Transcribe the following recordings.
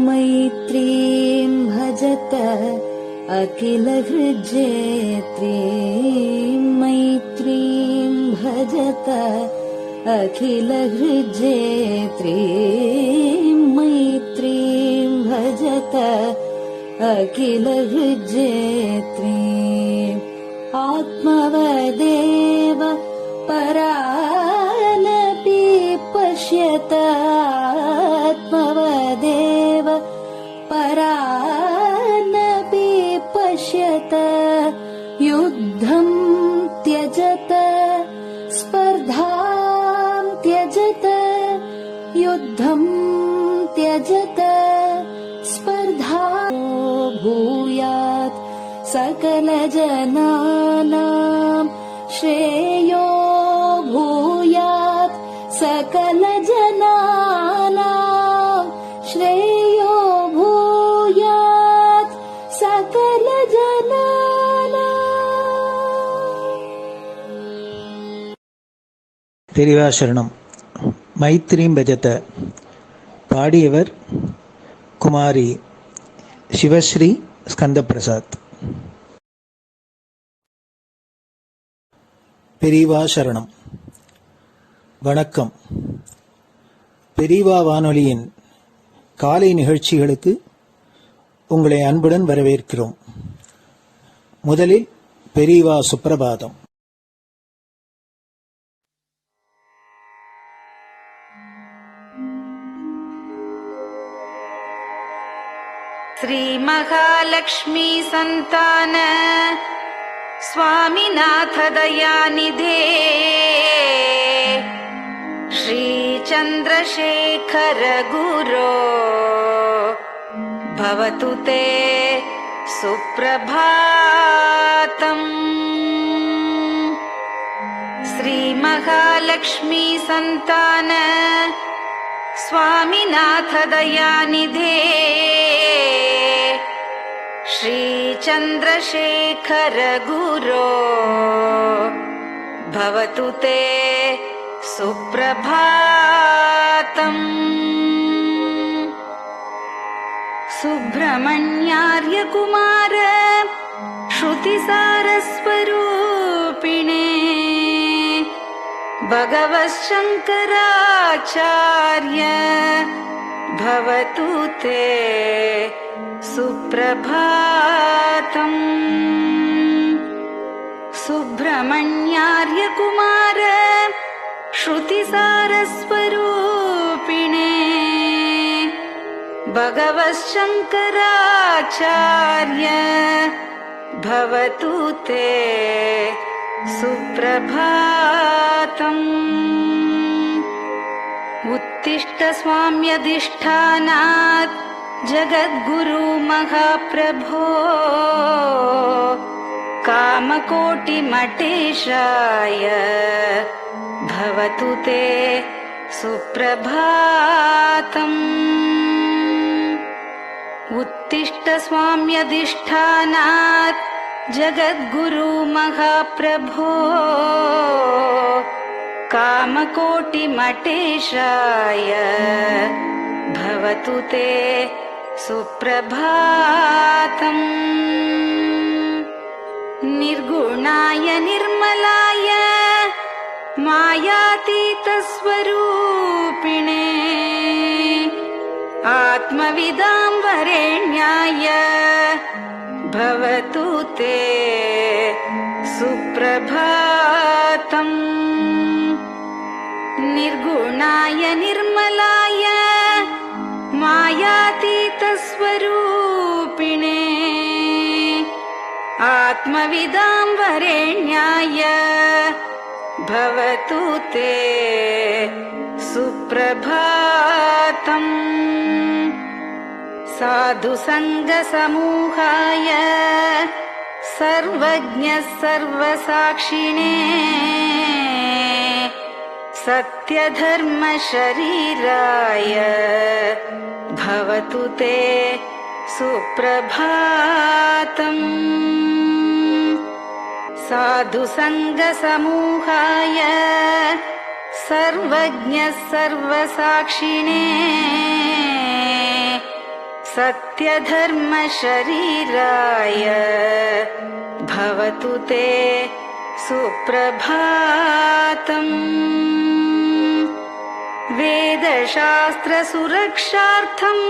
मैत्रीं भजत अखिलहृज्जेत्रीं मैत्रीं भजत अखिलहृज्जेत्रीं मैत्रीं भजत अखिलहृज्जेत्रीम् आत्मवदेव परानपि पश्यत आत्मवदेव परानपि पश्यत युद्धं त्यजत स्पर्धां त्यजत युद्धं त्यजत स्पर्धा भूयात् सकलजनानां श्रेयो भूयात् सकलजनानां श्रेयो भूयात् सकलजनानां. பெரிவாசரணம். மைத்ரீம் பஜத. பாடியவர் குமாரி சிவஸ்ரீ ஸ்கந்தபிரசாத். பெரியவா சரணம். வணக்கம். பெரியவா வானொலியின் காலை நிகழ்ச்சிகளுக்கு உங்களை அன்புடன் வரவேற்கிறோம். முதலில் பெரியவா சுப்பிரபாதம். श्री महालक्ष्मी संतान स्वामीनाथ दयानिधे श्री चंद्रशेखर गुरो भवतु ते सुप्रभातम्. श्री महालक्ष्मी संतान स्वामीनाथ दयानिधे श्री चंद्रशेखर गुरो भवतु ते सुप्रभातम्. सुब्रह्मण्यार्य कुमार श्रुतिसारस्वरूपिणे भगवच्छंकराचार्य भवतु ते सुप्रभातम्. सुब्रह्मण्यार्य कुमार श्रुतिसारस्वरूपिणे भगवच्छंकराचार्य भवतु ते सुप्रभातम्. उत्तिष्ठ स्वाम्यधिष्ठानात् जगद्गुरु महाप्रभो कामकोटिमठेशाय भवतु ते सुप्रभातम्. उत्तिष्ठ स्वाम्यधिष्ठानात् जगद्गुरु महाप्रभो कामकोटिमठेशाय भवतु ते सुप्रभातम्. निर्गुणाय निर्मलाय मायातीतस्वरूपिणे आत्मविदां वरेण्याय भवतु ते सुप्रभातम्. निर्गुणाय निर्मलाय मायातीतस्वरूपिणे आत्मविदां वरेण्याय भवतु ते सुप्रभातम्. साधु संग समूहाय सर्वज्ञ सर्वसाक्षिणे सत्यधर्म शरीराय भवतु ते सुप्रभातम्. साधु संग समूहाय सर्वज्ञः सर्वसाक्षिणे सत्यधर्मशरीराय भवतु ते सुप्रभातम्। वेदशास्त्रसुरक्षार्थम्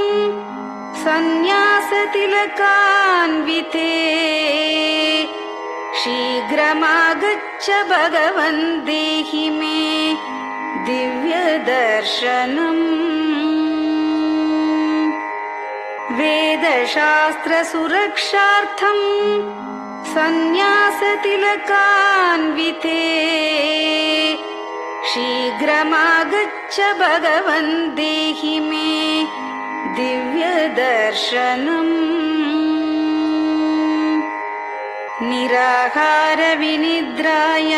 सन्न्यासतिलकान्विते शीघ्रमागच्छ भगवन् देहि मे दिव्यदर्शनम्। वेदशास्त्रसुरक्षार्थम् सन्न्यासतिलकान्विते शीघ्रमागच्छ भगवन् देहि मे दिव्यदर्शनम्। निराहारविनिद्राय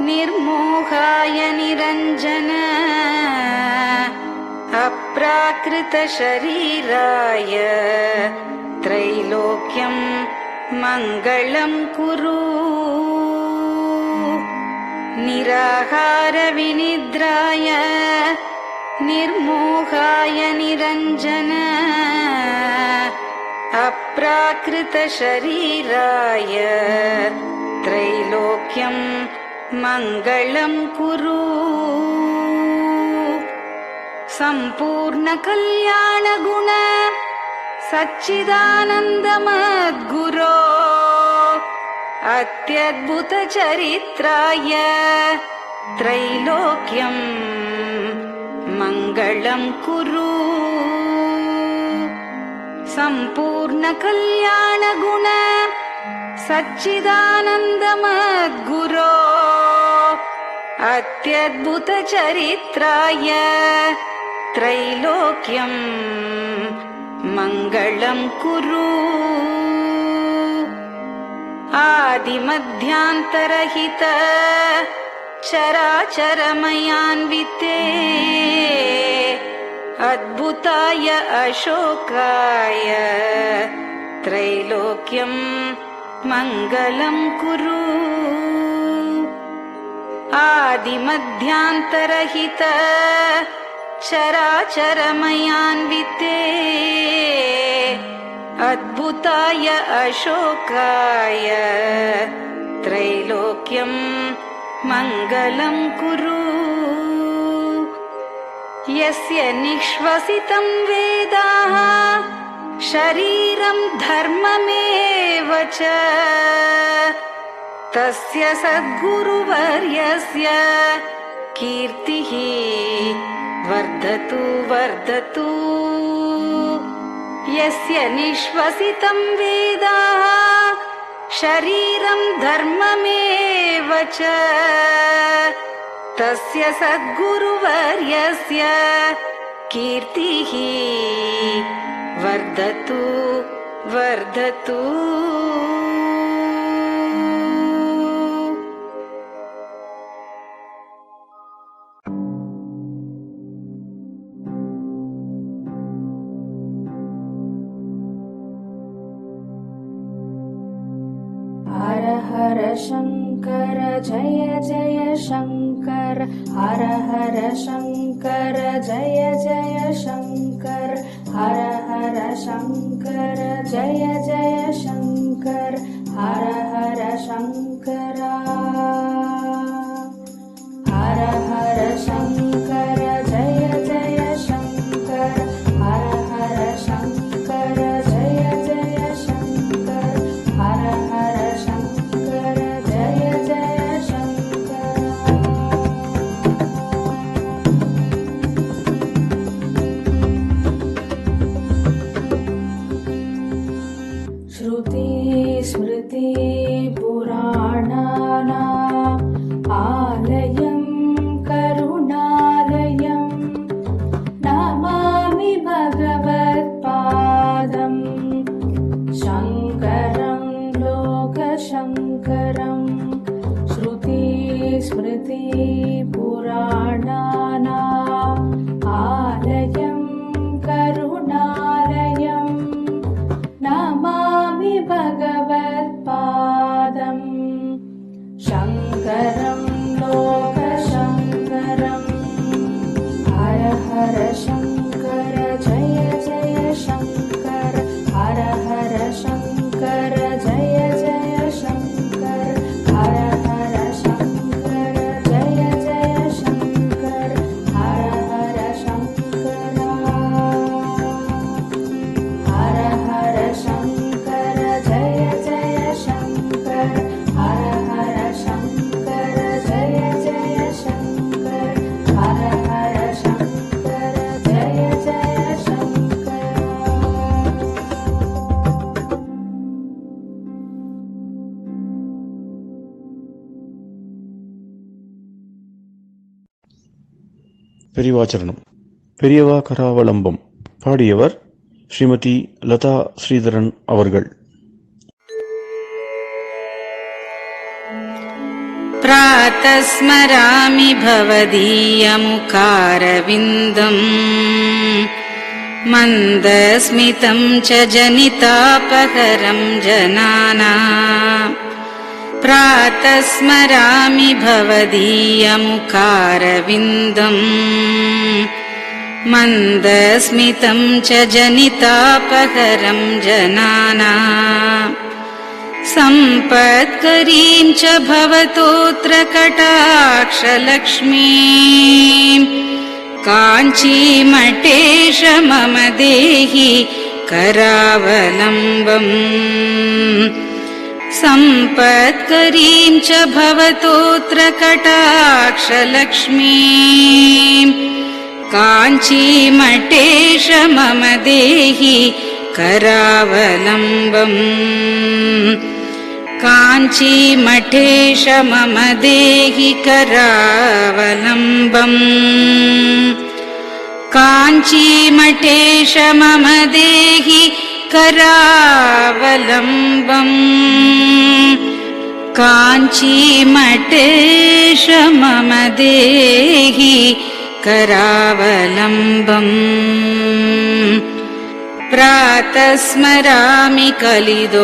निर्मोहाय निरञ्जन अप्राकृतशरीराय त्रैलोक्यं मङ्गलं कुरु। निराहारविनिद्राय निर्मोहाय निरञ्जन अप्राकृतशरीराय त्रैलोक्यं मङ्गलं कुरु। सम्पूर्णकल्याणगुण सच्चिदानन्दमद्गुरो अत्यद्भुतचरित्राय त्रैलोक्यं मङ्गलं कुरु। सम्पूर्णकल्याणगुण सच्चिदानन्दमद्गुरो अत्यद्भुतचरित्राय त्रैलोक्यं मङ्गलं कुरु। आदिमध्यान्तरहित चराचरमयान्विते अद्भुताय अशोकाय त्रैलोक्यं मङ्गलं कुरु। आदिमध्यान्तरहित चराचरमयान्विते अद्भुताय अशोकाय त्रैलोक्यं मङ्गलं कुरु। यस्य निःश्वसितं वेदाः शरीरं धर्ममेव च तस्य सद्गुरुवर्यस्य कीर्तिः वर्धतु वर्धतु। यस्य निःश्वसितं वेदाः शरीरं धर्ममेव च तस्य सद्गुरुवर्यस्य कीर्तिः वर्धतु वर्धतु। हर हर शंकर जय जय शंकर, हर हर शंकर जय जय शंकर, हर हर शंकर जय जय शंकर, हर हर शंकरा। हर हर शंकर जय जय शंकर, हर हर शंकर जय जय शंकर, हर हर शंकर जय जय शंकर। श्रुति स्मृति पुराणानाम् आलयं करुणालयं नमामि भगवत्पादं शङ्करं लोकशङ्करं। श्रुति स्मृति पुराणानाम् आलयं करुणालयं नमामि भगवत्पादं शङ्करं लोकशङ्करम्। பெரியவாச்சரணம். பெரியவா கராவலம்பம். பாடியவர் ஸ்ரீமதி லதா ஸ்ரீதரன் அவர்கள். प्रातः स्मरामि भवदीयमुखारविन्दम् मन्दस्मितं च जनितापहरं जनानाम् प्रातः स्मरामि भवदीयमुखारविन्दम् मन्दस्मितं च जनितापहरं जनानाम् सम्पत्करीं च भवतोऽत्र कटाक्षलक्ष्मीम् काञ्चीमठेश मम देहि करावलम्बम् सम्पत्करीं च भवतोऽत्र कटाक्षलक्ष्मीम् काञ्चीमठेश मम देहि करावलम्बम् काञ्चीमठेश मम देहि करावलम्बम् काञ्चीमठेश मम देहि करावलम्बम् काञ्चीमठेश मम देहि करावलम्बम् प्रातः स्मरामि कलिदोषहराणि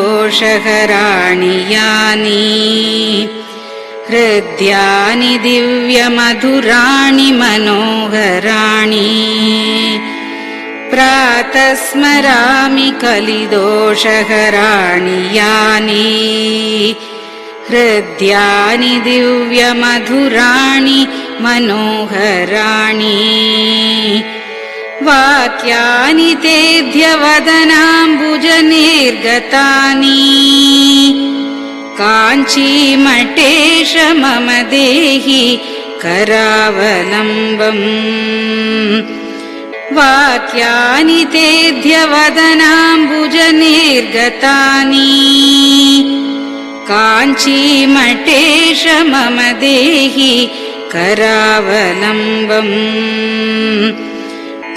यानि हृद्यानि दिव्यमधुराणि मनोहराणि प्रातः स्मरामि कलिदोषहराणि यानि हृद्यानि दिव्यमधुराणि मनोहराणि वाक्यानि तेऽध्यवदनाम्बुजनिर्गतानि काञ्चीमठेश मम देहि करावलम्बम् वाक्यानि तेऽध्यवदनाम्बुजनिर्गतानि काञ्चीमठेश मम देहि करावलम्बम्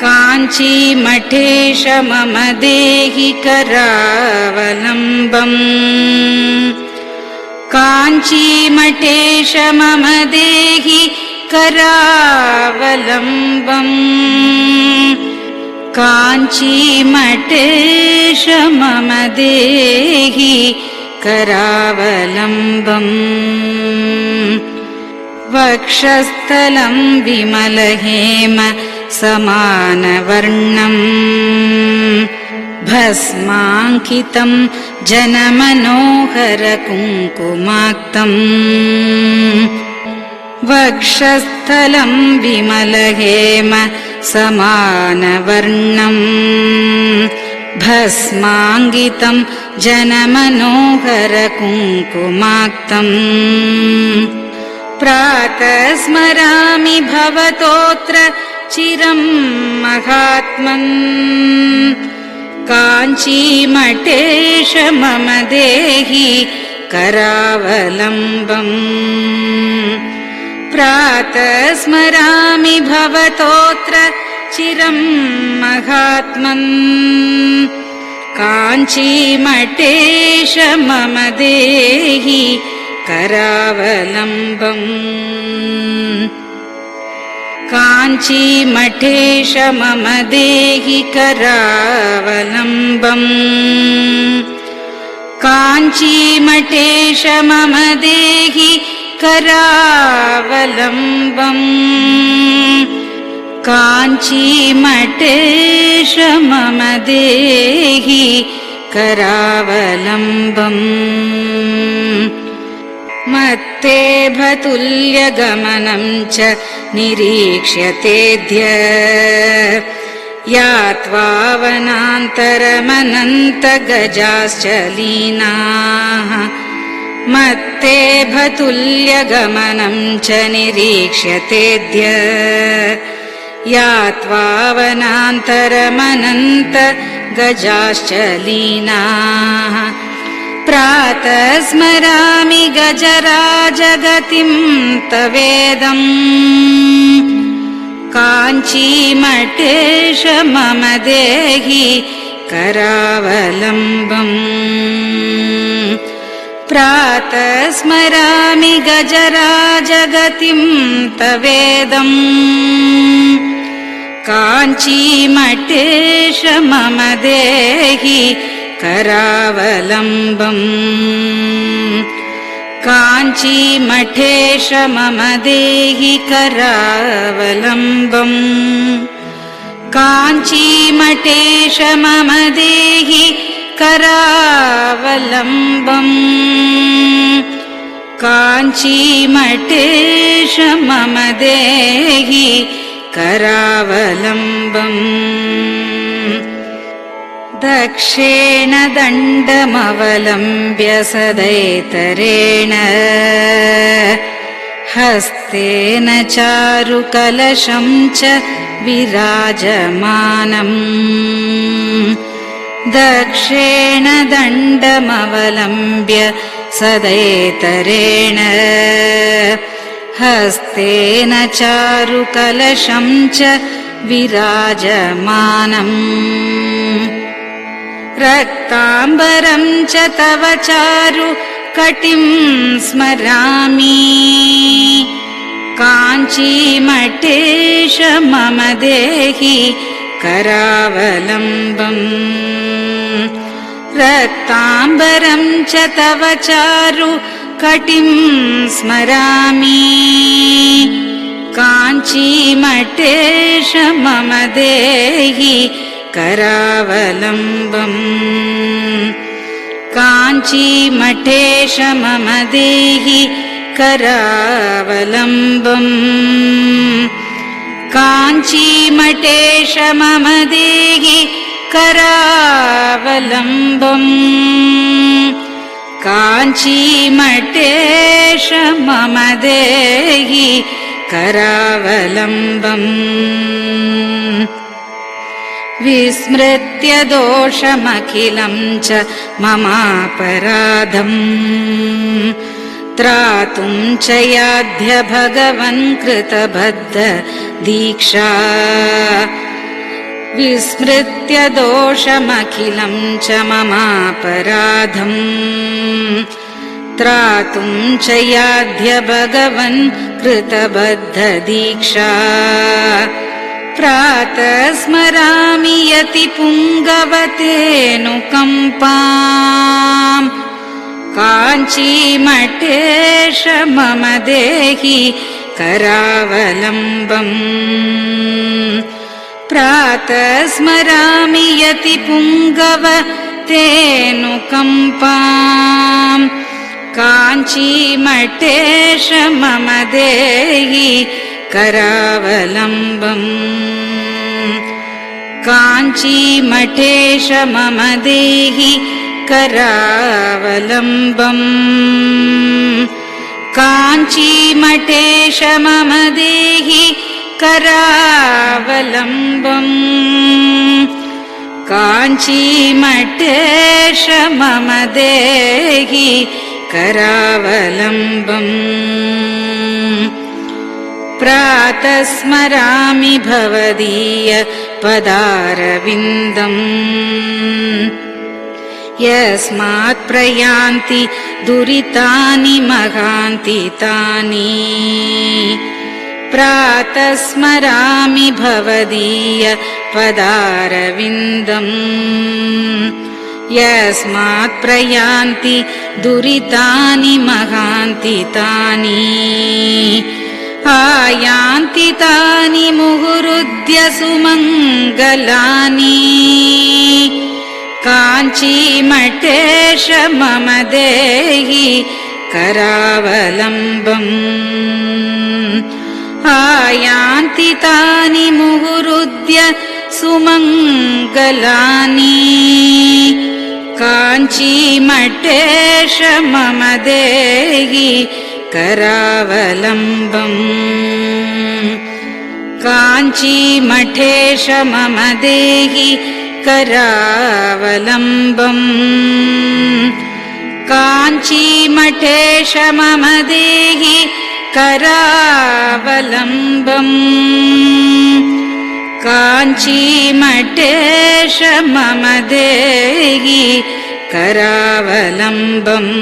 काञ्चीमठेश मम देहि करावलम्बम् काञ्चीमठेश मम देहि करावलम्बम् काञ्चीमठेश मम देहि करावलम्बम् वक्षस्थलं विमलहेम समानवर्णम् भस्माङ्कितं जनमनोहरकुङ्कुमाक्तम् वक्षस्थलं विमलहेम समानवर्णम् भस्माङ्कितं जनमनोहरकुङ्कुमाक्तम् प्रातः स्मरामि भवतोऽत्र चिरं महात्मन् काञ्चीमठेश मम देहि करावलम्बम् प्रातः स्मरामि भवतोऽत्र चिरं महात्मन् काञ्चीमठेश मम देहि करावलम्बम् काञ्चीमठेश मम देहि करावलम्बम् काञ्चीमठेश मम देहि करावलम्बम् काञ्चीमठेश मम देहि करावलम्बम् मत्तेभतुल्यगमनं च निरीक्ष्यतेऽद्य यात्वावनान्तरमनन्तगजाश्च लीनाः मत्तेभतुल्यगमनं च निरीक्ष्यतेऽद्य यात्वावनान्तरमनन्तगजाश्च लीनाः प्रातः स्मरामि गजराजगतिं तवेदम् काञ्चीमठेश मम देहि करावलम्बम् प्रातः स्मरामि गजराजगतिं तवेदम् काञ्चीमठेश मम देहि करावलम्बम् काञ्चीमठेश मम देहि करावलम्बम् काञ्चीमठेश मम देहि करावलम्बम् काञ्चीमठेश मम देहि करावलम्बम् दक्षेण दण्डमवलम्ब्य सदैतरेण हस्तेन चारुकलशं च विराजमानम् दक्षेण दण्डमवलम्ब्य सदैतरेण हस्तेन चारुकलशं च विराजमानम् रक्ताम्बरं च तव चारु कटिं स्मरामि काञ्चीमठेश मम देहि करावलम्बम् रक्ताम्बरं च तव चारु कटिं स्मरामि काञ्चीमठेश मम देहि करावलम्बम् काञ्चीमठेश मम देहि करावलम्बम् काञ्चीमठेश मम देहि करावलम्बम् काञ्चीमठेश मम देहि करावलम्बम् विस्मृत्य दोषमखिलं च ममापराधम् त्रातुं च याध्य भगवन् कृतबद्ध दीक्षा विस्मृत्य दोषमखिलं च ममापराधम् त्रातुं च याध्य भगवन् कृतबद्ध दीक्षा प्रातः स्मरामि यति पुङ्गवतेऽनुकम्पाम् काञ्चीमठेश मम देहि करावलम्बम् प्रातः स्मरामि यति पुङ्गवतेऽनुकम्पाम् काञ्चीमठेश मम देहि करावलम्बम् काञ्चीमठेश मम देहि करावलम्बम् काञ्चीमठेश मम देहि करावलम्बम् काञ्चीमठेश मम देहि करावलम्बम् प्रातः स्मरामि भवदीय पदारविन्दम् यस्मात् प्रयान्ति दुरितानि महान्ति तानि प्रातः स्मरामि भवदीय पदारविन्दम् यस्मात् प्रयान्ति दुरितानि महान्ति तानि आयान्ति तानि मुहुरुद्य सुमङ्गलानि काञ्चीमठेश मम देहि करावलम्बम् आयान्ति तानि मुहुरुद्य सुमङ्गलानि काञ्चीमठेश मम देहि करावलम्बम् काञ्चीमठेश मम देहि करावलम्बम् काञ्चीमठेश मम देहि करावलम्बम् काञ्चीमठेश मम देहि करावलम्बम्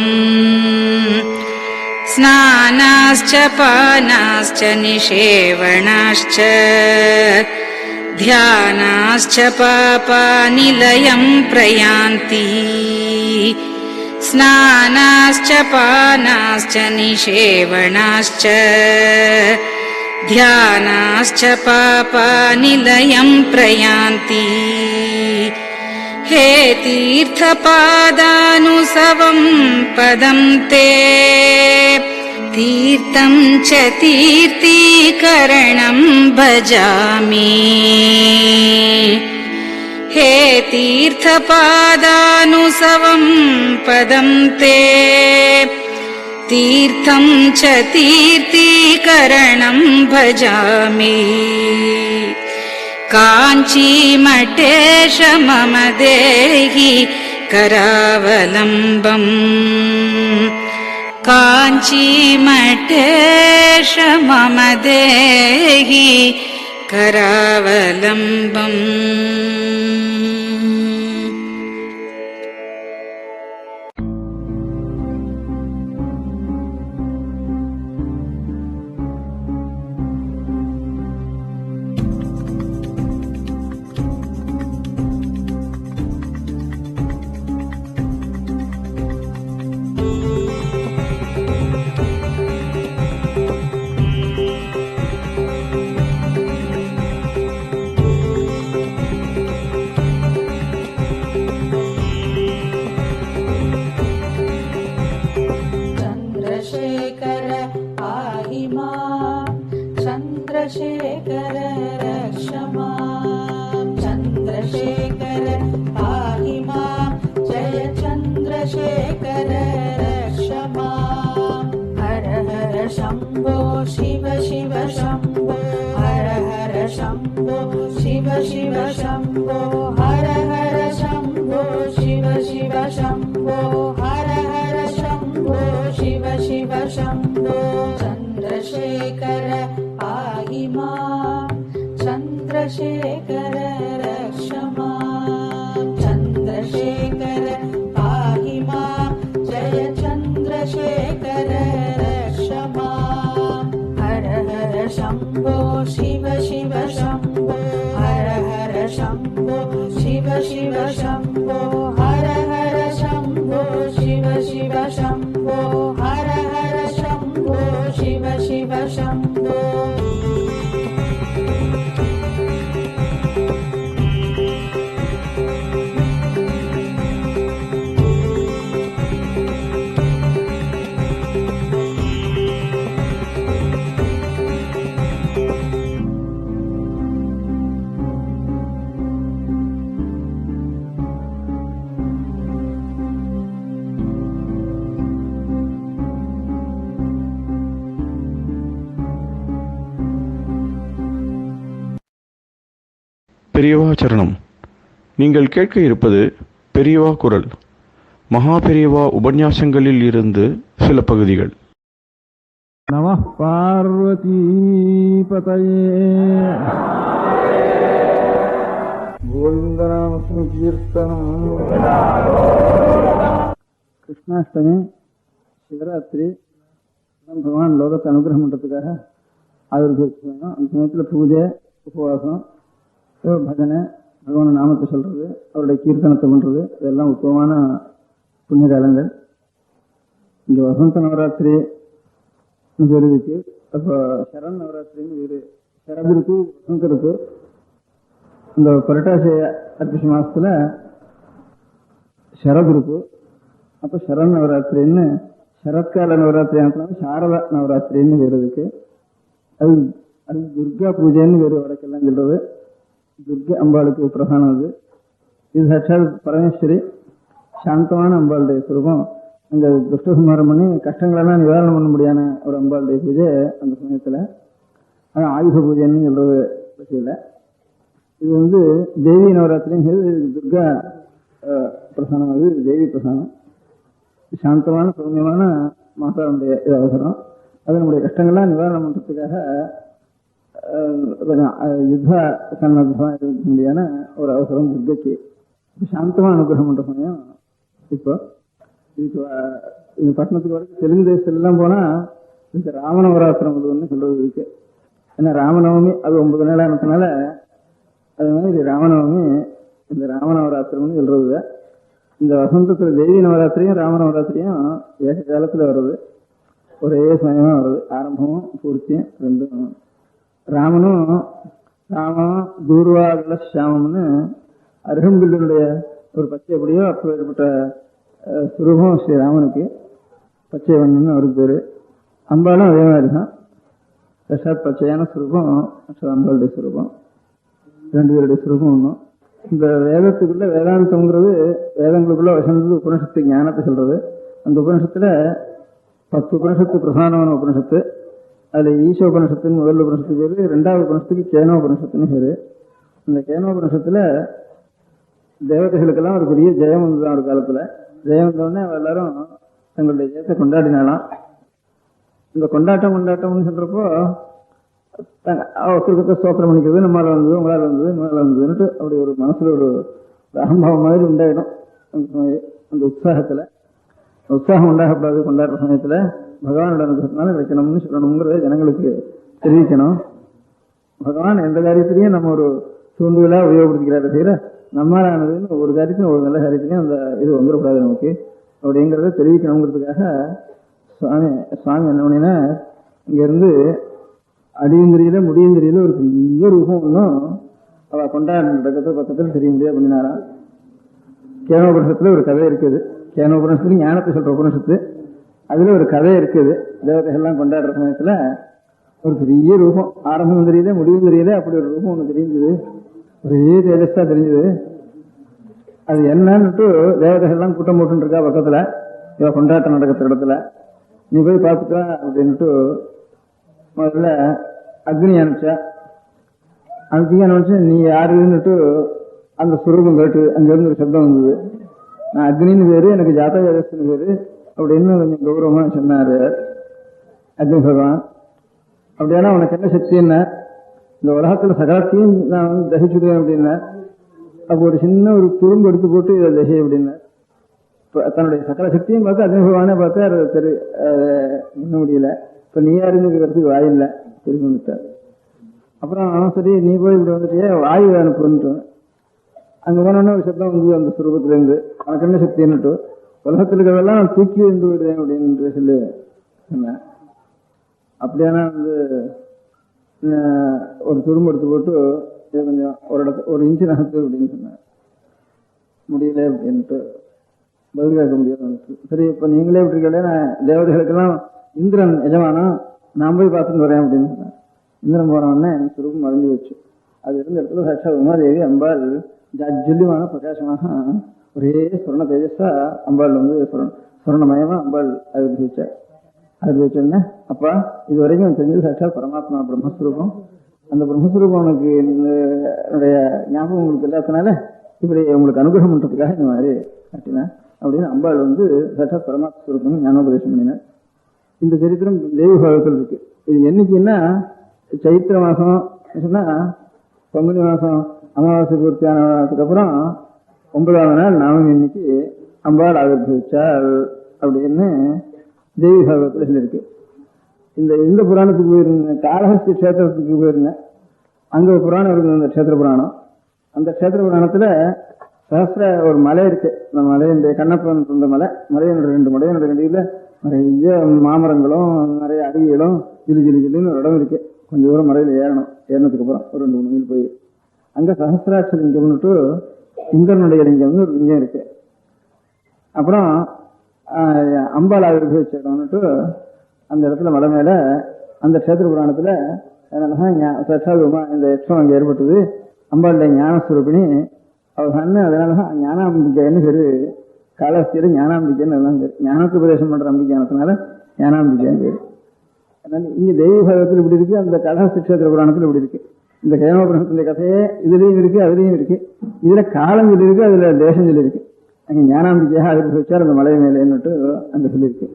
स्नानाश्च पानाश्च निषेवणाश्च ध्यानाश्च पापानिलयं प्रयान्ति स्नानाश्च पानाश्च निषेवणाश्च ध्यानाश्च पापानिलयं प्रयान्ति हे तीर्थपादानुसवं पदं ते तीर्थं च तीर्थीकरणं भजामि हे तीर्थपादानुसवं पदं ते तीर्थं च तीर्थीकरणं भजामि काञ्चीमठेश मम देहि करावलम्बम् काञ्चीमठेश मम देहि करावलम्बम् चन्द्रशेखर पाहि मां चन्द्रशेखर रक्ष मां चन्द्रशेखर पाहि मां जय चन्द्रशेखर रक्ष मां हर हर शम्भो शिव शिव शम्भो हर हर शम्भो शिव शिव शम्भो हर हर शम्भो शिव शिव शम्भो हर हर शम्भो शिव शिव शम्भो चन्द्रशेखर पाहि मां चन्द्रशेखर रक्ष मां चन्द्रशेखर पाहि मां जय चन्द्रशेखर रक्ष मां हर हर शम्भो शिव शिव शम्भो हर हर शम्भो शिव शिव शम्भो हर हर शम्भो शिव शिव शम्भो हर हर शम्भो शिव शिव शम्भो பெரியவா சரணம். நீங்கள் கேட்க இருப்பது பெரியவா குரல். மகா பெரியவா உபன்யாசங்களில் இருந்து சில பகுதிகள். நமः பார்வதி பதயே. கோவிந்தநாம சங்கீர்த்தனம். கிருஷ்ணாஷ்டமி, சிவராத்திரி, பகவான் லோகத்தை அனுகிரகம் பண்ணுறதுக்காக ஆயுர்வேதம். அந்த சமயத்தில் பூஜை, உபவாசம், பஜனை, பகவான நாமத்தை சொல்றது, அவருடைய கீர்த்தனத்தை பண்றது, இதெல்லாம் உத்தமமான புண்ணிய காலங்கள். இங்கே வசந்த நவராத்திரி பேர் இருக்கு. அப்போ சரண் நவராத்திரின்னு வேறு சரபு இருக்கு, வசந்தம் இருக்கு. இந்த புரட்டாசி அர்ப்பிஷ மாசத்துல சரபு இருக்கு. அப்போ சரண் நவராத்திரின்னு சரத்கால நவராத்திரி ஆனதுனால சாரதா நவராத்திரின்னு வேறு இருக்கு. அது அது துர்கா பூஜைன்னு வேறு வடக்கெல்லாம் சொல்றது. துர்கை அம்பாளுக்கு பிரதானம் அது. இது சாட்சாத் பரமேஸ்வரி, சாந்தமான அம்பாளுடைய சுரூபம். அங்கே துஷ்டசம்ஹாரம் பண்ணி கஷ்டங்களெல்லாம் நிவாரணம் பண்ண முடியாத ஒரு அம்பாளுடைய பூஜை அந்த சமயத்தில். அது ஆயுத பூஜைன்னு சொல்றது பற்றியில். இது தேவி நவராத்திரிங்கிறது துர்கா பிரசானம். அது தேவி பிரசானம். சாந்தமான சௌமியமான மாதாவுடைய இது அவசரம். அது நம்முடைய கஷ்டங்கள்லாம் நிவாரணம் பண்ணுறதுக்காக கொஞ்சம் யுத்த சன்னதமாக இருக்க முடியான ஒரு அவசரம் துர்கைக்கு சாந்தமாக அனுகிரகம் பண்ற சமயம். இப்போ இதுக்கு இந்த பட்டணத்துக்கு வரைக்கும் தெலுங்கு தேசத்துலாம் போனால் இந்த ராமநவராத்திரம் ஒன்று சொல்றது இருக்கு. ஏன்னா ராமநவமி அது 9 நாள் ஆனதுனால அது மாதிரி ராமநவமி இந்த ராமநவராத்திரம்னு சொல்றது. இந்த வசந்தத்தில் தேவி நவராத்திரியும் ராமநவராத்திரியும் ஏக காலத்தில் வருது, ஒரே சமயமாக வருது. ஆரம்பமும் பூர்த்தியும் ரெண்டும். ராமனும் தூர்வாகல சாமம்னு அருகம்பில்லுடைய ஒரு பச்சை எப்படியோ அப்போ ஏற்பட்ட சுரூபம் ஸ்ரீராமனுக்கு பச்சை வண்ணன்னு அவருக்கு பேரு. அம்பாலும் அதே மாதிரி தான், பிரசாத் பச்சையான சுரூபம் அம்பாளுடைய சுரூபம், 2 பேருடைய சுரூபம் ஒன்றும். இந்த வேதத்துக்குள்ள வேதாந்தம்ங்கிறது வேதங்களுக்குள்ள வசந்தது உபனிஷத்து ஞானத்தை சொல்றது. அந்த உபனிஷத்துல 10 உபனிஷத்து பிரதானமான உபனிஷத்து. அதுல ஈச உபனிஷத்துன்னு முதல் உபனிஷத்துக்கு பேரு, 2வது உபனிஷத்துக்கு கேனோ உபனிஷத்துன்னு பேரு. இந்த கேனோ உபனிஷத்துல தேவதைகளுக்கெல்லாம் ஒரு பெரிய ஜெயம் வந்துதான் ஒரு காலத்துல. ஜெயம் வந்தோடனே எல்லாரும் தங்களுடைய ஜெயத்தை கொண்டாடினாலாம். இந்த கொண்டாட்டம்னு சொல்றப்போ ஒருத்தருக்கு ஸ்தோத்திரம் பண்ணிக்கிறது, நம்மளால வந்தது, உங்களால் வந்தது, நம்மளால வந்ததுன்னுட்டு அப்படி ஒரு மனசுல ஒரு அகம்பாவம் மாதிரி உண்டாயிடும். அந்த உற்சாகம் உண்டாகக்கூடாது. கொண்டாடுற சமயத்துல பகவானோட அனுகிரகத்தினால கிடைக்கணும்னு சொல்லணுங்கிறத ஜனங்களுக்கு தெரிவிக்கணும். பகவான் எந்த காரியத்திலையும் நம்ம ஒரு தூண்டுதலா உபயோகப்படுத்திக்கிறாரு தவிர நம்மளானதுன்னு ஒரு காரியத்திலும் ஒரு நல்ல காரியத்திலையும் அந்த இது வந்துடக்கூடாது நமக்கு அப்படிங்கிறத தெரிவிக்கணுங்கிறதுக்காக சுவாமி என்ன பண்ணினா இங்கிருந்து அடியும் தெரியல முடியும் தெரியல ஒரு பெரிய ரூபம் ஒன்றும் அவ கொண்டாடுறது பக்கத்தில் தெரிய முடியாது பண்ணினாராம். கேனோபுரசத்துல ஒரு கதை இருக்குது. கேனோபுரசத்துல ஞானத்தை சொல்ற உபனிஷத்து, அதுல ஒரு கதை இருக்குது. தேவதைகள்லாம் கொண்டாடுற சமயத்துல ஒரு பெரிய ரூபம், ஆரம்பம் தெரியல முடிவும் தெரியல, அப்படி ஒரு ரூபம் ஒண்ணு தெரிஞ்சது, ஒரே தேஜஸா தெரிஞ்சது. அது என்னன்னுட்டு தேவதைகள்லாம் கூட்டம் போட்டு இருக்கா பக்கத்துல, இவ கொண்டாட்டம் நடக்கிற இடத்துல. நீ போய் பார்த்துக்கலாம் அப்படின்ட்டு முதல்ல அக்னி அனுப்பிச்சா. அனுப்பிச்சு நீ யாருன்னுட்டு அந்த சுரூபம் கேட்டு அங்கிருந்து ஒரு சப்தம் வந்தது. நான் அக்னின்னு பேரு, எனக்கு ஜாதகன்னு பேரு அப்படின்னு கொஞ்சம் கௌரவமா சொன்னாரு அக்னி பகவான். அப்படியானா உனக்கு என்ன சக்தி என்ன, இந்த உலகத்துல சகலத்தையும் நான் வந்து தகிச்சுடுவேன் அப்படின்னா. அப்போ ஒரு சின்ன ஒரு துரும்பு எடுத்து போட்டு இதை தகை அப்படின்னா தன்னுடைய சகல சக்தியும் பார்த்து அக்னி பகவானே பார்த்து அது பண்ண முடியல. இப்ப நீ யாருங்கிறதுக்கு வாயில்லை, திரும்பி வந்துட்டார். அப்புறம் சரி நீ போய் இப்படி வந்துட்டியே வாயு அனுப்புன்ட்டு அங்க போனோன்னா ஒரு சப்தம் வந்து அந்த சுரூபத்துல இருந்து உனக்கு என்ன சக்தின்னுட்டு உலகத்தில் இருக்கிறதெல்லாம் நான் தூக்கி இருந்து விடுறேன் அப்படின்னு சொல்லி சொன்னேன். அப்படியானா வந்து ஒரு துரும்பு எடுத்து போட்டு இதை கொஞ்சம் ஒரு இன்ச்சு நகர்த்து அப்படின்னு சொன்னேன். முடியல அப்படின்ட்டு பதில் கேட்க முடியாது. சரி இப்ப நீங்களே இப்படி இருக்கல, நான் தேவதைகளுக்கெல்லாம் இந்திரன் எஜமானம், நான் போய் பார்த்துட்டு வரேன் அப்படின்னு சொன்னேன். இந்திரன் போனோடனே எனக்கு சுரூபம் மறைஞ்சு வச்சு. அது இருந்த இடத்துல சாட்சா உமாதேவி அம்பாள் ஜல்லியமான பிரகாசமாக ஒரே சொர்ண தேஜஸா அம்பாள் வந்து சொர்ணமயமா அம்பாள் அது வச்சோடனே அப்பா இது வரைக்கும் தெரிஞ்சது சாட்சா பரமாத்மா பிரம்மஸ்வரூபம். அந்த பிரம்மஸ்வரூபம் உனக்கு என்னுடைய ஞாபகம் உங்களுக்கு இல்லாதனால இப்படி உங்களுக்கு அனுகிரகம் பண்றதுக்காக இந்த மாதிரி காட்டினேன் அப்படின்னு அம்பாள் வந்து சாட்சா பரமாத்மஸ்வரூபம் ஞானோபதேசம் பண்ணினார். இந்த சரித்திரம் தேவி பாகத்தில் இருக்கு. இது என்னைக்குன்னா சைத்திர மாசம் சொன்னா பங்குனி மாசம் அமாவாசை பூர்த்தியானதுக்கு அப்புறம் 9வது நாள் நாமம் இன்னைக்கு அம்பாள் ஆவிர்வச்சாள் அப்படின்னு தேவி பாகவத்தில் சொல்லியிருக்கு. இந்த புராணத்துக்கு போயிருந்தேன், காளஹஸ்தி கஷேத்திரத்துக்கு போயிருந்தேன். அங்க ஒரு புராணம் இருக்குது, அந்த கஷேத்திர புராணம். அந்த கஷேத்திர புராணத்துல சஹஸ்ர ஒரு மலை இருக்கு. அந்த மலையினுடைய கண்ணப்பன் சொந்த மலையினுடைய 2 மலையினுடைய கண்டியில நிறைய மாமரங்களும் நிறைய அருவிகளும் ஜில்லுன்னு ஒரு இடம் இருக்கு. கொஞ்சம் தூரம் மலையில ஏறினதுக்கு அப்புறம் ஒரு 2-3 மைல் போய் அங்க சஹஸ்ராட்ச லிங்கம்னுட்டு இந்திரனுடைய லிங்கம்னு ஒரு லிங்கம் இருக்கு. அப்புறம் அம்பாள் ஆவிர்வச்ச இடம்னுட்டு அந்த இடத்துல மலை மேல அந்த கஷேத்திர புராணத்துல இந்த யக்ஷம் அங்க ஏற்பட்டது. அம்பாளுடைய ஞானஸ்வரூபிணி அவன் அதனாலதான் ஞானாம்பிகைன்னு பேரு. காலஸ்தியில ஞானாம்பிகைன்னு எல்லாம் பேரு. ஞானத்து உபதேசம் பண்ற அம்பிகையானதுனால ஞானாம்பிகைன்னு பேரு. அதனால இங்க தெய்வ பாகத்தில் இப்படி இருக்கு, அந்த காளஹஸ்தி கஷேத்திர புராணத்துல இப்படி இருக்கு. இந்த கேனோபுரத்தினுடைய கதையே இதுலயும் இருக்கு, அதுலயும் இருக்கு. இதுல காலம் சொல்லி இருக்கு, அதுல தேசம் சொல்லி இருக்கு. அங்க ஞானாம்பிகையாக அதுக்கு வச்சார் அந்த மலை மேலேன்னுட்டு அங்க சொல்லியிருக்கு.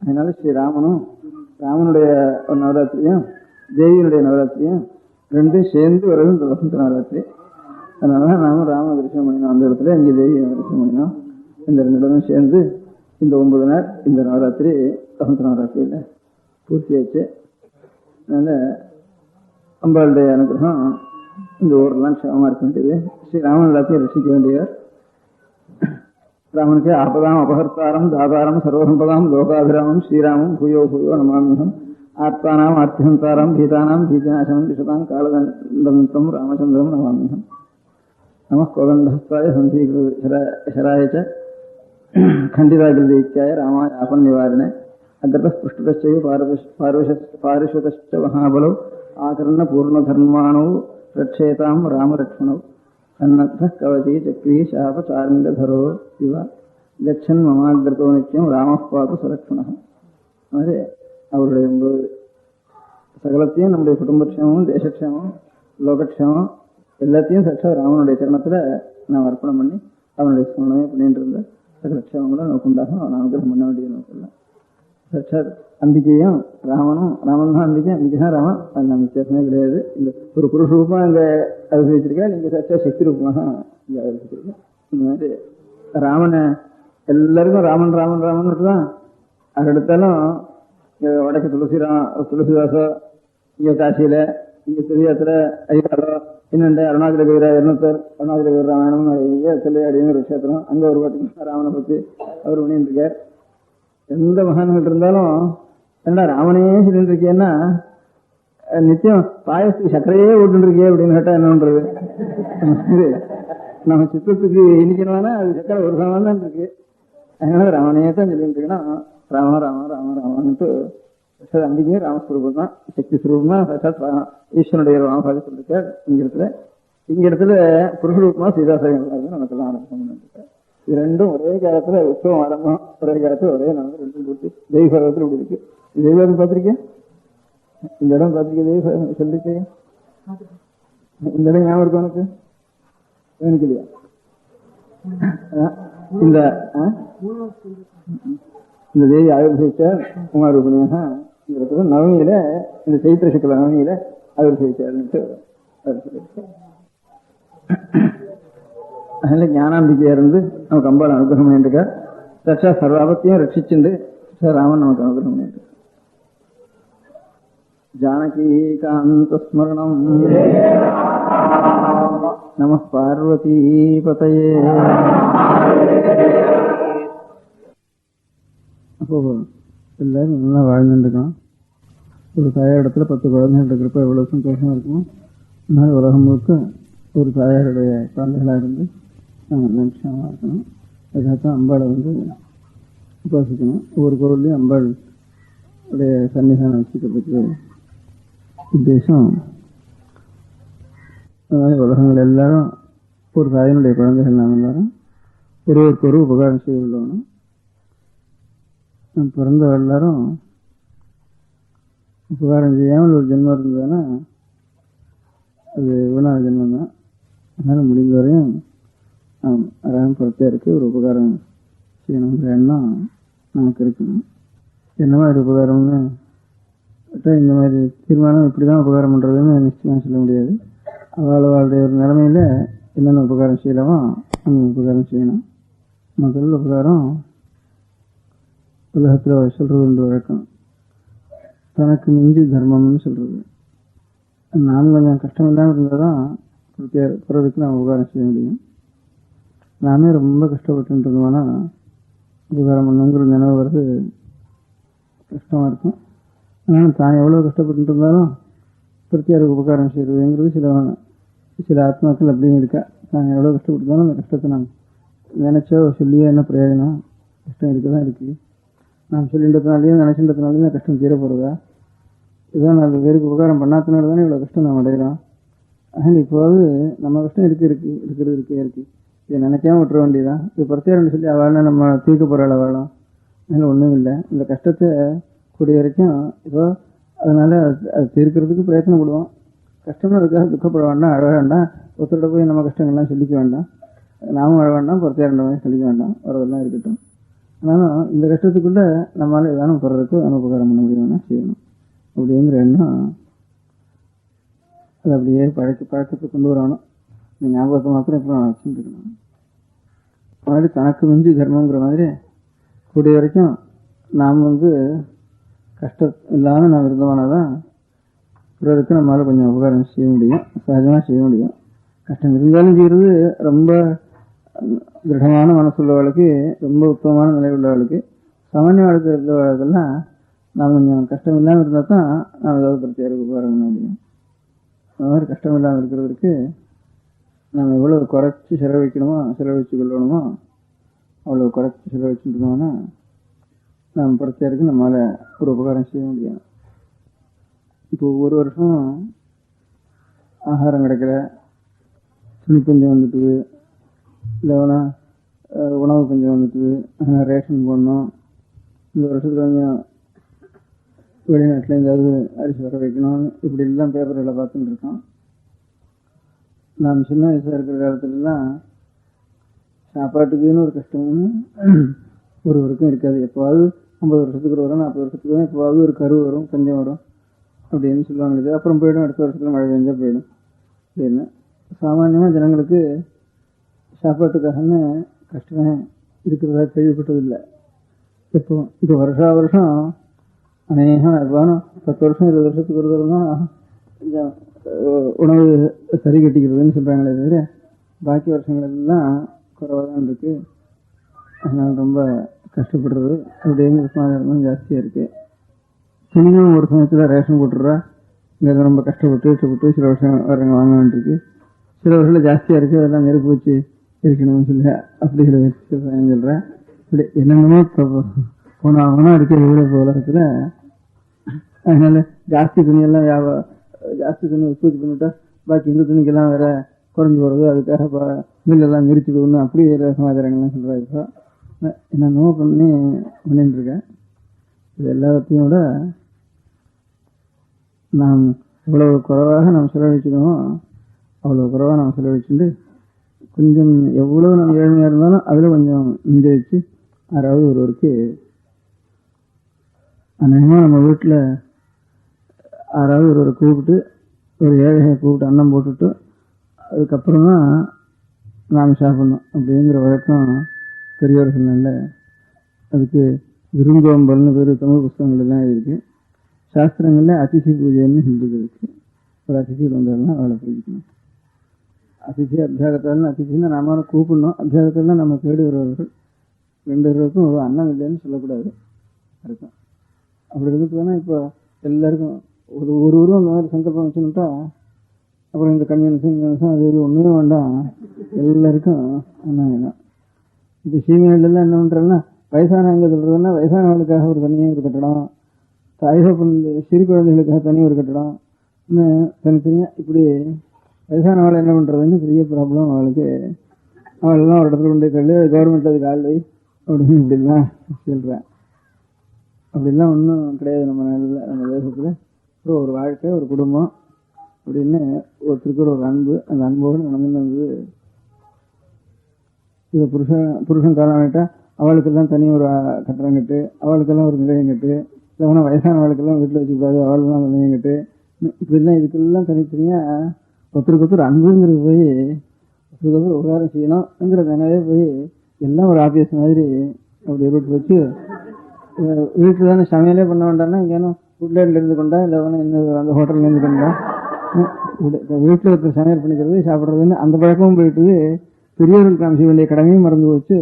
அதனால ஸ்ரீராமனுடைய ஒரு நவராத்திரியும் தேவியினுடைய நவராத்திரியும் ரெண்டும் சேர்ந்து வர்றது இந்த வசந்த நவராத்திரி. அதனால நாம ராம தரிசனம் பண்ணினோம் அந்த இடத்துல, இங்கே தேவி தரிசனம் பண்ணினோம். இந்த 2 இடமும் சேர்ந்து இந்த 9 நாள் இந்த நவராத்திரி வசந்த நவராத்திரியில் பூர்த்தியாச்சு. அதனால அம்பாளுடைய அனுகிரகம் இந்த ஊரெல்லாம் க்ஷேமமாக இருக்க வேண்டியது. ஸ்ரீராமன் எல்லாத்தையும் ரசிக்க வேண்டியவர். ராமனுக்கு ஆபதாம் அபகர்த்தாரம் தாதாரம் சர்வசம்பதாம் லோகாபிராமம் ஸ்ரீராமம் பூயோ பூயோ நமாமியம் ஆத்மானாம் ஆர்த்திஹந்தாரம் பீதானாம் பீஜநாசனம் திஷதாம் காலதந்தம் ராமச்சந்திரம் நமாமியம் நம கோதண்டஹஸ்தாய சந்தீகிருதராய ச खण्डिताग्रदीत्याय रामाय आपन्निवारिणे अग्रतः पृष्ठतश्चैव पारिषतश्च महाबलौ आकर्णपूर्णधर्माणौ रक्षेतां रामरक्षणौ सन्नद्धः कवची चक्री शापचारङ्गधरो इव गच्छन् ममाग्रतो नित्यं रामः पातु सरक्षणः. மாதிரி அவருடைய சகலத்தையும் நம்முடைய குடும்பக்ஷேமம், தேசக்ஷேமம், லோகக்ஷேமம் எல்லாத்தையும் சாட்சா ராமனுடைய சரணத்தில் நான் அர்ப்பணம் பண்ணி அவனுடைய ஸ்மரணமே பண்ணிட்டு இருந்தேன். சகலக்ஷேமங்களும் நமக்கு உண்டாகும். அவன் அனுகிரகம் பண்ண வேண்டியது நமக்கு சாட்சாத் அம்பிகையும் ராமனும், ராமன் தான் அம்பிகை, அம்பிகை தான் ராமன். அது நம்ம வித்தியாசமே கிடையாது. இந்த ஒரு புருஷ ரூபமாக அங்கே அபிஷேகிச்சிருக்கா, நீங்கள் சாட்சா சக்தி ரூபமாக இங்கே அபிஷேகிச்சிருக்கேன். இந்த மாதிரி ராமனை எல்லாருக்கும் ராமன் ராமன் ராமன் தான் அடுத்தாலும் இங்கே வடக்கு துளசிதாசோ, இங்கே காசியில், இங்கே திருவிழாத்தில் ஐயாரோ, இன்னொன்று அருணாச்சல கவிரா இருநூத்தர் அருணாச்சல கவிர ராமாயணம் நிறைய சொல்லையாடின்னு ஒரு க்ஷேத்திரம். அங்கே ஒரு பார்த்தீங்கன்னா ராமனை பற்றி அவர் பண்ணிட்டு இருக்கார். எந்த மகான்கள் இருந்தாலும் ஏன்னா ராமனே சொல்லிட்டு இருக்கேன்னா நிச்சயம் பாயசத்துக்கு சர்க்கரையே ஓட்டுருக்கே அப்படின்னு கேட்டால் என்ன பண்றது? நம்ம சித்தத்துக்கு இனிக்கணும்னா அது சக்கரை ஒரு சமம் தான் இருக்கு. அதனால ராமனையே தான் சொல்லிட்டு இருக்கேன்னா ராம ராம ராம ராமன்ட்டு அம்பிகையும் ராமஸ்வரூபம் தான், சக்தி ஸ்வரூபமா சாட்சாத் ஈஸ்வரனுடைய ராமபாதி சொல்லிருக்கார். இங்க இடத்துல புருஷரூபமா சீதாசகம் நமக்கெல்லாம் ஆரம்பம் பண்ணிருக்கார். இது ரெண்டும் ஒரே காலத்துல உற்சவம் ஆரம்பம், ஒரே காலத்துல ஒரே நடந்து ரெண்டும் பூர்த்தி. தெய்வத்தில் இப்படி இருக்கு. தெய்வம் பார்த்திருக்கேன், இந்த இடம் பார்த்திருக்கேன், தெய்வம் சொல்லிருக்கேன். இந்த இடம் ஞாபகம் இருக்கு உனக்கு? எனக்கு இல்லையா? இந்த தேவி ஆயுர்வதிச்சார் குமாரூபணியாக இருக்கிற நவமியில, இந்த சைத்திர சுக்ல நவமியில ஆயுர்வதிச்சார்ன்ட்டு அவர் சொல்லியிருக்கார். அதனால ஞானாம்பிகையா இருந்து நமக்கு அம்பாள் அனுகிரகம் பண்ணிருக்கார். சச்சா சர்வாபத்தையும் ரட்சிச்சுண்டு ராமன் நமக்கு அனுகிரகம் பண்ணிருக்கார். ஜானகி காந்த ஸ்மரணம் நம பார்வதி பதயே. அப்போ எல்லாரும் நல்லா வாழ்ந்துருக்கோம். ஒரு தாயார் இடத்துல 10 குழந்தைகள் இருக்கிறப்ப எவ்வளவு சந்தோஷமா இருக்கும். அதனால உலகம் முழுக்க ஒரு தாயாருடைய குழந்தைகளாக இருந்து நாங்கள் நிமிஷமாக இருக்கணும். அதுக்காகத்தான் அம்பாளை உபாசிக்கணும். ஒவ்வொரு பொருளையும் அம்பாள் உடைய சன்னிதானம் வச்சுக்கிறதுக்கு உத்தேசம். அதாவது உலகங்கள் எல்லாரும் ஒரு தாயினுடைய குழந்தைகள் நாம் எல்லாரும் ஒருவருக்கு ஒரு உபகாரம் செய்து கொள்ளணும். பிறந்த எல்லாரும் உபகாரம் செய்யாமல் ஒரு ஜென்மம் இருந்ததுன்னா அது வீணான ஜென்மம் தான். அதனால் முடிந்த வரையும் அறம் பொறுத்தேருக்கு ஒரு உபகாரம் செய்யணுங்கிற எண்ணம் நமக்கு இருக்கணும். என்ன மாதிரி உபகாரம்னு கேட்டால் இந்த மாதிரி தீர்மானம் இப்படி தான் உபகாரம் பண்ணுறதுன்னு நிச்சயமாக சொல்ல முடியாது. அவளுடைய ஒரு நிலைமையில் என்னென்ன உபகாரம் செய்யலாமோ அந்த உபகாரம் செய்யணும். முதல் உபகாரம் உலகத்தில் சொல்கிறது உண்டு வழக்கம், தனக்கு மிஞ்சி தர்மம்னு சொல்கிறது. நாம் கொஞ்சம் கஷ்டம் இல்லாமல் இருந்தால் தான் பிறருக்கு நாம் உபகாரம் செய்ய முடியும். நாமே ரொம்ப கஷ்டப்பட்டு இருந்தோம்னா உபகாரம் பண்ணுங்கிற நினைவு வர்றது கஷ்டமாக இருக்கும். அதனால் தான் எவ்வளோ கஷ்டப்பட்டு இருந்தாலும் பிரத்தியாருக்கு உபகாரம் செய்கிறதுங்கிறது சில ஆத்மாக்கள் அப்படியும் இருக்கா. தான் எவ்வளோ கஷ்டப்பட்டுருந்தாலும் அந்த கஷ்டத்தை நாம் நினச்சோ சொல்லியோ என்ன பிரயோஜனம்? கஷ்டம் இருக்க தான் இருக்குது. நாம் சொல்லின்றதுனாலையும் நினச்சின்றதுனாலையும் தான் கஷ்டம் தீர போகிறதா? இதுதான் 4 பேருக்கு உபகாரம் பண்ணாதனால தானே இவ்வளோ கஷ்டம் நாம் அடைகிறோம். அதனால் இப்போது நம்ம கஷ்டம் இருக்குது இதை நினைக்காம விட்டுற வேண்டியதான். இது பிரத்தியாரன்னு சொல்லி அவளை நம்ம தீர்க்க போகிறாள் அவளும். அதனால் ஒன்றும் இல்லை. இந்த கஷ்டத்தை கூடிய வரைக்கும் இப்போ அதனால் அது தீர்க்கிறதுக்கு பிரயத்தனப்படுவோம். கஷ்டம்னு அதுக்காக துக்கப்பட வேண்டாம், அழ வேண்டாம், ஒருத்தரோட போய் நம்ம கஷ்டங்கள்லாம் சொல்லிக்க வேண்டாம், நாமும் அழ வேண்டாம், பிரத்தியாரண்டவங்க சொல்லிக்க வேண்டாம், வரதெல்லாம் இருக்கட்டும். ஆனாலும் இந்த கஷ்டத்துக்குள்ளே நம்மளால் ஏதானும் பிறருக்கு உபகாரம் பண்ண முடியும்னா செய்யணும் அப்படிங்கிற எண்ணம் அது அப்படியே பழக்கத்தை கொண்டு வரணும். இந்த ஞாபகத்தை மாத்திரம் இப்போ வச்சுட்டு இருக்கணும். மாதிரி தனக்கு மிஞ்சி தர்மங்கிற மாதிரி கூடிய வரைக்கும் நாம் கஷ்டம் இல்லாமல் நாம் இருந்தோம்னாதான் பிறருக்கு நம்மளால் கொஞ்சம் உபகாரம் செய்ய முடியும், சகஜமாக செய்ய முடியும். கஷ்டம் இருந்தாலும் செய்கிறது ரொம்ப திருடமான மனசுள்ளவர்களுக்கு, ரொம்ப உத்தமமான நிலை உள்ளவர்களுக்கு, சாமானிய வாழ்க்கை உள்ளவர்களுக்கெல்லாம் நாம் கொஞ்சம் கஷ்டம் இல்லாமல் இருந்தால் தான் நாம் ஏதாவது பிரச்சனைக்கு உபகாரம் பண்ண முடியும். அந்த மாதிரி கஷ்டம் இல்லாமல் இருக்கிறதுக்கு நாம் எவ்வளோ குறைச்சி செலவழிச்சு கொள்ளணுமோ அவ்வளோ குறைச்சி செலவழிச்சுட்டு இருந்தோம்னா நாம் பிரச்சனைக்கு நம்மளால் ஒரு உபகாரம் செய்ய முடியும். இப்போ ஒவ்வொரு வருஷம் ஆகாரம் கிடைக்கல, துணி பஞ்சம் வந்துட்டு, இல்லைனா உணவு பஞ்சம் வந்துட்டு, அதனால் ரேஷன் போடணும், இந்த வருஷத்துக்கு கொஞ்சம் வெளிநாட்டில் எங்கேயாவது அரிசி வர வைக்கணும், இப்படி எல்லாம் பேப்பரில் பார்த்துட்டு இருக்கோம். நாம் சின்ன வயசாக இருக்கிற காலத்துலலாம் சாப்பாட்டுக்குன்னு ஒரு கஷ்டம்னு ஒருவருக்கும் இருக்காது. எப்போவாவது 50 வருஷத்துக்கு வரும், 40 வருஷத்துக்கு வரும், எப்போவாவது ஒரு கரு வரும், பஞ்சம் வரும் அப்படின்னு சொல்லுவாங்க. அப்புறம் போயிடும், அடுத்த வருஷத்தில் மழை பெஞ்சா போயிடும் அப்படின்னு. சாமானியமாக ஜனங்களுக்கு சாப்பாட்டுக்காகன்னு கஷ்டமே இருக்கிறதா கேள்விப்பட்டதில்லை. இப்போ வருஷம் அநேகம் வேணும் 10 வருஷம் 20 வருஷத்துக்கு ஒரு தரம் தான் கொஞ்சம் உணவு சரி கட்டிக்கிறதுன்னு சொல்கிறாங்களே தவிர பாக்கி வருஷங்கள் எல்லாம் குறைவாக தான் இருக்குது. அதனால் ரொம்ப கஷ்டப்படுறது அப்படிங்கிற சமாதானம் ஜாஸ்தியாக இருக்குது. துணியும் ஒரு சமயத்தில் ரேஷன் போட்டுடுறா, இங்கே ரொம்ப கஷ்டப்பட்டு சில வருஷம் வரவங்க வாங்க வேண்டியிருக்கு. சில வருஷத்தில் ஜாஸ்தியாக இருக்குது, அதெல்லாம் நெருப்பு வச்சு இருக்கணும்னு சொல்லி அப்படி சொல்கிறேன். இப்படி என்னென்னமோ போனா இருக்கிற உலகத்தில். அதனால ஜாஸ்தி துணியெல்லாம் ஜாஸ்தி துணி உற்பத்தி பண்ணிவிட்டா பாக்கி இந்த துணிக்கெல்லாம் வேற குறைஞ்சி போகிறது, அதுக்காக மில்லெல்லாம் நிறுத்திடுவோம்னு அப்படி வேறு சமாச்சாரங்கள்லாம் சொல்கிறாங்க. இப்போ என்னென்னமோ பண்ணிட்டு இருக்கேன். இது எல்லாத்தையும் விட நாம் எவ்வளவு குறைவாக நாம் செலவழிக்கணுமோ அவ்வளோ குறைவாக நாம் செலவழிச்சுட்டு கொஞ்சம் எவ்வளோ நம்ம ஏழ்மையாக இருந்தாலும் அதில் கொஞ்சம் மிஞ்ச வச்சு யாராவது ஒருவருக்கு அநேகமாக நம்ம வீட்டில் யாராவது ஒருவரை கூப்பிட்டு ஒரு ஏழையை கூப்பிட்டு அன்னம் போட்டுட்டு அதுக்கப்புறம் தான் நாம் சாப்பிட்ணும் அப்படிங்கிற வழக்கம் பெரியவர்கள் நல்ல. அதுக்கு விருந்தோம்பல்னு பேர் தமிழ் புஸ்தகங்கள்லாம் இருக்குது. சாஸ்திரங்களில் அதிசி பூஜைன்னு ஹிந்துக்களுக்கு ஒரு அதிசியில் வந்தாலும் அவளை பூஜிக்கணும். அதிசி அபியாகத்தாலும் அதிசின்னு நாம கூப்பிடணும். அபியாகத்தாலும் நம்ம தேடி வருவார்கள். 2 பேருக்கும் ஒரு அன்னம் இல்லைன்னு சொல்லக்கூடாது. இருக்கும் அப்படி இருந்துட்டுனா இப்போ எல்லாருக்கும் ஒரு உருவம் அந்த மாதிரி சங்கல்பம் வச்சுன்னுட்டா அப்புறம் இந்த கம்யூனிசம் அது ஒன்றுமே வேண்டாம், எல்லாருக்கும் அன்னம் வேணும். இப்போ சீமையிலெல்லாம் என்ன பண்ணுறதுன்னா வயசானவங்க சொல்கிறதுனா வயசானவங்களுக்காக ஒரு தனியாக ஒரு கட்டடம், சிறு குழந்தைகளுக்காக தனி ஒரு கட்டடம், இன்னும் தனித்தனியாக இப்படி வயசானவளை என்ன பண்ணுறதுன்னு பெரிய ப்ராப்ளம் அவளுக்கு. அவளெல்லாம் ஒரு இடத்துல கொண்டு தள்ளி கவர்மெண்ட் அதுக்கு ஆள் வை அப்படின்னு இப்படிலாம் சொல்கிறேன். அப்படிலாம் ஒன்றும் கிடையாது நம்ம நாளில், நம்ம தேசத்தில். ஒரு வாழ்க்கை, ஒரு குடும்பம் அப்படின்னு ஒருத்தருக்கு ஒரு அன்பு, அந்த அன்போடு நடந்து இப்போ புருஷன் காலம் ஆகிட்டா அவளுக்கெல்லாம் தனி ஒரு கட்டடம் கட்டு, அவளுக்கெல்லாம் ஒரு நிலையம் கட்டு, இல்லைன்னா வயசானவளுக்கெல்லாம் வீட்டில் வச்சுக்கூடாது, அவளுக்கெல்லாம் நிலையம் கட்டு, இப்படிலாம் இதுக்கெல்லாம் தனித்தனியாக ஒருத்தருக்கு அன்புங்கிறது போய் ஒருத்தருக்கு உபகாரம் செய்யணுங்கிற நினைவே போய் எல்லாம் ஒரு ஆபியஸ் மாதிரி அப்படி வீட்டு வச்சு வீட்டில் தானே சமையலே பண்ண வேண்டாம்னா இங்கேனும் ஃபுட்லேண்டில் இருந்து கொண்டா இல்லை இன்னும் அந்த ஹோட்டல்லேருந்து கொண்டா வீட்டில் ஒருத்தர் சமையல் பண்ணிக்கிறது சாப்பிட்றதுன்னு அந்த பழக்கமும் போயிட்டு பெரியவர்களுக்கு நாம் செய்ய வேண்டிய கடமையும் மறந்து வச்சு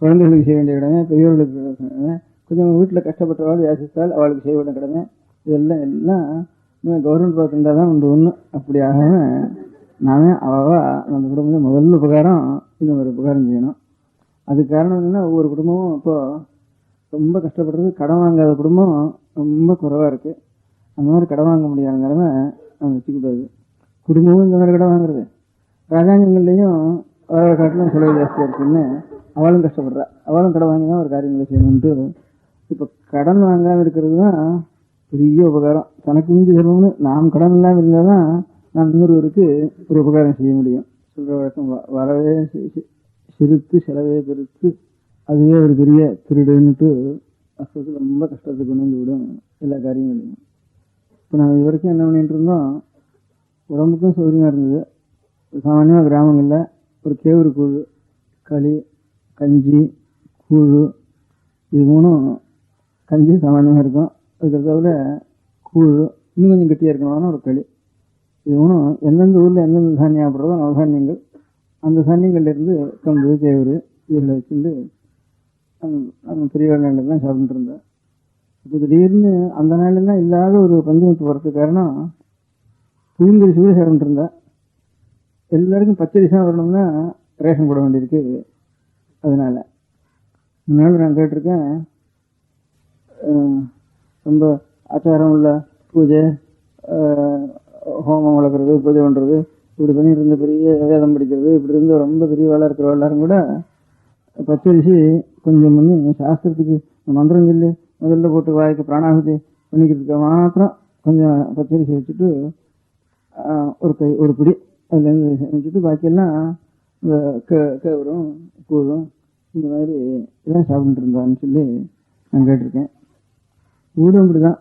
குழந்தைகளுக்கு செய்ய வேண்டிய கடமை, பெரியவர்களுக்கு கடமை, கொஞ்சம் வீட்டில் கஷ்டப்பட்டவாள் யாசித்தால் அவளுக்கு செய்ய வேண்டிய கடமை, இதெல்லாம் கவர்மெண்ட் பார்த்துட்டா தான் ஒன்று அப்படி ஆகாமல் நாமே அந்த குடும்பத்தை முதல்ல உபகாரம் இந்த மாதிரி உபகாரம் செய்யணும். அதுக்கு காரணம் என்னன்னா ஒவ்வொரு குடும்பமும் இப்போ ரொம்ப கஷ்டப்படுறது. கடன் வாங்காத குடும்பம் ரொம்ப குறைவாக இருக்குது. அந்த மாதிரி கடன் வாங்க முடியாத நிலைமை நம்ம வச்சுக்கூடாது. குடும்பமும் இந்த மாதிரி கடன் வாங்குறது. ராஜாங்கங்கள்லேயும் வர காட்டிலும் செலவு ஜாஸ்தியாக இருக்குன்னு அவளும் கஷ்டப்படுறா. அவளும் கடன் வாங்கி தான் ஒரு காரியங்களை செய்யணுன்ட்டு இப்போ கடன் வாங்காமல் இருக்கிறது தான் பெரிய உபகாரம். தனக்கு மிஞ்சி செலவுன்னு நாம் கடன் இல்லாமல் இருந்தால் தான் நாம் இன்னொருவருக்கு ஒரு உபகாரம் செய்ய முடியும். சொல்கிற வழக்கம் வரவே சிறுத்து செலவே பெருத்து அதுவே ஒரு பெரிய திருடுன்னுட்டு அசத்து ரொம்ப கஷ்டத்துக்கு கொண்டு வந்து விடும் எல்லா காரியங்களையும். இப்போ நம்ம இது வரைக்கும் என்ன பண்ணிட்டு இருந்தோம், உடம்புக்கும் சௌகரியமாக இருந்தது. சாமானியமாக கிராமங்களில் ஒரு கேவுரு கூழ், களி, கஞ்சி, கூழ், இது மூணும், கஞ்சி சாமானியமாக இருக்கும், அதுக்கு தவிர கூழ் இன்னும் கொஞ்சம் கெட்டியாக இருக்கணும்னா ஒரு களி, இது மூணும் எந்தெந்த ஊரில் எந்தெந்த தானியம் சாப்பிட்றதோ நவதானியங்கள், அந்த தானியங்கள்லேருந்து கம்பு, கேவுரு இதில் வச்சுட்டு அந்த பெரிய நாளில் தான் சாப்பிட்டு இருந்தேன். இப்போ திடீர்னு அந்த நாளெல்லாம் இல்லாத ஒரு பஞ்சமத்து போகிறதுக்கு காரணம் புழுங்கரிசி கூட சாப்பிட்டு இருந்தேன். எல்லாருக்கும் பச்சரிசியாக வரணும்னா ரேஷன் போட வேண்டியிருக்கு. அதனால முன்னாள் நான் கேட்டிருக்கேன், ரொம்ப ஆச்சாரம் உள்ள பூஜை, ஹோமம் வளர்க்குறது, பூஜை பண்ணுறது, இப்படி பண்ணிட்டு இருந்த பெரிய வேதம் படிக்கிறது, இப்படி இருந்த ரொம்ப பெரிய வேலை இருக்கிற எல்லாரும் கூட பச்சரிசி கொஞ்சம் பண்ணி சாஸ்திரத்துக்கு மந்திரம் சொல்லி முதல்ல போட்டு வாய்க்கு பிராணாகுதி பண்ணிக்கிறதுக்கு மாத்திரம் கொஞ்சம் பச்சரிசி வச்சுட்டு ஒரு பிடி அதுலேருந்து வச்சுட்டு பாக்கியெல்லாம் இந்த கேவரும் கூழும் இந்த மாதிரி இதெல்லாம் சாப்பிட்டு இருந்தான்னு சொல்லி நான் கேட்டிருக்கேன். வீடும் இப்படி தான்.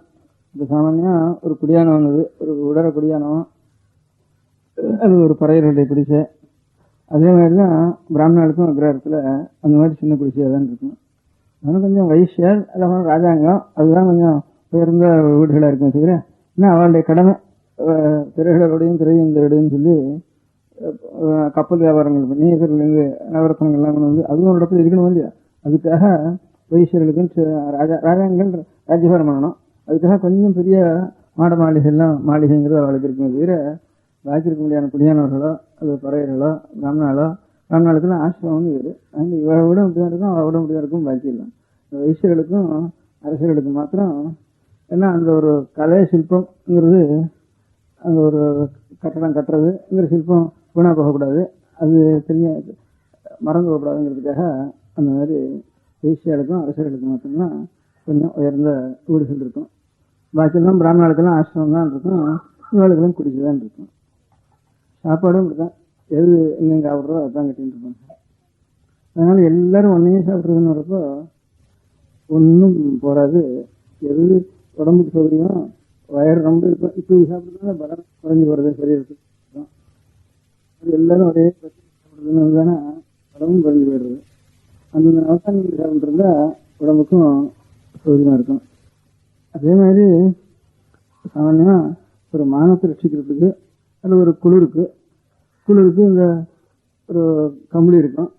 இப்போ சாமானியாக ஒரு குடியானம் வந்தது, ஒரு உடற குடியானம், அது ஒரு பறையருடைய குடிசை. அதே மாதிரி தான் பிராமணர்களுக்கும் அக்ரஹத்தில் அந்த மாதிரி சின்ன குடிசையாக தான் இருக்கும். அதனால் கொஞ்சம் வைசியர் எல்லாம் ராஜாங்கம், அதுதான் கொஞ்சம் உயர்ந்த வீடுகளாக இருக்கும். தவிர இன்னும் அவளுடைய கடமை திரைகளோடையும் திரையும் சொல்லி கப்பல் வியாபாரங்கள் பண்ணி இதிலேருந்து நவரத்னங்கள்லாம் கொண்டு வந்து அதுவும் ஒரு இடத்துல இருக்கணும் இல்லையா, அதுக்காக வைசியர்களுக்கும் ராஜாங்கள் ராஜ்யபாரம் பண்ணணும். அதுக்காக கொஞ்சம் பெரிய மாளிகைங்கிறது அவளுக்கு இருக்குமே தவிர பாக்கி இருக்க முடியாத குடியானவர்களோ அது பறையர்களோ பிராமணர்களுக்கெல்லாம் ஆசிரமம்னு வேறு. அந்த இவளை விட இப்படிதான் இருக்கும், அவளை விட இப்படிதான் இருக்கும். பாக்கி இல்லை வைசியர்களுக்கும் அரசியர்களுக்கும் மாத்திரம் ஏன்னா அந்த ஒரு கலை சிற்பம்ங்கிறது, அந்த ஒரு கட்டடம் கட்டுறதுங்கிற சிற்பம் வீணாக போகக்கூடாது, அது தெரிஞ்ச மறந்து போகக்கூடாதுங்கிறதுக்காக அந்த மாதிரி வைசியாளுக்கும் அரசியர்களுக்கும் மாத்திரம்தான் கொஞ்சம் உயர்ந்த வீடுகள் இருக்கும். பாக்கியெல்லாம் பிராமணர்களுக்கெல்லாம் ஆசிரமம் தான் இருக்கும், இவளுக்கெல்லாம் குடிச்சு தான் இருக்கும். சாப்பாடும் இப்படிதான், எது எங்கெங்க சாப்பிட்றதோ அதுதான் கட்டின்னு இருப்பாங்க. அதனால எல்லாரும் ஒன்றையும் சாப்பிட்றதுன்னு வரப்போ ஒன்றும் போகாது. எது உடம்புக்கு சௌகரியம், வயறு ரொம்ப இருக்கும். இப்போ இது சாப்பிட்றதுனால பலம் குறைஞ்சி போகிறது சரீரத்துக்கு. அது எல்லாரும் ஒரே சாப்பிட்றதுன்னு தானே உடம்பும் குறைஞ்சி போயிடுறது. அந்தந்த நவதானியங்கள் சாப்பிட்டு இருந்தா உடம்புக்கும் சௌகரியமாக இருக்கும். அதே மாதிரி சாமான்யமாக ஒரு மானத்தை ரட்சிக்கிறதுக்கு அது ஒரு குளிருக்கு இந்த ஒரு கம்பளி இருக்கும்.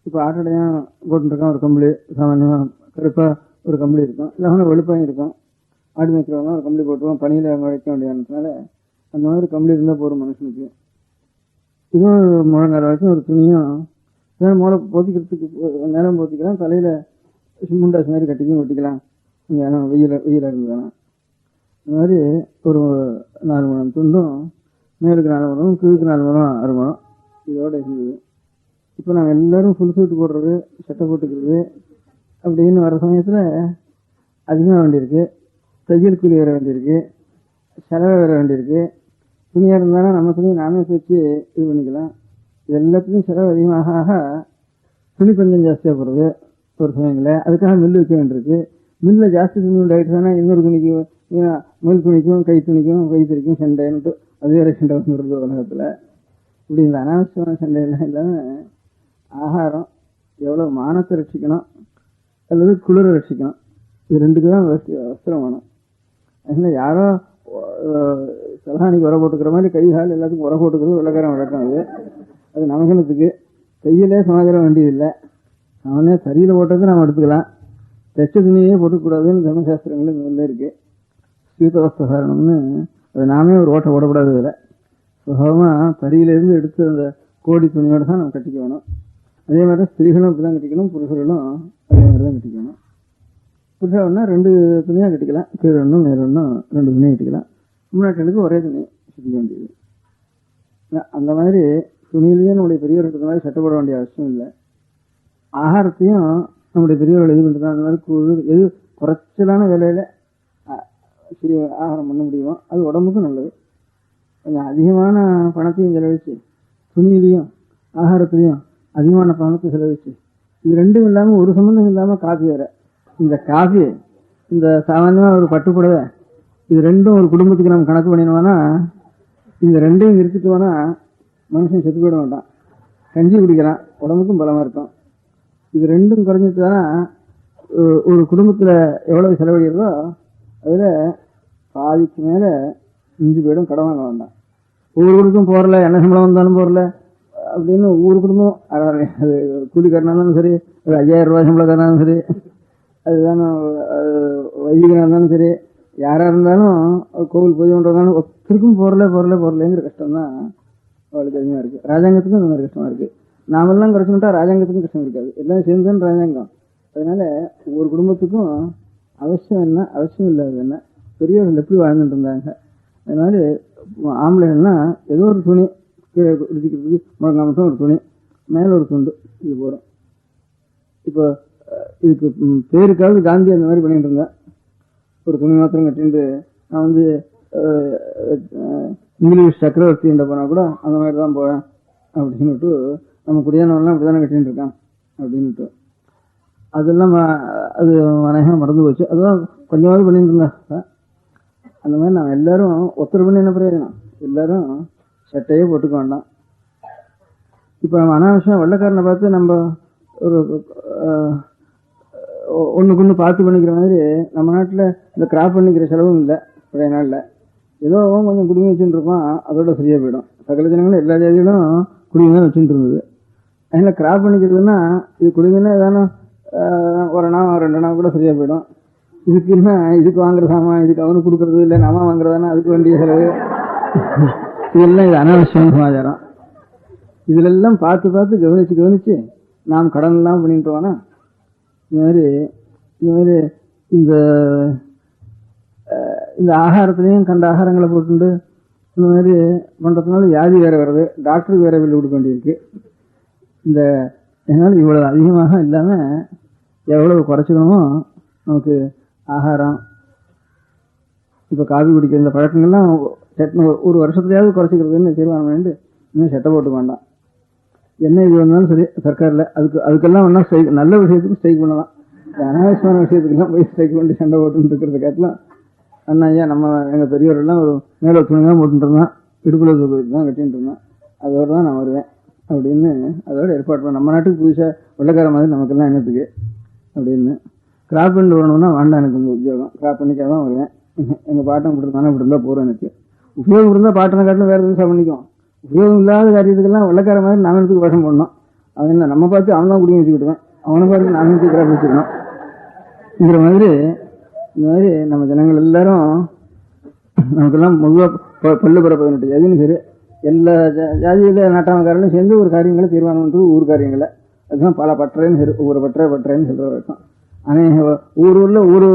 இப்போ ஆட்டடையாக போட்டுருக்கான் ஒரு கம்பளி, சாமான்யமாக கருப்பாக ஒரு கம்பளி இருக்கும், இல்லைன்னா வெளுப்பாயும் இருக்கும். ஆடு மேய்க்கிறவங்க ஒரு கம்பளி போட்டுருவோம், பனியில் வைக்க வேண்டியதுனால அந்த மாதிரி கம்பளி இருந்தால் போகிற மனுஷனுக்கு. இதுவும் முழங்கார வரைக்கும் ஒரு துணியும் மூளை போத்திக்கிறதுக்கு நேரம் போத்திக்கலாம், தலையில் முண்டாஸ் மாதிரி கட்டிக்கும் ஒட்டிக்கலாம். இங்கே வெயில இருந்ததுன்னா இந்த மாதிரி ஒரு 4 முழம் துண்டும், மேலுக்கு 4 முழம், கீழுக்கு 4 முழம் அறுமணம் இதோடு இருந்தது. இப்போ நாங்கள் எல்லோரும் ஃபுல் சூட்டு போடுறது, சட்டை போட்டுக்கிறது அப்படின்னு வர சமயத்தில் அதிகமாக வேண்டியிருக்கு. தையல் கூலி வர வேண்டியிருக்கு, செலவு வர வேண்டியிருக்கு. துணியாக இருந்தாலும் நம்ம துணியை நாமே வச்சு இது பண்ணிக்கலாம். இது எல்லாத்துலேயும் செலவு அதிகமாக துணி கொஞ்சம் ஜாஸ்தியாக போடுறது ஒரு சமயங்களில். அதுக்காக மில்லு வைக்க வேண்டியிருக்கு. மில்லில் ஜாஸ்தி துணி உண்டாயிடுச்சுன்னா இன்னொரு துணிக்கு, மில் துணிக்கும் கை துணிக்கும் கைத்தறிக்கும் சண்டைன்ட்டு அது வேறு சண்டை வந்துடுறது உலகத்தில். இப்படி இந்த அனாவசியமான சண்டையெல்லாம் இல்லாமல் ஆகாரம் எவ்வளோ மானத்தை ரட்சிக்கணும் அல்லது குளிரை ரட்சிக்கணும், இது ரெண்டுக்கு தான் வஸ்திரம் வேணும். அதனால் யாரோ சலஹானிக்கு உர போட்டுக்கிற மாதிரி கை கால் எல்லாத்துக்கும் உர போட்டுக்கிறது வெள்ளக்காரன் வழக்கம். அது நமகனத்துக்கு கையிலே சமாச்சாரம் வேண்டியதில்லை. அவனே சரியில் போட்டது நம்ம எடுத்துக்கலாம், தச்ச துணியே போட்டுக்கூடாதுன்னு தர்மசாஸ்திரங்கள் முதல்ல இருக்குது. சீதவஸ்திரம்னு அது நாமே ஒரு ஓட்டை போடக்கூடாது. இதில் சுகமாக தறியிலேருந்து எடுத்து அந்த கோடி துணியோடு தான் நம்ம கட்டிக்கணும். அதே மாதிரி தான் ஸ்திரீகளும் இப்படி தான் கட்டிக்கணும், புருஷர்களும் அதே மாதிரி தான் கட்டிக்கணும். புருஷன்னா 2 துணியாக கட்டிக்கலாம், கீழே ஒன்றும் மேலே ஒன்றும் 2 துணியாக கட்டிக்கலாம். முன்னாட்டுக்கு ஒரே துணி கட்டிக்க வேண்டியது. அந்த மாதிரி துணியிலேயே நம்முடைய பெரியவர்களுக்கு மாதிரி சட்டை போட வேண்டிய அவசியம் இல்லை. ஆகாரத்தையும் நம்முடைய பெரியவர்கள் இது பண்ணுறது அந்த மாதிரி குழு எது குறைச்சலான விலையில் ஆகாரம் பண்ண முடியுமோ அது உடம்புக்கும் நல்லது. கொஞ்சம் அதிகமான பணத்தையும் செலவழிச்சு துணியிலையும் ஆகாரத்துலையும் அதிகமான பணத்தை செலவழிச்சு இது ரெண்டும் இல்லாமல் ஒரு சம்மந்தம் இல்லாமல் காஃபி வேறு. இந்த காஃபி, இந்த சாமானியமாக ஒரு பட்டுப்புடவை, இது ரெண்டும் ஒரு குடும்பத்துக்கு நம்ம கணக்கு பண்ணினோம்னா இந்த ரெண்டையும் நிறுத்திட்டோம்னா மனுஷன் செத்து போயிட மாட்டான். கஞ்சி குடிக்கிறான், உடம்புக்கும் பலமாக இருக்கும். இது ரெண்டும் குறைஞ்சிட்டுனா ஒரு குடும்பத்தில் எவ்வளவு செலவழிகிறதோ அதில் பாதிக்கு மேலே மிஞ்சி போயிடும். கடன் வாங்க வேண்டாம். ஒவ்வொரு குடும்பம் போகிறல, என்ன சம்பளம் வந்தாலும் போகிறல அப்படின்னு ஒவ்வொரு குடும்பம் அது கூலிக்காரனாக இருந்தாலும் சரி, ஒரு 5000 ரூபாய் சம்பளக்காரனாலும் சரி, அதுதானே வைதிகனாக இருந்தாலும் சரி, யாராக இருந்தாலும் கோவில் பூஜை பண்ணுறதாலும் ஒருத்தருக்கும் போகிறலேங்கிற கஷ்டம் தான் அவளுக்கு அதிகமாக இருக்குது. ராஜாங்கத்துக்கும் அந்த மாதிரி கஷ்டமாக இருக்குது. நாமெல்லாம் குறைச்சுட்டா ராஜாங்கத்துக்கும் கஷ்டம் இருக்காது. எல்லாம் சேர்ந்துதான் ராஜாங்கம். அதனால ஒவ்வொரு குடும்பத்துக்கும் அவசியம் என்ன, அவசியம் இல்லாதது என்ன, பெரியவர்கள் எப்படி வாழ்ந்துட்டு இருந்தாங்க. அதனால ஆம்பளைன்னா ஏதோ ஒரு துணி கீழே இடிக்கிறதுக்கு முழங்கா மட்டும் ஒரு துணி, மேலே ஒரு துண்டு, இது போகிறோம். இப்போ இதுக்கு பேருக்காவது காந்தி அந்த மாதிரி பண்ணிட்டு இருந்தேன். ஒரு துணி மாத்திரம் கட்டிட்டு நான் வந்து இங்கிலீஷ் சக்கரவர்த்தின்ற போனால் கூட அந்த மாதிரி தான் போவேன் அப்படின்னுட்டு, நம்ம குடியானவெல்லாம் அப்படி தானே கட்டின்னு இருக்கான் அப்படின்னுட்டு, அதெல்லாம் அது அநேகமாக மறந்து போச்சு. அதுதான் கொஞ்சமாவது பண்ணிட்டு இருந்தா. அந்த மாதிரி நான் எல்லாரும் ஒருத்தர் பண்ணி என்ன பிரயோஜனம், எல்லாரும் சட்டையே போட்டுக்க வேண்டாம். இப்போ நம்ம அனாவசியம் வெள்ளைக்காரனை பார்த்து நம்ம ஒரு ஒன்றுக்கு ஒன்று பார்த்து பண்ணிக்கிற மாதிரி நம்ம நாட்டில் இந்த கிராப் பண்ணிக்கிற செலவும் இல்லை. பழைய நாளில் ஏதோ கொஞ்சம் குடுமி வச்சுட்டு இருப்பான், அதோட சரியாக போயிடும். சகல ஜனங்களும் எல்லா ஜாதியிலும் குடுமி தான் வச்சுட்டு இருந்தது. அதில் கிராப் பண்ணிக்கிறதுனா இது குடுமின்னா ஏதானோ ஒரு அணா 2 அணா கூட சரியாக போயிடும். இதுக்குன்னா இதுக்கு வாங்குற சாமான் இதுக்கு அவனுக்கு கொடுக்கறது இல்லை, நாம வாங்குறதானா அதுக்கு வேண்டிய செலவு, இதெல்லாம் இது அனாவசியம் சமாச்சாரம். இதிலெல்லாம் பார்த்து கவனிச்சு நாம் கடன்லாம் பண்ணிட்டோம்னா இந்த மாதிரி இந்த ஆகாரத்துலேயும் கண்ட ஆகாரங்களை போட்டு இந்த மாதிரி பண்ணுறதுனால வியாதி வேறு வருது, டாக்டருக்கு வேறு பில்லு கொடுக்க வேண்டியிருக்கு. இதனால் இவ்வளவு அதிகமாக இல்லாமல் எவ்வளவு குறைச்சிக்கணுமோ நமக்கு ஆகாரம், இப்போ காபி குடிக்கிற இந்த பழக்கங்கள்லாம் ஒரு வருஷத்துலையாவது குறைச்சிக்கிறதுன்னு தீர்மானம் பண்ணிட்டு இன்னும் சட்டை போட்டுக்க வேண்டாம். என்ன இது வந்தாலும் சரி சர்க்காரில் அதுக்கெல்லாம் வேணா ஸ்ட்ரைக், நல்ல விஷயத்துக்கு ஸ்ட்ரைக் பண்ணலாம். அனாவசியமான விஷயத்துக்கெல்லாம் போய் ஸ்ட்ரைக் பண்ணி சண்டை போட்டுன்னு இருக்கிறத காட்டிலும் அண்ணா ஐயா நம்ம எங்கள் பெரியவர்கள்லாம் ஒரு மேலே துணி தான் போட்டுட்டு இருந்தான், இடுப்புல தான் கட்டின்னு இருந்தான், அதோடு தான் நான் வருவேன் அப்படின்னு அதோட ஏற்பாடு பண்ண. நம்ம நாட்டுக்கு புதுசாக வெள்ளைக்கார மாதிரி நமக்கெல்லாம் என்னத்துக்கு அப்படின்னு. கிராப் பண்ணி வரணும்னா வேண்டாம், எனக்கு இந்த உத்தியோகம் கிராப் பண்ணிக்காக தான் வருவேன். எங்கள் பாட்டம் இப்படி இருந்தானே இப்படி இருந்தால் போகிறோம். எனக்கு உபயோகம் இருந்தால் பாட்டனை காட்டிலும் வேறு எதுவும் பண்ணிக்கும். உபயோகம் இல்லாத காரியத்துக்கெல்லாம் வெள்ளைக்கார மாதிரி நாம எடுத்துக்கு வருஷம் பண்ணணும். அவன் என்ன நம்ம பார்த்து அவன் தான் குடிக்க வச்சுக்கிட்டுவேன், அவனை பார்த்து நானும் கிராப் வச்சுக்கணும். இந்த மாதிரி நம்ம ஜனங்கள் எல்லாரும் நமக்கெல்லாம் பொதுவாக பல்லு பிற 18 ஜாதின்னு பேர். எல்லா ஜாதியில நாட்டாமக்காரங்களும் சேர்ந்து ஒரு காரியங்களை தீர்மானம் பண்ணுறது ஊர் காரியங்களை. அதுதான் பல பற்றைன்னு பேர், ஒவ்வொரு பற்றைன்னு சொல்கிற வரைக்கும். ஆனால் ஊரில் ஒரு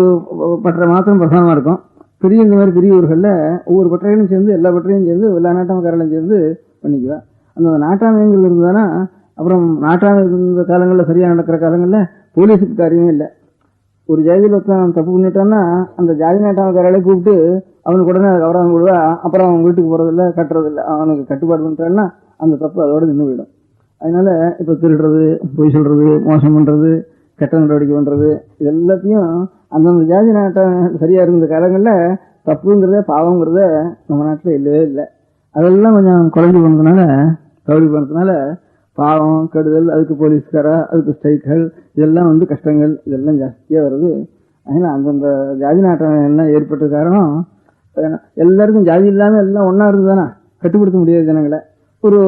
பற்றை மாத்திரம் பிரதானமாக இருக்கும். பெரிய இந்த மாதிரி பெரிய ஊர்களில் ஒவ்வொரு பற்றைகளும் சேர்ந்து எல்லா பற்றையும் சேர்ந்து எல்லா நாட்டாமக்காரங்களும் சேர்ந்து பண்ணிக்குவேன். அந்த நாட்டாமைங்கிறது இருந்ததுன்னா அப்புறம் நாட்டாமை இருந்த காலங்களில் சரியாக நடக்கிற காலங்களில் போலீஸுக்கு காரியமே இல்லை. ஒரு ஜாதியில் ஒருத்தன் தப்பு பண்ணிட்டான்னா அந்த ஜாதி நாட்டாமக்காரர்களை கூப்பிட்டு அவனுக்கு உடனே கவரம் கொடுவா, அப்புறம் அவன் வீட்டுக்கு போகிறதில்ல கட்டுறதில்லை, அவனுக்கு கட்டுப்பாடு பண்ணுறான்னா அந்த தப்பு அதோட நின்று போயிடும். அதனால இப்போ திருடுறது, பொய் சொல்கிறது, மோசம் பண்ணுறது, கெட்ட நடவடிக்கை பண்ணுறது, இது எல்லாத்தையும் அந்தந்த ஜாதி நாட்டம் சரியாக இருந்த காலங்களில் தப்புங்கிறத பாவங்கிறத நம்ம நாட்டில் இல்லவே இல்லை. அதெல்லாம் கொஞ்சம் குறைஞ்சி போனதுனால பாவம் கெடுதல், அதுக்கு போலீஸ்காரா, அதுக்கு ஸ்ட்ரைக்கள், இதெல்லாம் வந்து கஷ்டங்கள் இதெல்லாம் ஜாஸ்தியாக வருது. அதனால் அந்தந்த ஜாதி நாட்டம் எல்லாம் ஏற்பட்ட காரணம் எல்லாருக்கும் ஜாதி இல்லாமல் எல்லாம் ஒன்றா இருந்ததுதானே கட்டுப்படுத்த முடியாது ஜனங்களை. ஒரு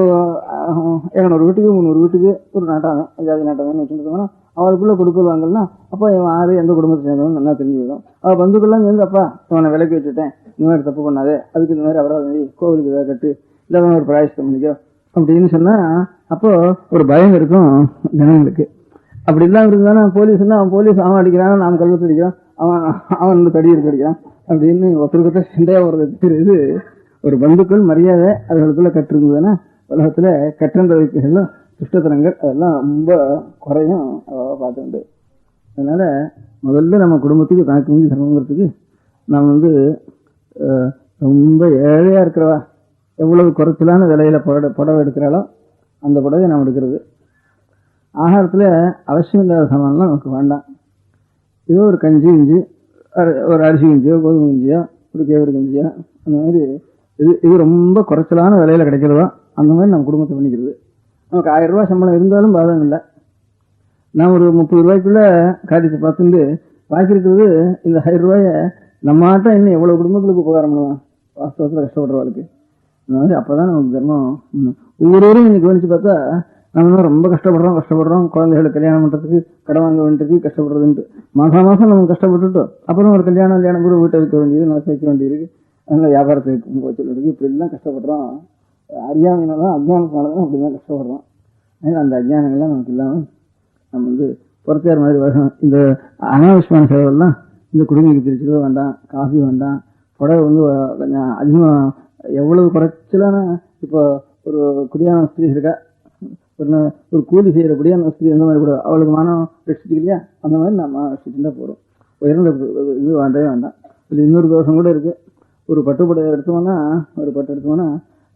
200 வீட்டுக்கு 300 வீட்டுக்கு ஒரு நாட்டாங்க ஜாதி நாட்டாங்கன்னு வச்சுருந்தோம்னா அவளுக்குள்ளே கொடுக்குவாங்கன்னா அப்போ இவன் ஆறு எந்த குடும்பத்தை சேர்ந்தவங்க நல்லா தெரிஞ்சு விடும். அவள் பந்துக்கெல்லாம் சேர்ந்து அப்பா இவனை விலைக்கு வச்சுட்டேன், இந்த மாதிரி தப்பு பண்ணாதே, அதுக்கு இந்த மாதிரி அபராதம் கோவிலுக்கு ஏதாவது கட்டு, இல்லை ஒரு பிராயஷ்டம் பண்ணிக்கோ அப்படின்னு சொன்னால் அப்போது ஒரு பயம் இருக்கும் ஜனங்களுக்கு. அப்படி இல்லாமல் இருந்தானா போலீஸ்னா அவன் போலீஸ் அவன் அடிக்கிறான், நாம் கல்வத்து அடிக்கிறான், அவன் தடி எடுத்து அடிக்கிறான் அப்படின்னு ஒருத்தருக்கொத்த சண்டையாக வருது தெரியுது. ஒரு பந்துக்கள் மரியாதை அதுகளுக்குள்ள கட்டிருந்ததுன்னா உலகத்தில் கட்டன்ற வைக்கைகளும் துஷ்டத்தனங்கள் அதெல்லாம் ரொம்ப குறையும் பார்த்துண்டு. அதனால் முதல்ல நம்ம குடும்பத்துக்கு தனக்கு மிஞ்சி சிரமங்கிறதுக்கு நாம் வந்து ரொம்ப ஏழையாக இருக்கிறவா எவ்வளவு குறைச்சலான விலையில் புடவை எடுக்கிறாளோ அந்த புடவை நாம் எடுக்கிறது. ஆகாரத்தில் அவசியம் இல்லாத சாமான்லாம் நமக்கு வேண்டாம். ஏதோ ஒரு கஞ்சி ஒரு அரிசி கஞ்சியோ கோதுமை கஞ்சியோ ஒரு கேவரு கஞ்சியோ அந்த மாதிரி இது ரொம்ப குறைச்சலான விலையில கிடைக்கிறதோ அந்த மாதிரி நம்ம குடும்பத்தை பண்ணிக்கிறது. நமக்கு 1000 ரூபாய் சம்பளம் இருந்தாலும் பாதகம் இல்லை. நான் ஒரு 30 ரூபாய்க்குள்ள காரியத்தை பார்த்துட்டு பாக்கி இருக்கிறது இந்த 1000 ரூபாய நம்ம ஆட்டம் இன்னும் எவ்வளவு குடும்பங்களுக்கு உபகாரம் பண்ணுவான் வாஸ்தவத்தில் கஷ்டப்படுறவாளுக்கு. இந்த மாதிரி அப்பதான் நமக்கு தர்மம். ஒவ்வொருவரும் இன்னைக்கு கவனிச்சு பார்த்தா நம்ம ரொம்ப கஷ்டப்படுறோம் குழந்தைகளுக்கு கல்யாணம் பண்றதுக்கு கடன் வாங்க வேண்டியதுக்கு கஷ்டப்படுறதுன்ட்டு மாசம் நம்ம கஷ்டப்பட்டுட்டோம். அப்புறம் ஒரு கல்யாணம் கூட வீட்டை வைக்க வேண்டியது நிலத்தை வைக்க வேண்டியிருக்கு, அதனால வியாபாரத்தை வச்சுருக்கு, இப்படி எல்லாம் கஷ்டப்படுறோம். அறியாமையினாலும் அஜ்ஞானத்தினாலதான் அப்படிதான் கஷ்டப்படுறோம். அந்த அஜ்ஞானங்கள்லாம் நமக்கு இல்லாமல் நம்ம புறத்தார் மாதிரி வரணும். இந்த அனாவசியமான செலவெல்லாம் இந்த குடிநீர் பிரிச்சுக்கோ வேண்டாம், காஃபி வேண்டாம், புடவை கொஞ்சம் அதிகமாக எவ்வளவு குறைச்சலான இப்போ ஒரு குடியான ஸ்திரீ இருக்கா, ஒரு கூலி செய்யறபடியா அந்த ஸ்திரீ அந்த மாதிரி கூட அவளுக்கு மானம் ரட்சிச்சுக்கு இல்லையா, அந்த மாதிரி நம்ம ரட்சிச்சுட்டா போறோம். உயர்ந்த இது வேண்டவே வேண்டாம். இதுல இன்னொரு தோஷம் கூட இருக்கு. ஒரு பட்டுப்புடவை எடுத்தோம்னா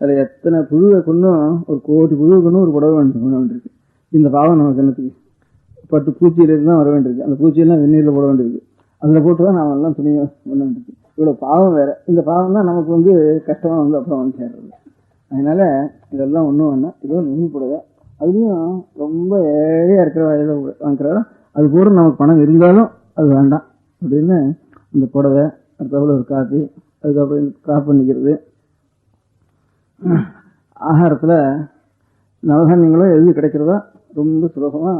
அதுல எத்தனை புழுவை கொன்னும், ஒரு கோடி புழுவை கொன்னும் ஒரு புடவை வேண்டியிருக்கு. இந்த பாவம் நமக்கு என்னத்துக்கு? பட்டு பூச்சியிலிருந்து தான் வர வேண்டியிருக்கு. அந்த பூச்சியெல்லாம் வெந்நீர்ல போட வேண்டியிருக்கு. அதுல போட்டுதான் நாம எல்லாம் துணியை பண்ண வேண்டியிருக்கு. இவ்வளவு பாவம் வேற. இந்த பாவம் தான் நமக்கு கஷ்டமா அப்புறம் சேர்றது. அதனால இதெல்லாம் ஒண்ணும் வேண்டாம். இதோ நுனி புடவை, அதுலயும் ரொம்ப ஏழையா இருக்கிற வயதை வாங்குறாரோ அது கூட நமக்கு பணம் இருந்தாலும் அது வேண்டாம் அப்படின்னு இந்த புடவை, அடுத்தவள ஒரு காப்பி, அதுக்கப்புறம் கிராப் பண்ணிக்கிறது. ஆகாரத்துல நவதானியங்களோ எது கிடைக்கிறதோ ரொம்ப சுலபமா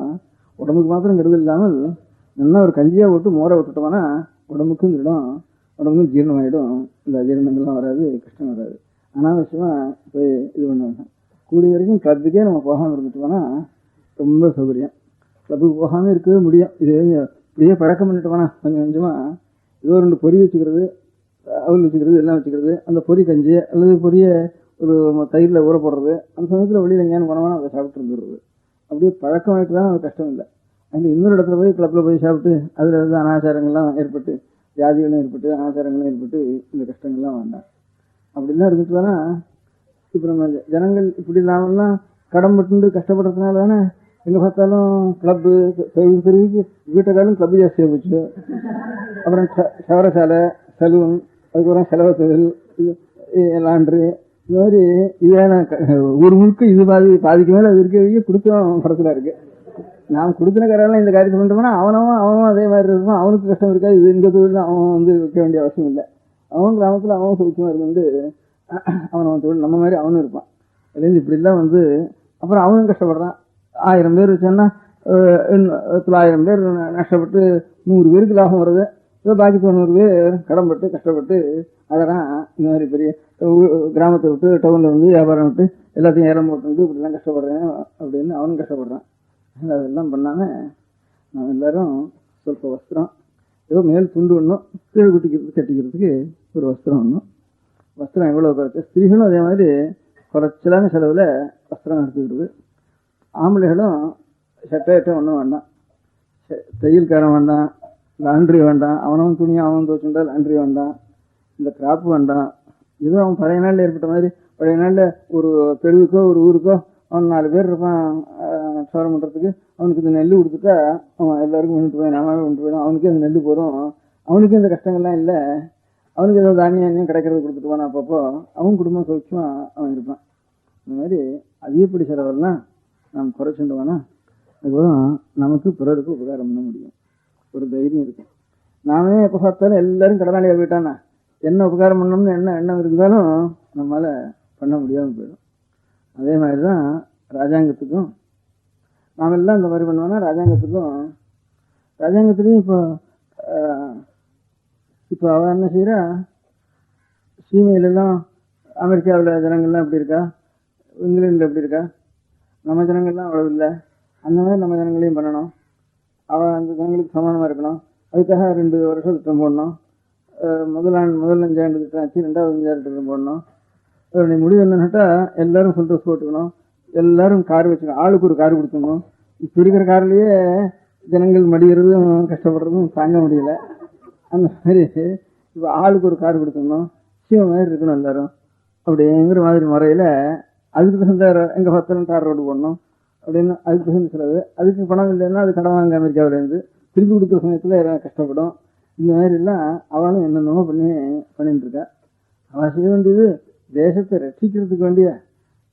உடம்புக்கு மாத்திரம் கெடுதல் இல்லாமல் நல்லா ஒரு கஞ்சியா விட்டு மோரை விட்டுட்டோம்னா உடம்புக்கும் திடும், உடம்புக்கும் ஜீரணமாயிடும். இந்த அஜீரணங்கள்லாம் வராது, கஷ்டம் வராது. அனாவசியமா போய் இது பண்ண வேண்டாம். கூடிய வரைக்கும் கிளப்புக்கே நம்ம போகாமல் இருந்துட்டோம்னா ரொம்ப சௌகரியம். கிளப்புக்கு போகாமல் இருக்கவே முடியும். இது இப்படியே பழக்கம் பண்ணிட்டோம்னா கொஞ்சம் கொஞ்சமா ஏதோ 2 பொரி வச்சுக்கிறது, அவல் வச்சுக்கிறது, எல்லாம் வச்சுக்கிறது, அந்த பொரி கஞ்சி அல்லது பொரிய ஒரு தயிரில் ஊற போடுறது, அந்த சமயத்தில் வெளியில் எங்கேயானு போனோம்னா அதை சாப்பிட்டு இருந்துடுறது. அப்படியே பழக்கமாயிட்டு தான் அது கஷ்டம் இல்லை. அங்கே இன்னொரு இடத்துல போய் கிளப்பில் போய் சாப்பிட்டு அதில் அனாச்சாரங்கள்லாம் ஏற்பட்டு, வியாதிகளும் ஏற்பட்டு, அனாச்சாரங்களும் ஏற்பட்டு இந்த கஷ்டங்கள்லாம் வேண்டாம். அப்படிலாம் இருந்துட்டு தானே இப்போ நம்ம ஜனங்கள் இப்படி இல்லாமல்லாம் கடன்பட்டு கஷ்டப்படுறதுனால தானே எங்கே பார்த்தாலும் கிளப்பு பெருவிக்கு வீட்டுக்காலும் கிளப்பு ஜாஸ்தியாக போச்சு. அப்புறம் சவரசாலை, சலூன், அதுக்கப்புறம் செலவு தொழில், லாண்ட்ரி, இந்த மாதிரி இதான ஊர் முழுக்க இது பாதிக்கு மேலே அது இருக்க கொடுத்தும் குறைச்சலா இருக்கு. நாம் கொடுத்துன காரெல்லாம் இந்த காரியத்தை பண்ணிட்டோம்னா அவனும் அதே மாதிரி இருக்கும். அவனுக்கு கஷ்டம் இருக்காது. இது இந்த தொழில் அவன் வைக்க வேண்டிய அவசியம் இல்லை. அவன் கிராமத்தில் அவன் சுத்தமாக இருந்து அவன் தொழில் நம்ம மாதிரி அவனும் இருப்பான். அதுலேருந்து இப்படிலாம் அப்புறம் அவனும் கஷ்டப்படுறான். 1000 பேர் வச்சோன்னா 900 பேர் நஷ்டப்பட்டு 100 பேருக்கு லாபம் வருது. ஏதோ பாக்கி 90 பேர் கடன்பட்டு கஷ்டப்பட்டு அதெல்லாம் இந்த மாதிரி பெரிய கிராமத்தை விட்டு டவுனில் வியாபாரம் விட்டு எல்லாத்தையும் ஏறம் போட்டு இப்படிலாம் கஷ்டப்படுறேன் அப்படின்னு அவனும் கஷ்டப்படுறான். அதெல்லாம் பண்ணாம நம்ம எல்லாரும் ಸ್ವಲ್ಪ வஸ்திரம், ஏதோ மேல் துண்டு ஒன்றும் கீழே கட்டிக்கிறதுக்கு ஒரு வஸ்திரம் ஒன்றும். வஸ்திரம் எவ்வளோ குறைச்ச ஸ்திரீகளும் அதே மாதிரி குறைச்சலான செலவில் வஸ்திரம் எடுத்துக்கிறது. ஆம்பளைகளும் சட்டையிட்ட ஒன்றும் வேண்டாம், தையல்காரன் வேண்டாம், லாண்ட்ரி வேண்டாம், அவனவன் துணியை அவன் துவச்சுட்டா லாண்ட்ரி வேண்டாம், இந்த கிராப்பு வேண்டாம். ஏதோ அவன் பழைய நாளில் ஏற்பட்ட மாதிரி பழைய நாளில் ஒரு தெருவுக்கோ ஒரு ஊருக்கோ அவன் 4 பேர் இருப்பான் சோரம் பண்ணுறதுக்கு, அவனுக்கு இந்த நெல் கொடுத்துட்டா அவன் எல்லாருக்கும் கொண்டு போய் நாமாவே கொண்டு போயிடும். அவனுக்கு அந்த நெல் போகிறோம், அவனுக்கு இந்த கஷ்டங்கள்லாம் இல்லை. அவனுக்கு ஏதோ தானியம் கிடைக்கிறது கொடுத்துட்டு போனா அப்பப்போ அவன் குடும்பம் சௌக்கியமா அவன் இருப்பான். இந்த மாதிரி அதிகப்படி செலவெல்லாம் நாம் குறைச்சுட்டோம்னா அதுக்கப்புறம் நமக்கு பிறருக்கு உபகாரம் பண்ண முடியும், ஒரு தைரியம் இருக்கும். நாமே எப்போ பார்த்தாலும் எல்லாரும் கடனாளியாக போயிட்டானா என்ன உபகாரம் பண்ணணும்னு என்ன எண்ணம் இருந்தாலும் நம்மளால பண்ண முடியாமல் போயிடும். அதே மாதிரி தான் ராஜாங்கத்துக்கும் நாம் எல்லாம் இந்த மாதிரி பண்ணுவோம்னா ராஜாங்கத்துலேயும் இப்போ அவன் என்ன செய்யறா, சீமையிலெல்லாம் அமெரிக்காவில் ஜனங்கள்லாம் எப்படி இருக்கா, இங்கிலாண்டில் எப்படி இருக்கா, நம்ம ஜனங்கள்லாம் அவ்வளவு இல்லை. அந்த மாதிரி நம்ம ஜனங்களையும் பண்ணணும். அவன் அந்த ஜனங்களுக்கு சமானமாக இருக்கணும். அதுக்காக 2 வருஷம் திட்டம் போடணும். முதல் 5 ஆண்டு திட்டம் ஆச்சு, 2வது 5 ஆண்டு திட்டம் போடணும். அதனுடைய முடிவு என்னன்னாட்டா எல்லாரும் ஃபுல் ட்ரெஸ் போட்டுக்கணும், எல்லாரும் கார் வச்சுக்கணும், ஆளுக்கு ஒரு கார் கொடுத்துக்கணும். இப்போ இருக்கிற கார்லேயே ஜனங்கள் மடிகிறதும் கஷ்டப்படுறதும் தாங்க முடியல. அந்த மாதிரி இப்போ ஆளுக்கு ஒரு கார் கொடுத்துக்கணும், சீமை மாதிரி இருக்கணும் எல்லாரும் அப்படிங்கிற மாதிரி முறையில் அதுக்கு தகுந்த எங்கே பார்த்தாலும் தார் ரோடு போடணும் அப்படின்னு அதுக்கு தகுந்த செலவு. அதுக்கு பணம் இல்லைன்னா அது கடன் வாங்க அமெரிக்காவிலேருந்து திருப்பி கொடுக்குற சமயத்தில் கஷ்டப்படும். இந்த மாதிரிலாம் அவளும் என்னென்னமோ பண்ணிட்டு இருக்கா. அவள் செய்ய வேண்டியது தேசத்தை ரட்சிக்கிறதுக்கு வேண்டிய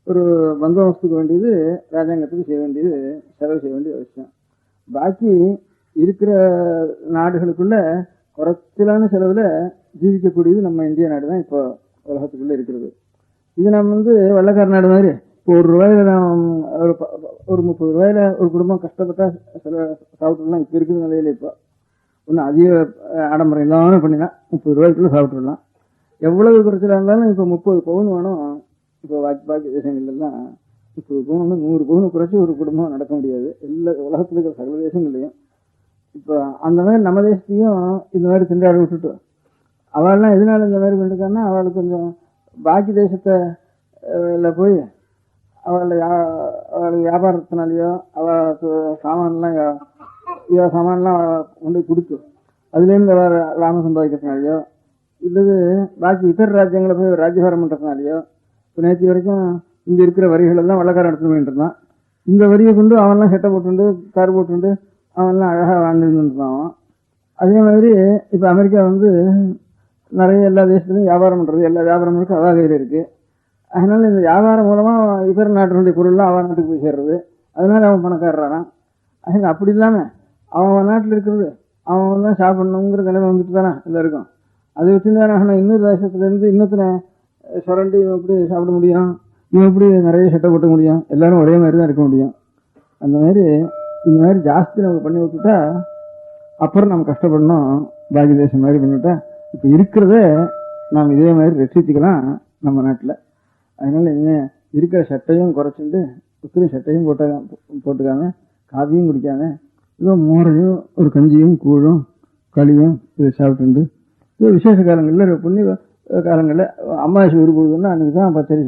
ஒரு பந்தோபஸ்துக்கு வேண்டியது ராஜாங்கத்துக்கு செய்ய வேண்டியது, செலவு செய்ய வேண்டிய விஷயம். பாக்கி இருக்கிற நாடுகளுக்குள்ள குறைச்சலான செலவுல ஜீவிக்கக்கூடியது நம்ம இந்திய நாடு தான் இப்போ உலகத்துக்குள்ள இருக்கிறது. இது நம்ம வெள்ளக்கார நாடு மாதிரி இப்போ ₹1 ஒரு 30 ரூபாயில ஒரு குடும்பம் கஷ்டப்பட்டா சாப்பிட்டுலாம் இப்ப இருக்கிற நிலையில இப்போ ஒன்னும் அதிக ஆடம்பரம் இல்லாம பண்ணினா ₹30 சாப்பிட்டுடலாம். எவ்வளவு குறைச்சலா இருந்தாலும் இப்ப 30 பவுன் வேணும். இப்போ பாக்கி தேசங்கள்லாம் 30 பவுன் 100 பவுன் குறைச்சி ஒரு குடும்பம் நடக்க முடியாது. எல்லா உலகத்துல இருக்கிற சகல தேசங்கள்லையும் இப்போ அந்த மாதிரி நம்ம தேசத்தையும் இந்த மாதிரி திண்டாட விட்டுட்டு அவள்லாம் எதனால இந்த மாதிரி பண்ணிருக்காங்கன்னா, அவளுக்கு கொஞ்சம் பாக்கி தேசத்தை போய் அவளுக்கு வியாபாரத்தினாலேயோ அவளுக்கு சாமான்லாம் கொண்டு கொடுத்து அதுலேருந்து லாபம் சம்பாதிக்கிறதுனாலையோ இல்லது பாக்கி இதர ராஜ்யங்களை போய் ராஜ்யபாரம் பண்றதுனாலையோ இப்போ நேற்று வரைக்கும் இங்க இருக்கிற வரிகள் எல்லாம் வெள்ளக்காரன் எடுத்துட்டு போயிட்டு இருந்தான். இந்த வரியை கொண்டு அவன்லாம் சட்டை போட்டுண்டு கார் போட்டுண்டு அவன்லாம் அழகா வாழ்ந்துட்டு இருந்தான். அதே மாதிரி இப்ப அமெரிக்கா நிறைய எல்லா தேசத்துலையும் வியாபாரம் பண்றது, எல்லா வியாபாரங்களுக்கும் அவா கையில இருக்கு. அதனால இந்த வியாபாரம் மூலமா இதர நாட்டினுடைய பொருள்லாம் அவன் நாட்டுக்கு போய் சேர்றது. அதனால அவன் பணக்காரறான். அதனால அப்படி இல்லாம அவன் நாட்டில் இருக்கிறது அவன் தான் சாப்பிடணுங்கிற நிலைமை வந்துட்டு தானே எல்லாருக்கும். அதை வச்சுருந்தானே இன்னொரு தேசத்துல இருந்து இன்னொருத்தனை சுரண்டி இவன் எப்படி சாப்பிட முடியும், இவன் எப்படி நிறைய சட்டை போட்ட முடியும், எல்லாரும் ஒரே மாதிரி தான் இருக்க முடியும். அந்த மாதிரி இந்த மாதிரி ஜாஸ்தி நம்ம பண்ணி விட்டுட்டா அப்புறம் நம்ம கஷ்டப்படணும். பாக்கி தேசம் மாதிரி பண்ணிவிட்டா இப்ப இருக்கிறத நாம் இதே மாதிரி ரட்சிச்சுக்கலாம் நம்ம நாட்டில். அதனால இன்னும் இருக்கிற சட்டையும் குறைச்சிட்டு ஒத்திரி சட்டையும் போட்டுக்காம காபியும் குடிக்காம ஏதோ மோரையும் ஒரு கஞ்சியும் கூழும் களியும் இதை சாப்பிட்டு இது விசேஷ காலங்களில் புண்ணிய காலங்களில் அமாவாசை உருப்படுதுன்னா அன்னைக்கு தான் பச்சரி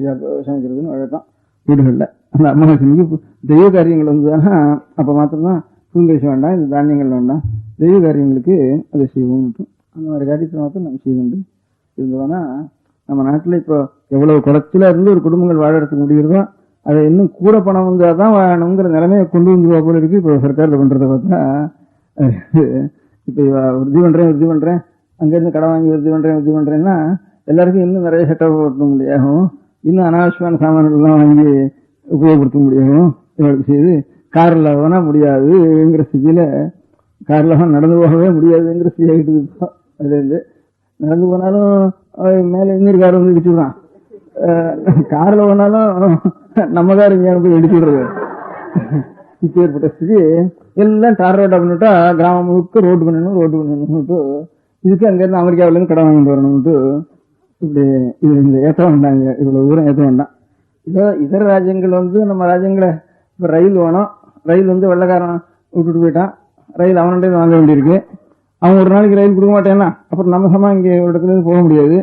சமைக்கிறதுன்னு வழக்கம் வீடுகளில். அந்த அமாவாசைக்கு தெய்வ காரியங்கள் வந்ததுன்னா அப்போ மாத்திரம்தான் புதுங்கரிசி வேண்டாம், இந்த தானியங்கள் வேண்டாம், தெய்வ காரியங்களுக்கு அதை செய்வோம். அந்த மாதிரி காரியத்தை மாத்திரம் நம்ம செய்து இருந்தோம்னா நம்ம நாட்டில் இப்போ எவ்வளவு குறைச்சலா இருந்து ஒரு குடும்பங்கள் வாழறதுக்கு முடிகிறதோ அதை இன்னும் கூட பணம் வந்தாதான் வாழணுங்கிற நிலைமையை கொண்டு வந்துருவா போல இருக்கு. இப்போ சர்க்காரில் பண்றதை பார்த்தா இப்போ உறுதி பண்றேன் அங்கிருந்து கடன் வாங்கி உறுதி பண்றேன்னா எல்லாருக்கும் இன்னும் நிறைய செட்டப் போட்ட முடியாகும், இன்னும் அனாவசியமான சாமான்கள்லாம் வாங்கி உபயோகப்படுத்த முடியாகும். இவளுக்கு செய்து காரில் போனா முடியாதுங்கிற ஸ்திதியில கார்ல நடந்து போகவே முடியாதுங்கிற ஸ்திதி ஆகிட்டு இப்போ. அதுல இருந்து நடந்து போனாலும் மேல இன்னொரு கார் இடிச்சு விடுறான், கார்ல போனாலும் நம்ம கார் இங்கே போய் இடிச்சு விடுறது. இப்ப ஏற்பட்ட ஸ்திதி எல்லாம் டார் ரோட்டா பண்ணிட்டா கிராமம் முழுக்க ரோடு பண்ணணும்ட்டு இதுக்கு அங்கிருந்து அமெரிக்காவில இருந்து கடன் வாங்கிட்டு வரணும்ட்டு இப்படி இது இந்த ஏற்ற வேண்டாங்க, இவ்வளவு தூரம் ஏற்ற வேண்டாம். இதர ராஜ்யங்கள் நம்ம ராஜ்யங்களை இப்ப ரயில் வேணும், ரயில் வெள்ளக்காரன் விட்டுட்டு போயிட்டான், ரயில் அவன்கிட்ட வாங்க வேண்டியிருக்கு. அவன் ஒரு நாளைக்கு ரயில் கொடுக்க மாட்டேன்னா அப்புறம் நம்ம சமா இங்கே ஒரு இடத்துல இருந்து போக முடியாது.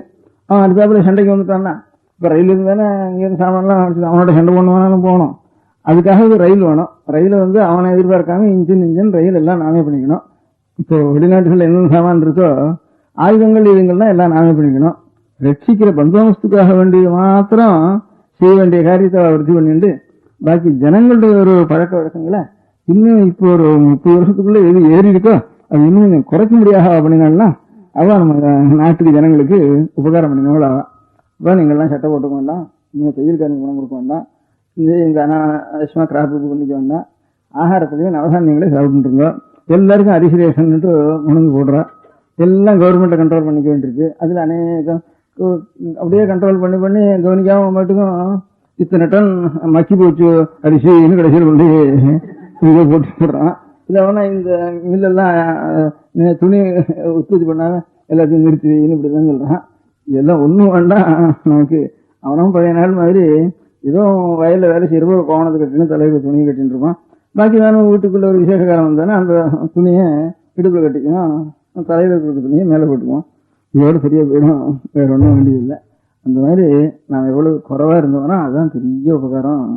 அவன் அடுத்தாப்புல சண்டைக்கு வந்துட்டான்னா இப்ப ரயில் இருந்தானே இங்கிருந்து சாமான்லாம் அவனோட சண்டை ஒண்ணு வேணாலும் போகணும். அதுக்காக ஒரு ரயில் வேணும். ரயில அவனை எதிர்பார்க்காம இன்ஜின் ரயில் எல்லாம் நாமே பண்ணிக்கணும். இப்போ வெளிநாட்டுகள் என்ன சாமான் இருக்கோ ஆயுதங்கள் இதுங்கள்லாம் எல்லாம் நாமே பண்ணிக்கணும். ரட்சிக்கிற பந்தோபஸ்துக்காக வேண்டிய மாத்திரம் செய்ய வேண்டிய காரியத்தை உறுதி பண்ணிட்டு பாக்கி ஜனங்களுடைய ஒரு பழக்க வழக்கங்களை இன்னும் இப்போ ஒரு 30 வருஷத்துக்குள்ள எது ஏறி இருக்கோ அது இன்னும் கொஞ்சம் குறைக்க முடியாத பண்ணினால்னா அவன் நம்ம நாட்டுக்கு ஜனங்களுக்கு உபகாரம் பண்ணினவள் ஆவா. இப்போ நீங்கள்லாம் சட்டை போட்டுக்க வேண்டாம், நீங்கள் தையல்காரங்க பணம் கொடுக்க வேண்டாம், இந்த அனாவசியமா கிராப் பண்ணிக்க வேண்டாம், ஆகாரத்திலையும் நவதானியங்களே சாப்பிட்டுருங்க, எல்லாருக்கும் அரிசி ரேஷன்ட்டு உணர்ந்து போடுறா, எல்லாம் கவர்மெண்ட்டை கண்ட்ரோல் பண்ணிக்க வேண்டியிருக்கு. அதுல அநேகம் அப்படியே கண்ட்ரோல் பண்ணி கவனிக்காம மட்டுக்கும் இத்தனை டன் மக்கி போச்சு அரிசின்னு கடைசியில் கொண்டு இதை போட்டு போடுறான். இல்ல வேணா இந்த மில்லெல்லாம் துணி உற்பத்தி பண்ணாம எல்லாத்தையும் நிறுத்தி வைன்னு இப்படிதான் சொல்றான். இதெல்லாம் ஒண்ணும் வேண்டாம் நமக்கு. அவனும் பழைய நாள் மாதிரி ஏதோ வயல்ல வேலை செய்யறப்போ ஒரு கோவணத்தை கட்டின்னு தலைவர் துணியை கட்டின்னு இருப்பான். பாக்கி வேணும் வீட்டுக்குள்ள ஒரு விசேஷ காலம் வந்தானே அந்த துணியை இடுப்புல கட்டிக்குவோம், தலையில இருக்கிற துணியை மேலே போட்டுக்குவோம். இதோட சரியா போயிடும், வேற ஒன்றும் வேண்டியதில்லை. அந்த மாதிரி நாம் எவ்வளவு குறைவா இருந்தோம்னா அதுதான் பெரிய உபகாரம்.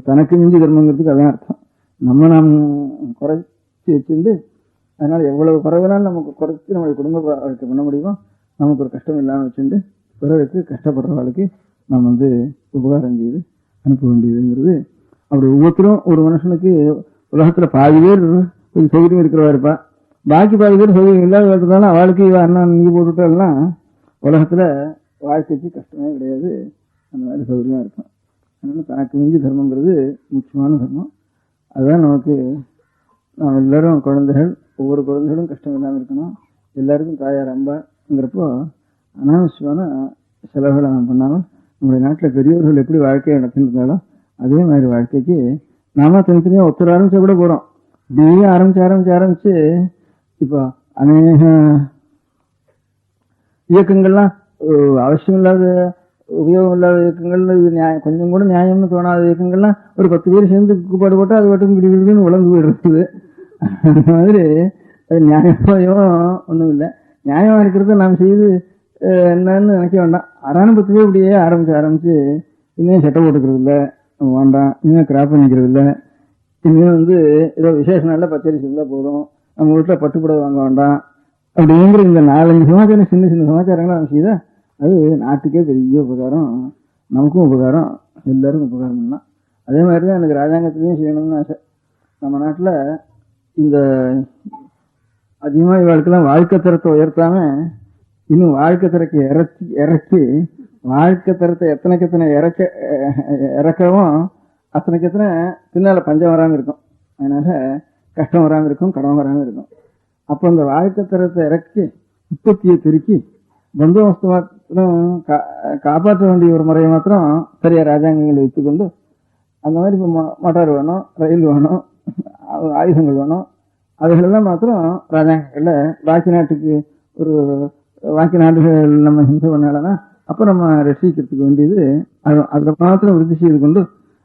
தனக்கு மிஞ்சி தர்மங்கிறதுக்கு அதான் அர்த்தம். நாம் குறைச்சி வச்சிருந்து அதனால எவ்வளவு குறைவுனாலும் நமக்கு குறைச்சி நம்மளுடைய குடும்ப வாழ்க்கை பண்ண முடியுமோ நமக்கு ஒரு கஷ்டம் இல்லாமல் வச்சுட்டு பிறருக்கு கஷ்டப்படுறவர்களுக்கு நாம் உபகாரம் செய்து அனுப்ப வேண்டியதுங்கிறது. அப்படி ஒவ்வொருத்தரும் ஒரு மனுஷனுக்கு உலகத்துல பாதி பேர் கொஞ்சம் சௌகரியம் இருக்கிறவா இருப்பா, பாக்கி பாதி பேர் சௌகரியம் இல்லாத இருக்கிறதால அவளுக்கு அண்ணா நீங்க போட்டுட்டாலாம் உலகத்துல வாழ்க்கைக்கு கஷ்டமே கிடையாது, அந்த மாதிரி சௌகரியமாக இருக்கும். அதனால் தனக்கு மிஞ்சி தர்மங்கிறது முக்கியமான தர்மம். அதுதான் நமக்கு நாம் எல்லோரும் குழந்தைகள், ஒவ்வொரு குழந்தைகளும் கஷ்டம் இல்லாமல் இருக்கணும். எல்லாருக்கும் தாயார் அம்பாங்கிறப்போ அனாவசியமான செலவுகளை நாம் பண்ணாமல் நம்முடைய நாட்டில் பெரியவர்கள் எப்படி வாழ்க்கையை நடத்திருந்தாலும் அதே மாதிரி வாழ்க்கைக்கு நாம தனித்தனியாக ஒருத்தர் ஆரம்பிச்சா கூட போகிறோம். இப்படியே ஆரம்பிச்சு இப்போ அநேக இயக்கங்கள்லாம் அவசியம் இல்லாத உபயோகம் இல்லாத இயக்கங்கள், இது கொஞ்சம் கூட நியாயம்னு தோணாத இயக்கங்கள்லாம் ஒரு 10 பேர் சேர்ந்து கூப்பாடு போட்டால் அது மட்டும் கிடின்னு உழந்து போயிடுறது. அந்த மாதிரி அது நியாயமாயும் ஒன்றும் இல்லை. நியாயமாக இருக்கிறத நாம் செய்து என்னன்னு நினைக்க வேண்டாம். 10 பேர் இப்படியே ஆரம்பிச்சு இன்னும் சட்டை போட்டுக்கிறது இல்லை, வேண்டாம், இனிமேல் கிராப் பண்ணிக்கிறது இல்லை, இனிமேல் ஏதோ விசேஷ நாளில் பச்சரிசி இருந்தால் போதும், நம்ம வீட்டில் பட்டுப்புடவை வாங்க வேண்டாம் அப்படிங்கிற இந்த 4-5 சமாச்சாரம், சின்ன சின்ன சமாச்சாரங்களை நம்ம செய்தால் அது நாட்டுக்கே பெரிய உபகாரம், நமக்கும் உபகாரம், எல்லாருக்கும் உபகாரம் பண்ணலாம். அதே மாதிரி தான் எனக்கு ராஜாங்கத்திலையும் செய்யணும்னு ஆசை. நம்ம நாட்டில் இந்த அதிகமாக இவாளுக்கெல்லாம் வாழ்க்கை தரத்தை உயர்த்தாம இன்னும் வாழ்க்கை தரத்தை இறக்கி வாழ்க்கை தரத்தை எத்தனைக்கு இறக்கவும் அத்தனைக்கு பின்னால பஞ்சம் வராமல் இருக்கும். அதனால கஷ்டம் வராமல் இருக்கும், கடன் வராமல் இருக்கும். அப்போ இந்த வாழ்க்கை தரத்தை இறக்கி உற்பத்தியை பெருக்கி பந்தோபஸ்து மாத்திரம் காப்பாற்ற வேண்டிய ஒரு முறையை மாத்திரம் சரியா ராஜாங்கங்களை வைத்துக்கொண்டு அந்த மாதிரி இப்போ மோட்டார் வேணும், ரயில் வேணும், ஆயுதங்கள் வேணும், அதுகளெல்லாம் மாத்திரம் ராஜாங்கங்களில் பாக்கி நாட்டுக்கு பாக்கி நாடுகள் நம்ம ஹிம்சை பண்ணாலன்னா அப்போ நம்ம ரசிக்கிறதுக்கு வேண்டியது அதை மாத்திரம் உறுதி செய்து கொண்டு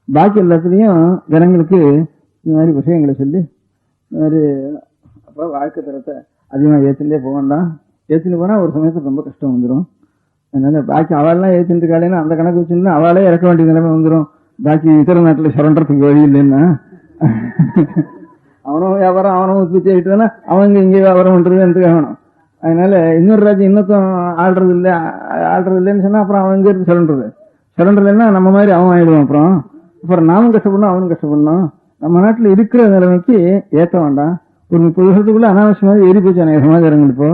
பாக்கி எல்லாத்துலேயும் ஜனங்களுக்கு இந்த மாதிரி விஷயங்களை சொல்லி இந்த மாதிரி அப்போ வாழ்க்கை தரத்தை அதிகமாக ஏற்றிகிட்டே போக வேண்டாம். ஏற்றிட்டு போனால் ஒரு சமயத்தில் ரொம்ப கஷ்டம் வந்துடும். அதனால பாக்கி அவள்லாம் ஏற்றிட்டு இருக்காளேன்னா அந்த கணக்கு வச்சுன்னா அவளே இறக்க வேண்டிய நிலைமை வந்துடும். பாக்கி இதர நாட்டில் சுரண்டறதுக்கு வழி இல்லைன்னா அவனும் வியாபாரம் அவனும் உற்பத்தி ஆகிட்டுனா அவங்க இங்கே வியாபாரம் பண்ணுறது எனக்கு வேணும். அதனால இன்னொரு ராஜ்யம் இன்னத்தும் ஆள்றது இல்லைன்னு சொன்னால் அப்புறம் அவன் இங்கே இருந்து சுரண்டலைன்னா நம்ம மாதிரி அவன் ஆயிடுவான். அப்புறம் நாமும் கஷ்டப்படணும், அவனும் கஷ்டப்படணும். நம்ம நாட்டில் இருக்கிற நிலைமைக்கு ஏற்ற வேண்டாம். ஒரு 30 வருஷத்துக்குள்ள அனாவசியமாக ஏறி போச்சு அநேக சமாச்சாரங்கள். இப்போ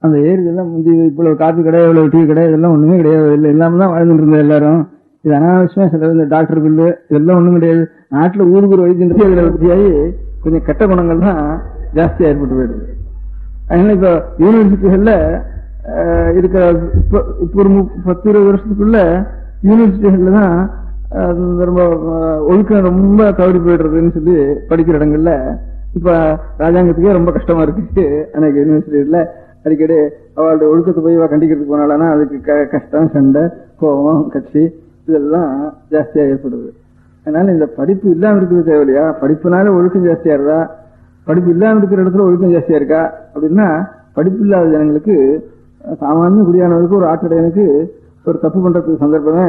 அந்த ஏரிதெல்லாம் முந்தி இவ்வளவு காப்பி கடை, இவ்வளவு டீ கடை, இதெல்லாம் ஒண்ணுமே கிடையாது. இல்லை இல்லாம தான் வாழ்ந்துட்டு இருந்தோம் எல்லாரும். இது அனாவசியமா செலவு, இந்த டாக்டர் பில்லு இதெல்லாம் ஒண்ணும் கிடையாது. நாட்டில் ஊருக்கு ஒரு வைத்தியம் இதுல உறுதியாகி கொஞ்சம் கெட்ட குணங்கள் தான் ஜாஸ்தியா ஏற்பட்டு போயிடுது. அதனால இப்போ யூனிவர்சிட்டிகள்ல இருக்கிற இப்போ ஒரு 10-20 வருஷத்துக்குள்ள யூனிவர்சிட்டிகள்ல தான் ரொம்ப ஒழுக்கம் ரொம்ப தவறி போயிடுறதுன்னு சொல்லி படிக்கிற இடங்கள்ல இப்ப ராஜாங்கத்துக்கே ரொம்ப கஷ்டமா இருக்கு. அன்னைக்கு யூனிவர்சிட்டியில அடிக்கடி அவளோட ஒழுக்கத்தை போய் கண்டிக்கிறதுக்கு போனாலன்னா அதுக்கு கஷ்டம், சண்டை, கோபம், கட்சி இதெல்லாம் ஜாஸ்தியா ஏற்படுது. அதனால இந்த படிப்பு இல்லாம இருக்கிறது தேவையில்லையா? படிப்புனால ஒழுக்கம் ஜாஸ்தியா இருந்தா, படிப்பு இல்லாம இருக்கிற இடத்துல ஒழுக்கம் ஜாஸ்தியா இருக்கா அப்படின்னா, படிப்பு இல்லாத ஜனங்களுக்கு, சாமானிய குடியானவருக்கு, ஒரு ஆட்டடையனுக்கு ஒரு தப்பு பண்றதுக்கு சந்தர்ப்பமே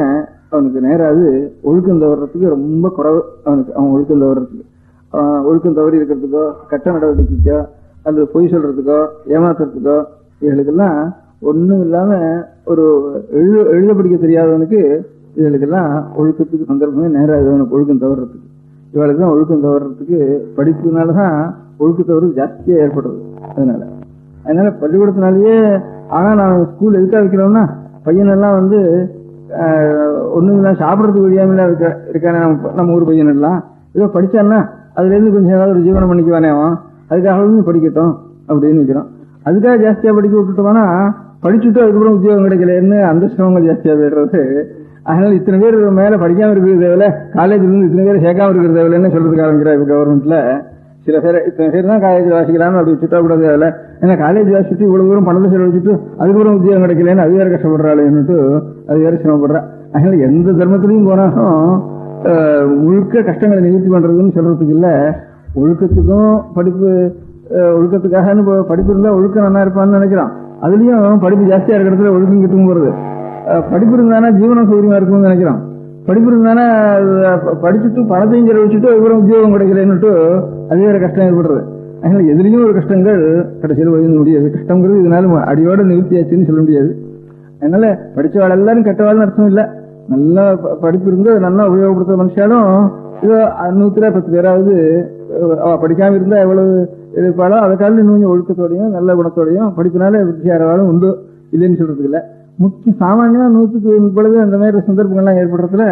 அவனுக்கு நேராது. ஒழுக்கம் தவறதுக்கு ரொம்ப குறைவு அவனுக்கு. அவன் ஒழுக்கம் தவறி இருக்கிறதுக்கோ, கட்ட நடவடிக்கைக்கோ, அல்லது பொய் சொல்றதுக்கோ, ஏமாத்துறதுக்கோ, இவர்களுக்கெல்லாம் ஒண்ணும் இல்லாம ஒரு எழுத படிக்க தெரியாதவனுக்கு இவர்களுக்கெல்லாம் ஒழுக்கத்துக்கு சந்தர்ப்பமே நேராது அவனுக்கு ஒழுக்கம் தவறதுக்கு. இவளுக்கு தான் ஒழுக்கம் தவறதுக்கு படிப்புனாலதான் ஒழுக்க தவறு ஜாஸ்தியா ஏற்படுறது. அதனால பள்ளிக்கூடத்தினாலேயே நான் ஸ்கூல் எதுக்காக வைக்கிறோம்னா, பையனெல்லாம் ஒண்ணும் இல்லாம சாப்பிடறதுக்கு வழியாமல இருக்கானே நம்ம ஊர் பையன் எல்லாம் ஏதோ படிச்சான்னா அதுல இருந்து கொஞ்சம் ஏதாவது ஒரு ஜீவனம் பண்ணிக்குவானே அவன், அதுக்காக படிக்கட்டும் அப்படின்னு வைக்கிறோம். அதுக்காக ஜாஸ்தியா படிக்க விட்டுட்டோம்னா படிச்சுட்டு அதுக்கப்புறம் உத்தியோகம் கிடைக்கலன்னு அந்த சிரமங்கள் ஜாஸ்தியா போயிடுறது. அதனால இத்தனை பேர் மேல படிக்காம இருக்கிறது தேவையில்ல, காலேஜ்ல இருந்து இத்தனை பேர் சேர்க்காம இருக்கிறது தேவையில்லைன்னு சொல்றதுக்கு ஆரம்பிக்கிறா. இப்ப கவர்மெண்ட்ல சில பேர் இத்தனை பேர் தான் காலேஜ் வாசிக்கலாம்னு அப்படி சுட்டா கூட தேவையில்ல. ஏன்னா காலேஜ் வாசிச்சுட்டு இவ்வளவு தூரம் பணத்தை செலவழிச்சுட்டு அதுக்கப்புறம் உத்தியோகம் கிடைக்கலன்னு அது வேற கஷ்டப்படுறாள்னுட்டு அது வேற சிரமப்படுறா. அதனால எந்த தர்மத்திலையும் போனாலும் ஒழுக்க கஷ்டங்களை நிவர்த்தி பண்றதுன்னு சொல்றதுக்கு இல்ல, ஒழுக்கத்துக்கும் படிப்பு, ஒழுக்கத்துக்காக படிப்பு இருந்தா ஒழுக்கம் நல்லா இருப்பான்னு நினைக்கிறான். அதுலயும் படிப்பு ஜாஸ்தியா இருக்கிற இடத்துல ஒழுக்கம் கிட்டும் போறது. படிப்பு இருந்தானா ஜீவனம் சௌகரியமா இருக்கும்னு நினைக்கிறான். படிப்பு இருந்தானா படிச்சுட்டு பணத்தையும் செலவழிச்சுட்டு அதுக்கப்புறம் உத்தியோகம் கிடைக்கலன்னுட்டு அது வேற கஷ்டம் ஏற்படுறது. அதனால எதுலையும் ஒரு கஷ்டங்கள் கடைசியில் வழங்க முடியாது. கஷ்டங்கிறது இதனால அடியோட நிவர்த்தியாச்சுன்னு சொல்ல முடியாது. அதனால படிச்சவாள் எல்லாரும் கெட்டவாள்னு அர்த்தம் இல்லை. நல்லா படிப்பு இருந்து நல்லா உபயோகப்படுத்த மனுஷாலும் இதோ 110 பேராவது படிக்காம இருந்தா எவ்வளவு இருப்பாளோ அதை காலம் இன்னும் ஒழுக்கத்தோடையும் நல்ல குணத்தோடையும் படிப்பினால வித்தியாரவாளும் உண்டு இல்லைன்னு சொல்றதுக்கு இல்லை. முக்கிய சாமானியமா 130 அந்த மாதிரி சந்தர்ப்பங்கள்லாம் ஏற்படுறதுல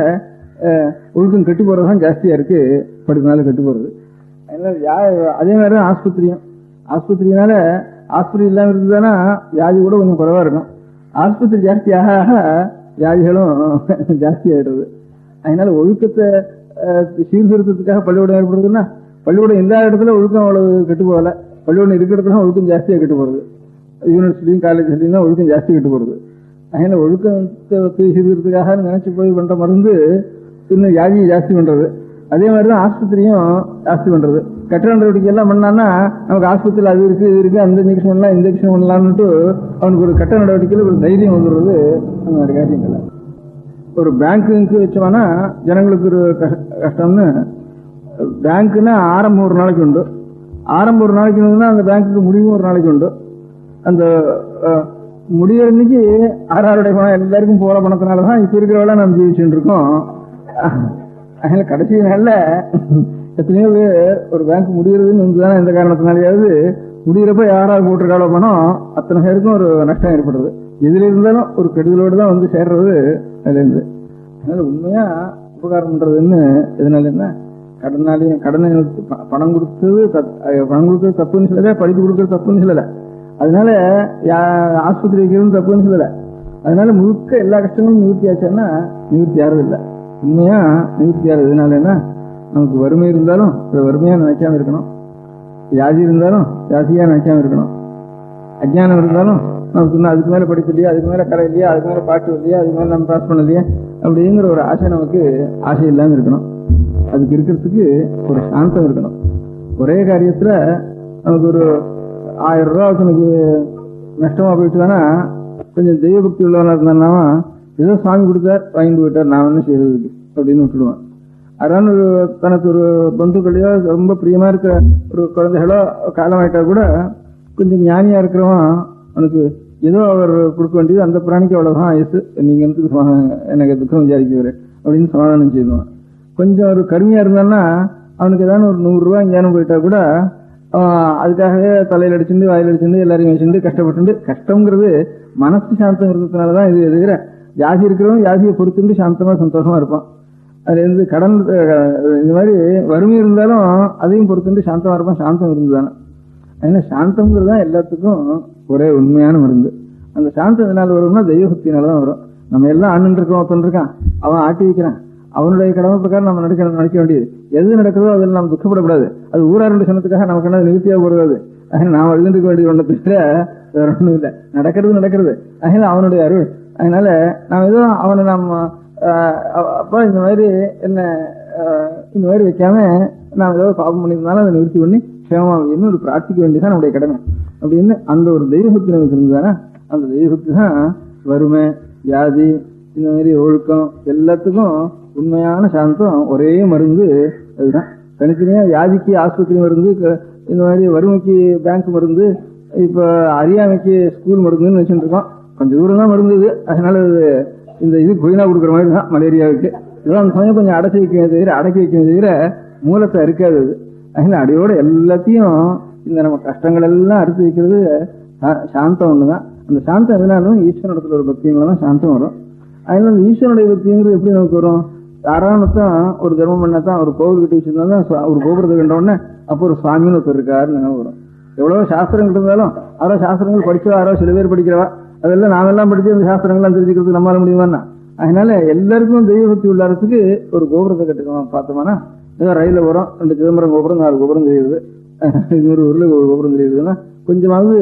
ஒழுக்கம் கெட்டு போறதுதான் ஜாஸ்தியா இருக்கு, படிப்புனால கெட்டு போறது. அதே மாதிரி தான் ஆஸ்பத்திரினால ஆஸ்பத்திரி இல்லாம இருந்ததுன்னா வியாதி கூட கொஞ்சம் குறைவா இருக்கும். ஆஸ்பத்திரி ஜாஸ்தியாக வியாதிகளும் ஜாஸ்தி ஆயிடுறது. அதனால ஒழுக்கத்தை சீர்திருத்தத்துக்காக பள்ளிக்கூடம் ஏற்படுறதுன்னா, பள்ளிக்கூடம் இல்லாத இடத்துல ஒழுக்கம் அவ்வளவு கெட்டு போகல, பள்ளிக்கூடம் இருக்கிற இடத்துல ஒழுக்கம் ஜாஸ்தியா கெட்டு போறது. யூனிவர்சிட்டியும் காலேஜ்லயும் தான் ஒழுக்கம் ஜாஸ்தி கெட்டு போறது. அதனால ஒழுக்கத்தை சீர்திருத்தத்துக்காக நினைச்சு போய் பண்ற மருந்து இன்னும் வியாதியை ஜாஸ்தி பண்றது. அதே மாதிரிதான் ஆஸ்பத்திரியும் ஜாஸ்தி பண்றது. கட்டட நடவடிக்கை எல்லாம் பண்ணான்னா நமக்கு ஆஸ்பத்திரியில் அது இருக்கு இது இருக்கு, அந்த இன்ஜெக்ஷன் பண்ணலாம் இந்த இன்ஜெக்ஷன் பண்ணலாம்னுட்டு அவனுக்கு ஒரு கட்டட நடவடிக்கையில் ஒரு தைரியம் வந்துடுறது. அந்த மாதிரி காரியங்கள். ஒரு பேங்க்கு வச்சோம்னா ஜனங்களுக்கு ஒரு கஷ்டம்னு, பேங்க்குன்னா ஆரம்பம் ஒரு நாளைக்கு உண்டு, ஆரம்பம் ஒரு நாளைக்கு உண்டுன்னா அந்த பேங்க்குக்கு முடிவும் ஒரு நாளைக்கு உண்டு. அந்த முடிகிற அன்னைக்கு ஆறாருடைய பணம் எல்லாருக்கும் போற பணத்தினாலதான் இப்ப இருக்கிறவள நம்ம ஜீவிச்சுட்டு இருக்கோம். அதனால கடைசி நாள்ல எத்தனையோ ஒரு பேங்க் முடிகிறதுன்னு வந்துதானே எந்த காரணத்தினாலேயாவது முடிகிறப்ப யாராவது போட்டிருக்காளோ பணம் அத்தனை பேருக்கும் ஒரு நஷ்டம் ஏற்படுறது. எதுல இருந்தாலும் ஒரு கெடுதலோடு தான் வந்து சேர்றது அதுல இருந்து. அதனால உண்மையா உபகாரம் பண்றதுன்னு எதனால என்ன, கடனை பணம் கொடுத்தது தப்புன்னு சொல்லல, படிப்பு கொடுக்கறது தப்புன்னு சொல்லல, அதனால ஆஸ்பத்திரி வைக்கிறது தப்புன்னு சொல்லல. அதனால முழுக்க எல்லா கஷ்டங்களும் நிவர்த்தி ஆச்சான்னா நிவர்த்தி யாரும் இல்லை. உண்மையா நிவர்த்தி யாரு எதனால என்ன, நமக்கு வறுமை இருந்தாலும் அதை வறுமையா நினைக்காம இருக்கணும், வியாதி இருந்தாலும் வியாதியா நினைக்காம இருக்கணும், அஜ்ஞானம் இருந்தாலும் நமக்கு இன்னும் அதுக்கு மேல படிப்பு இல்லையா, அதுக்கு மேல கடை இல்லையா, அதுக்கு மேல பாட்டு இல்லையா, அதுக்கு மேல நம்ம பாஸ் பண்ணலையா அப்படிங்கிற ஒரு ஆசை நமக்கு ஆசை இல்லாம இருக்கணும். அதுக்கு இருக்கிறதுக்கு ஒரு சாந்தம் இருக்கணும். ஒரே காரியத்துல நமக்கு ஒரு 1000 ரூபாய் எனக்கு நஷ்டமா போயிட்டுதானா கொஞ்சம் தெய்வ பக்தி உள்ளவனா இருந்தானா ஏதோ சாமி கொடுத்தார் வாங்கிட்டு போயிட்டார், நான் என்ன செய்யறதுக்கு அப்படின்னு விட்டுடுவான். அதனால தனக்கு ஒரு பந்துக்களையோ ரொம்ப பிரியமா இருக்கிற ஒரு குழந்தைகளோ காலமாயிட்டா கூட கொஞ்சம் ஞானியா இருக்கிறவன் அவனுக்கு ஏதோ அவர் கொடுக்க வேண்டியது அந்த பிராணிக்கு அவ்வளவுதான் ஆயுசு, நீங்க எனக்கு துக்கம் விசாரிக்கிறேன் அப்படின்னு சமாதானம் செய்வான். கொஞ்சம் ஒரு கருமையா இருந்தான்னா அவனுக்கு ஏதாவது ஒரு 100 ரூபாய் ஞானம் போயிட்டா கூட அதுக்காகவே தலையில அடிச்சுட்டு வாயில் அடிச்சுட்டு எல்லாரையும் வச்சுட்டு கஷ்டப்பட்டு, கஷ்டம்ங்கிறது மனசு சாந்தம் இருக்கிறதுனாலதான் இது எதுக்கிற வியாதி இருக்கிறவன் வியாதியை பொறுத்துட்டு சாந்தமா சந்தோஷமா இருப்பான். அதுல இருந்து கடன் இந்த மாதிரி வறுமை இருந்தாலும் அதையும் பொறுத்துட்டு சாந்தமா இருப்பான். சாந்தம் இருந்துதானே. அதனால சாந்தம்ங்கிறது தான் எல்லாத்துக்கும் ஒரே உண்மையான மருந்து. அந்த சாந்தம் எதனால வரும்னா தெய்வபக்தினாலதான் வரும். நம்ம எல்லாம் அண்ணன் இருக்கோம், ஒருத்தன் இருக்கான், அவன் ஆட்டி வைக்கிறான், அவனுடைய கடமை பிரகாரம் நம்ம நினைக்க வேண்டியது. எது நடக்குதோ அதில் நம்ம துக்கப்படக்கூடாது. அது ஊராருடைய சொன்னதுக்காக நமக்கு என்ன நிவர்த்தியா போடுறது. அதனால நாம் எழுந்திருக்க வேண்டிய ஒன்றத்தை வேற ஒன்றும் இல்லை. நடக்கிறது. அதனால அவனுடைய அருள். அதனால நாம் ஏதோ அவனை நம்ம அப்பா இந்த மாதிரி என்ன இந்த மாதிரி வைக்காம நாம் ஏதோ பாபம் பண்ணியிருந்தாலும் அதை நிவர்த்தி பண்ணி சேமமாக ஒரு பிரார்த்திக்க வேண்டியதான் நம்முடைய கடமை அப்படின்னு அந்த ஒரு தெய்வபக்தி நமக்கு இருந்ததானே. அந்த தெய்வபக்தி தான் வறுமை, வியாதி, இந்த மாதிரி ஒழுக்கம் எல்லாத்துக்கும் உண்மையான சாந்தம். ஒரே மருந்து அதுதான். தனித்தனியா வியாதிக்கு ஆஸ்பத்திரி மருந்து, இந்த மாதிரி வறுமைக்கு பேங்க் மருந்து, இப்ப அறியாமைக்கு ஸ்கூல் மருந்துன்னு நினைச்சுட்டு இருக்கோம். கொஞ்சம் தூரம் தான் மருந்து இது. அதனால இந்த இது கொயினா கொடுக்குற மாதிரி தான் மலேரியாவுக்கு. இதெல்லாம் அந்த சமயம் கொஞ்சம் அடக்கி வைக்கணும் தவிர மூலத்தை அறுக்காது அது. அதனால அடியோட எல்லாத்தையும் இந்த நம்ம கஷ்டங்கள் எல்லாம் அறுத்து வைக்கிறது சாந்தம் ஒண்ணுதான். அந்த சாந்தம் எதனாலும் ஈஸ்வரனிடத்துல ஒரு பக்திங்களா தான் சாந்தம் வரும். அதனால அந்த ஈஸ்வரனுடைய பக்திங்கிறது எப்படி நமக்கு வரும்? தாராளத்தான் ஒரு தர்மம் பண்ணாதான் ஒரு கோவில் கட்டி வச்சிருந்தாலும் ஒரு கோபுரத்தை கண்ட உடனே அப்போ ஒரு சுவாமின்னு ஒருத்தர் இருக்காருன்னு நினைவு வரும். எவ்வளவோ சாஸ்திரங்கள் இருந்தாலும் யாரோ சாஸ்திரங்கள் படிச்சவா, யாரோ சில பேர் படிக்கிறவா, அதெல்லாம் நாமெல்லாம் படிச்சு அந்த சாஸ்திரங்கள்லாம் தெரிஞ்சுக்கிறதுக்கு நம்மளால முடியுமான்னா? அதனால எல்லாருக்கும் தெய்வ பக்தி உள்ளாரத்துக்கு ஒரு கோபுரத்தை கட்டுக்கணும். பார்த்தோம்னா ஏதோ ரயில வரும், 2 சிதம்பரம் கோபுரம், 4 கோபுரம் தெரியுது, இன்னொரு ஊர்ல ஒரு கோபுரம் தெரியுதுன்னா கொஞ்சமாவது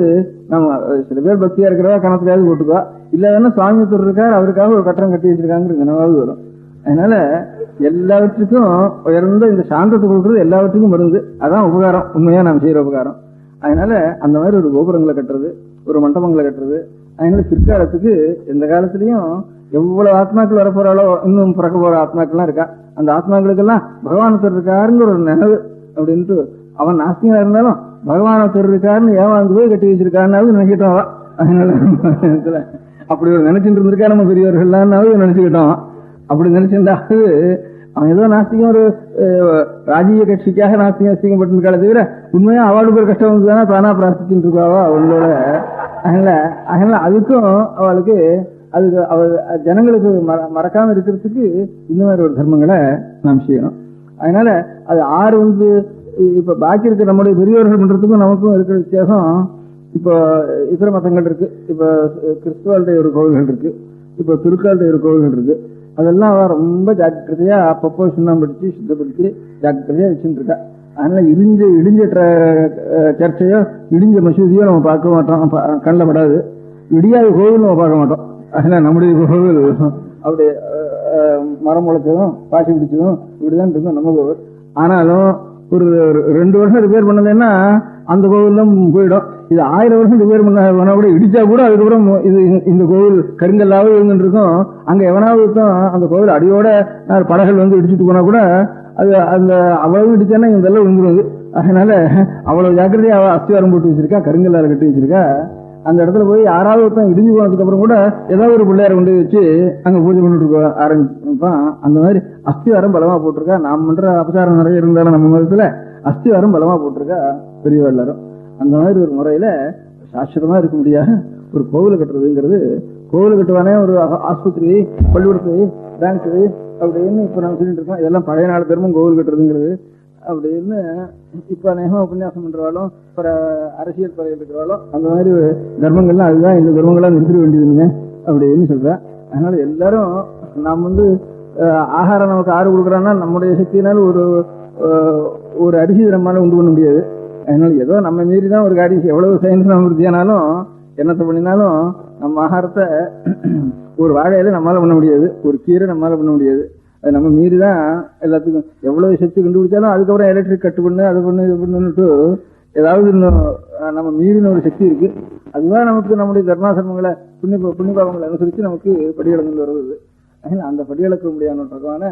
நம்ம சில பேர் பக்தியா இருக்கிறவா கணத்திலாவது போட்டுக்குவா. இல்லைன்னா சுவாமியத்தூர் இருக்கார், அவருக்காக ஒரு கட்டணம் கட்டி வச்சிருக்காங்கிற நினைவாவது வரும். அதனால எல்லாவற்றுக்கும் உயர்ந்த இந்த சாந்தத்தை கொடுக்கறது எல்லாவற்றுக்கும் மருந்து. அதான் உபகாரம், உண்மையா நாம் செய்யற உபகாரம். அதனால அந்த மாதிரி ஒரு கோபுரங்களை கட்டுறது, ஒரு மண்டபங்களை கட்டுறது. அதனால பிற்காலத்துக்கு எந்த காலத்திலயும் எவ்வளவு ஆத்மாக்கள் வரப்போறாளோ, இன்னும் பிறக்க போற ஆத்மாக்கள்லாம் இருக்கா, அந்த ஆத்மாக்களுக்கெல்லாம் பகவானத்தர் இருக்காருங்கிற ஒரு நினைவு அப்படின்ட்டு, அவன் நாஸ்திகனா இருந்தாலும் பகவானத்தர் இருக்காருன்னு ஏமாந்து போய் கட்டி வச்சிருக்காருன்னாவது நினைக்கிட்டோம். அதனால அப்படி ஒரு நினைச்சுட்டு இருந்திருக்கா நம்ம பெரியவர்கள்லாம்னாவது நினைச்சுக்கிட்டோம். அப்படி நினைச்சிருந்தாவது அவன் ஏதோ நாஸ்திகம் ஒரு ராஜீய கட்சிக்காக நாஸ்திகம் பட்டிருக்காளே தவிர உண்மையா அவளுக்கு ஒரு கஷ்டம் வந்துதானே தானா பிரார்த்திச்சுட்டு இருக்காவா அவங்களோட. அதனால அதுக்கும் அவளுக்கு அதுக்கு ஜனங்களுக்கு மறக்காம இருக்கிறதுக்கு இந்த மாதிரி ஒரு தர்மங்களை நாம் செய்யணும். அதனால அது ஆறு வந்து இப்ப பாக்கி இருக்கிற நம்முடைய பெரியவர்கள் பண்றதுக்கும் நமக்கும் இருக்கிற வித்தியாசம். இப்போ இதர மதங்கள் இருக்கு, இப்ப கிறிஸ்துவாளுடைய ஒரு கோவில்கள் இருக்கு, இப்ப துருக்காளுடைய ஒரு கோவில்கள் இருக்கு. அதெல்லாம் ரொம்ப ஜாக்கிரதையா அப்பப்போ சுண்ணம் பிடிச்சி சுத்தப்படுத்தி ஜாக்கிரதையா வச்சுட்டு இருக்கா. அதனால இடிஞ்ச சர்ச்சையோ இடிஞ்ச மசூதியோ நம்ம பார்க்க மாட்டோம், கண்ணில் படாது. இடியாத கோவில் நம்ம பார்க்க மாட்டோம். அதனால நம்முடைய கோவில் அப்படி மரம் முளைச்சதும் பாசி பிடிச்சதும் இப்படிதான் இருக்கும் நம்ம கோவில். ஆனாலும் ஒரு 2 வருஷம் ரிப்பேர் பண்ணதுன்னா அந்த கோவிலும் போயிடும். இது 1000 வருஷம் ரிப்பேர் பண்ண கூட இடிச்சா கூட அதுக்கப்புறம் இந்த கோவில் கருங்கல்லாவே இருந்துட்டு இருக்கும். அங்க எவனாவது அந்த கோவில் அடியோட படகுகள் வந்து இடிச்சுட்டு போனா கூட அது அந்த அவ்வளவு இடிச்சானா இதெல்லாம் விழுந்துருவது. அதனால அவ்வளவு ஜாக்கிரதையா அஸ்திவாரம் போட்டு வச்சிருக்கா, கருங்கல்லால கட்டி வச்சிருக்கா. அந்த இடத்துல போய் யாராவது ஒருத்தன் இடிஞ்சு போனதுக்கு அப்புறம் கூட ஏதாவது ஒரு பிள்ளையார கொண்டு வச்சு அங்க பூஜை பண்ணிட்டு இருக்க ஆரம்பிப்பான். அந்த மாதிரி அஸ்திவாரம் பலமா போட்டிருக்கா. நாம் பண்ற அபசாரம் நிறைய இருந்தாலும் நம்ம மதத்துல அஸ்திவாரம் பலமா போட்டிருக்கா பெரியவா எல்லாரும். அந்த மாதிரி ஒரு முறையில சாஸ்வதமா இருக்க முடியாது ஒரு கோவிலை கட்டுறதுங்கிறது. கோவிலை கட்டுவானே ஒரு ஆஸ்பத்திரி, பள்ளிக்கூடத்து, பேங்க் அப்படின்னு இப்ப நம்ம சொல்லிட்டு இருக்கோம். இதெல்லாம் பழைய நாள் தர்மம் கோவில் கட்டுறதுங்கிறது அப்படின்னு இப்ப அநேகமா உபன்யாசம் பண்றவாலும் அரசியல் துறையில் இருக்கிறவாலும் அந்த மாதிரி தர்மங்கள்லாம் அதுதான் இந்த தர்மங்கள்லாம் நிறுத்திட வேண்டியதுங்க அப்படின்னு சொல்றேன். அதனால எல்லாரும் நாம் வந்து ஆகாரம் நமக்கு ஆறு கொடுக்குறான்னா நம்முடைய சக்தியினால ஒரு அரிசி நம்மளால உண்டு பண்ண முடியாது. அதனால ஏதோ நம்ம மீறி தான் ஒரு அரிசி எவ்வளவு சயின்ஸ் நம்ம விருத்தியானாலும் என்னத்தை பண்ணினாலும் நம்ம ஆகாரத்தை ஒரு வாழையில நம்மளால பண்ண முடியாது, ஒரு கீரை நம்மளால பண்ண முடியாது. அது நம்ம மீறிதான் எல்லாத்துக்கும் எவ்வளவு சக்தி கண்டுபிடிச்சாலும் அதுக்கப்புறம் எலக்ட்ரிக் கட்டு பண்ணு அது பண்ணு இது பண்ணுட்டு ஏதாவது நம்ம மீறின ஒரு சக்தி இருக்கு. அதுதான் நமக்கு நம்முடைய தர்மாசர்மங்களை புண்ணியபாவங்களை அனுசரிச்சு நமக்கு படியளந்து வருவது. அந்த படியளக்க முடியாதுன்றதான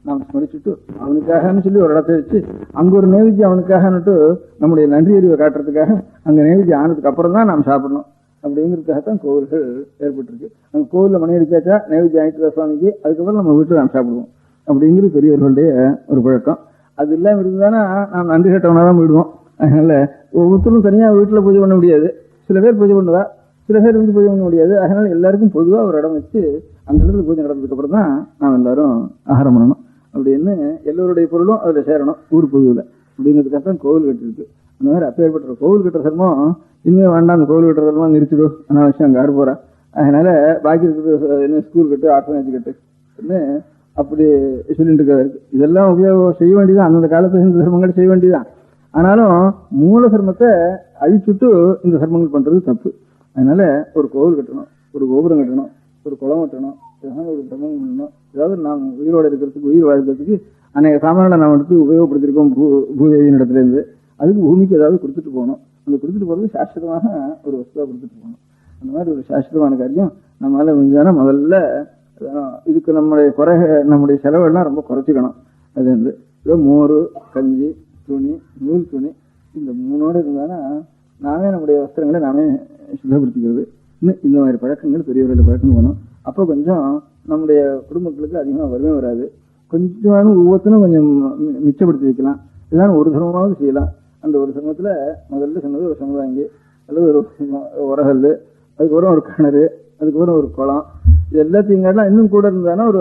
நாம் ஸ்மரிச்சுட்டு அவனுக்காகன்னு சொல்லி ஒரு இடத்தை வச்சு அங்க ஒரு நைவேத்தியம் அவனுக்காகன்னுட்டு நம்முடைய நன்றி அறிவை காட்டுறதுக்காக அங்க நைவேத்தியம் ஆனதுக்கு அப்புறம் தான் நாம் சாப்பிடணும் அப்படிங்கிறதுக்காகத்தான் கோவில்கள் ஏற்பட்டிருக்கு. அங்க கோவில்ல மணி அடிச்சாச்சா நைவேத்தியம் ஆயிட்டு சுவாமிக்கு, அதுக்கப்புறம் நம்ம வீட்டுல நாம் சாப்பிடுவோம் அப்படிங்கிறது பெரியவர்களுடைய ஒரு பழக்கம். அது இல்லாம இருந்தானா நாம் நன்றி கட்டவனா தான் போயிடுவோம். அதனால ஒவ்வொருத்தரும் தனியா வீட்டுல பூஜை பண்ண முடியாது. சில பேர் பூஜை பண்ணுவா, சில பேர் வந்து பூஜை பண்ண முடியாது. அதனால எல்லாருக்கும் பொதுவா ஒரு இடம் வச்சு அந்த இடத்துல பூஜை நடந்ததுக்கு அப்புறம் தான் நாம் எல்லாரும் ஆகாரம் பண்ணணும் அப்படின்னு எல்லோருடைய பொருளும் அதுல சேரணும் ஊர் பொதுவில் அப்படிங்கிறதுக்காக தான் கோவில் கட்டிருக்கு. அந்த மாதிரி அப்பேற்பட்ட கோவில் கட்டுற சர்மம் இனிமே வேண்டாம், அந்த கோவில் கட்டுற சர்மம் நிறுத்திடும், அனாவசியம் அங்கே ஆறு போறா. அதனால பாக்கி இருக்கிறது ஸ்கூல் கட்டு, ஆர்ஃபனேஜ் கட்டுன்னு அப்படி சொல்லிட்டு இருக்காரு. இதெல்லாம் உபயோகம் செய்ய வேண்டியதான், அந்தந்த காலத்துல இந்த சர்மங்கள் செய்ய வேண்டியதான். ஆனாலும் மூல சர்மத்தை அழிச்சுட்டு இந்த சர்மங்கள் பண்றது தப்பு. அதனால ஒரு கோவில் கட்டணும், ஒரு கோபுரம் கட்டணும், ஒரு குளம் கட்டணும், ஒரு சர்மம் பண்ணணும். ஏதாவது நாம் உயிரோடு இருக்கிறதுக்கு, உயிர் வாழ்றதுக்கு அநேக சாமான்களை நாம் எடுத்து உபயோகப்படுத்திருக்கோம் பூதேவியின் இடத்துல இருந்து. அதுக்கு பூமிக்கு ஏதாவது கொடுத்துட்டு போகணும். அந்த கொடுத்துட்டு போறது சாஸ்வதமாக ஒரு வஸ்துவா கொடுத்துட்டு போகணும். அந்த மாதிரி ஒரு சாஸ்வதமான காரியம் நம்மளால முடிஞ்சானா முதல்ல இதுக்கு நம்முடைய செலவெல்லாம் ரொம்ப குறைச்சிக்கணும். அது வந்து ஏதோ மோர், கஞ்சி, துணி, நூல் துணி, இந்த மூணோடு இருந்தானா நாமே நம்முடைய வஸ்திரங்களை நாமே சுத்தப்படுத்திக்கிறது. இன்னும் இந்த மாதிரி பழக்கங்கள் பெரியவர்களுடைய பழக்கம் வேணும். அப்போ கொஞ்சம் நம்முடைய குடும்பங்களுக்கு அதிகமாக வரவே வராது. கொஞ்சம் ஒவ்வொருத்தரும் கொஞ்சம் மிச்சப்படுத்தி வைக்கலாம். இதான் ஒரு சமமாவது செய்யலாம். அந்த ஒரு சமயத்துல முதல்ல சொன்னது ஒரு சமுதாயங்கி அல்லது ஒரு உரகல், அதுக்கப்புறம் ஒரு கிணறு, அதுக்கப்புறம் ஒரு குளம், இது எல்லாத்தையும் காட்டலாம். இன்னும் கூட இருந்தானா ஒரு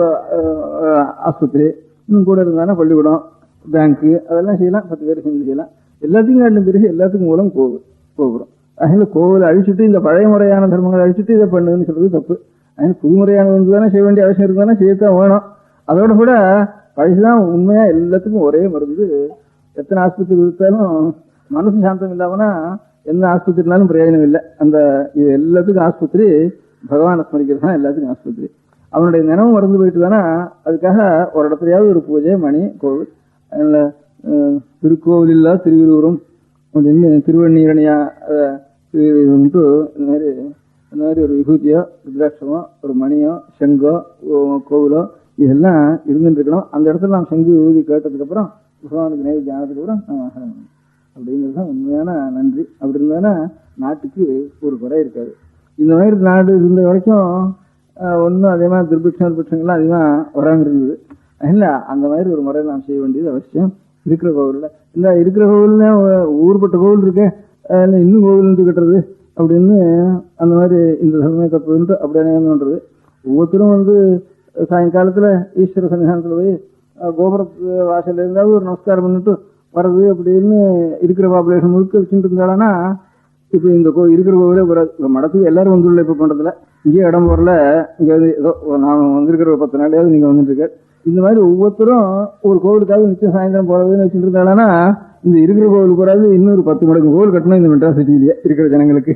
ஆஸ்பத்திரி, இன்னும் கூட இருந்தானா பள்ளிக்கூடம், பேங்க்கு, அதெல்லாம் செய்யலாம். 10 பேர் செஞ்சு செய்யலாம். எல்லாத்தையும் காட்டின பிறகு எல்லாத்துக்கும் மூலம் போகிறோம். அதனால கோவில் அழிச்சுட்டு இந்த பழைய முறையான தர்மங்களை அழிச்சுட்டு இதை பண்ணுன்னு சொல்றது தப்பு. அதனால புதுமுறையானது வந்து தானே செய்ய வேண்டிய அவசியம் இருக்குதானே, செய்யத்தான் வேணும். அதோட கூட பழசுதான் உண்மையா எல்லாத்துக்கும் ஒரே மருந்து. எத்தனை ஆஸ்பத்திரி இருந்தாலும் மனசு சாந்தம் இல்லாமனா எந்த ஆஸ்பத்திரினாலும் பிரயோஜனம் இல்லை. இது எல்லாத்துக்கும் ஆஸ்பத்திரி பகவானை ஸ்மரிக்கிறது தான் எல்லாத்துக்கும் ஆஸ்பத்திரி. அவனுடைய நினைவு மறந்து போயிட்டு தானே அதுக்காக ஒரு இடத்துலயாவது ஒரு பூஜை, மணி, கோவில். அதனால திருக்கோவில் இல்லா திருவிருவரும் அப்படின்னு திருவண்ணீரணியா இந்த மாதிரி ஒரு விபூதியோ, ருத்ராட்சமோ, ஒரு மணியோ, செங்கோ, கோவிலோ இதெல்லாம் இருந்துட்டு இருக்கணும். அந்த இடத்துல நாம் செங்கு விபூதி கேட்டதுக்கு அப்புறம் பகவானுக்கு நைவேத்தியம் ஆனதுக்கு அப்புறம் நம்ம ஆகணும் அப்படிங்கிறது தான் உண்மையான நன்றி. அப்படி இருந்தானா நாட்டுக்கு ஒரு குறை இருக்காது. இந்த மாதிரி நாடு இருந்த வரைக்கும் ஒன்றும் அதே மாதிரி துர்பிட்சங்கள்லாம் அதிகமாக வராமல் இருந்தது. இல்லை, அந்த மாதிரி ஒரு முறை நாம் செய்ய வேண்டியது அவசியம். இருக்கிற கோவிலில் இல்லை, இருக்கிற கோவில்னா ஊர்பட்ட கோவில் இருக்கே, இன்னும் கோவில் இருந்து கட்டுறது அப்படின்னு அந்த மாதிரி இந்த சமய தப்புன்ட்டு அப்படி அநேகம்ன்றது. ஒவ்வொருத்தரும் வந்து சாயங்காலத்துல ஈஸ்வர சன்னிதானத்துல போய் கோபுரத்து வாசல்ல இருந்தாலும் ஒரு நமஸ்காரம் பண்ணிட்டு வர்றது அப்படின்னு இருக்கிற பாப்புலேஷன் முழுக்க வச்சுட்டு இருந்தாங்கன்னா இப்ப இந்த இருக்கிற கோவிலே இப்ப மடத்துக்கு எல்லாரும் வந்துள்ள இப்ப பண்றதுல இங்கேயே இடம் போறல இங்க ஏதோ நான் வந்திருக்கிற ஒரு 10 நாளையாவது நீங்க வந்துட்டு இருக்க. இந்த மாதிரி ஒவ்வொருத்தரும் ஒரு கோவிலுக்காவது நிச்சயம் சாயந்தரம் போறதுன்னு வச்சுட்டு இருந்தாங்கன்னா இந்த இருக்கிற கோவில் போறாது இன்னொரு 10 மடங்கு கோவில் கட்டணும் இந்த மெட்ராஸ் சிட்டியிலேயே இருக்கிற ஜனங்களுக்கு.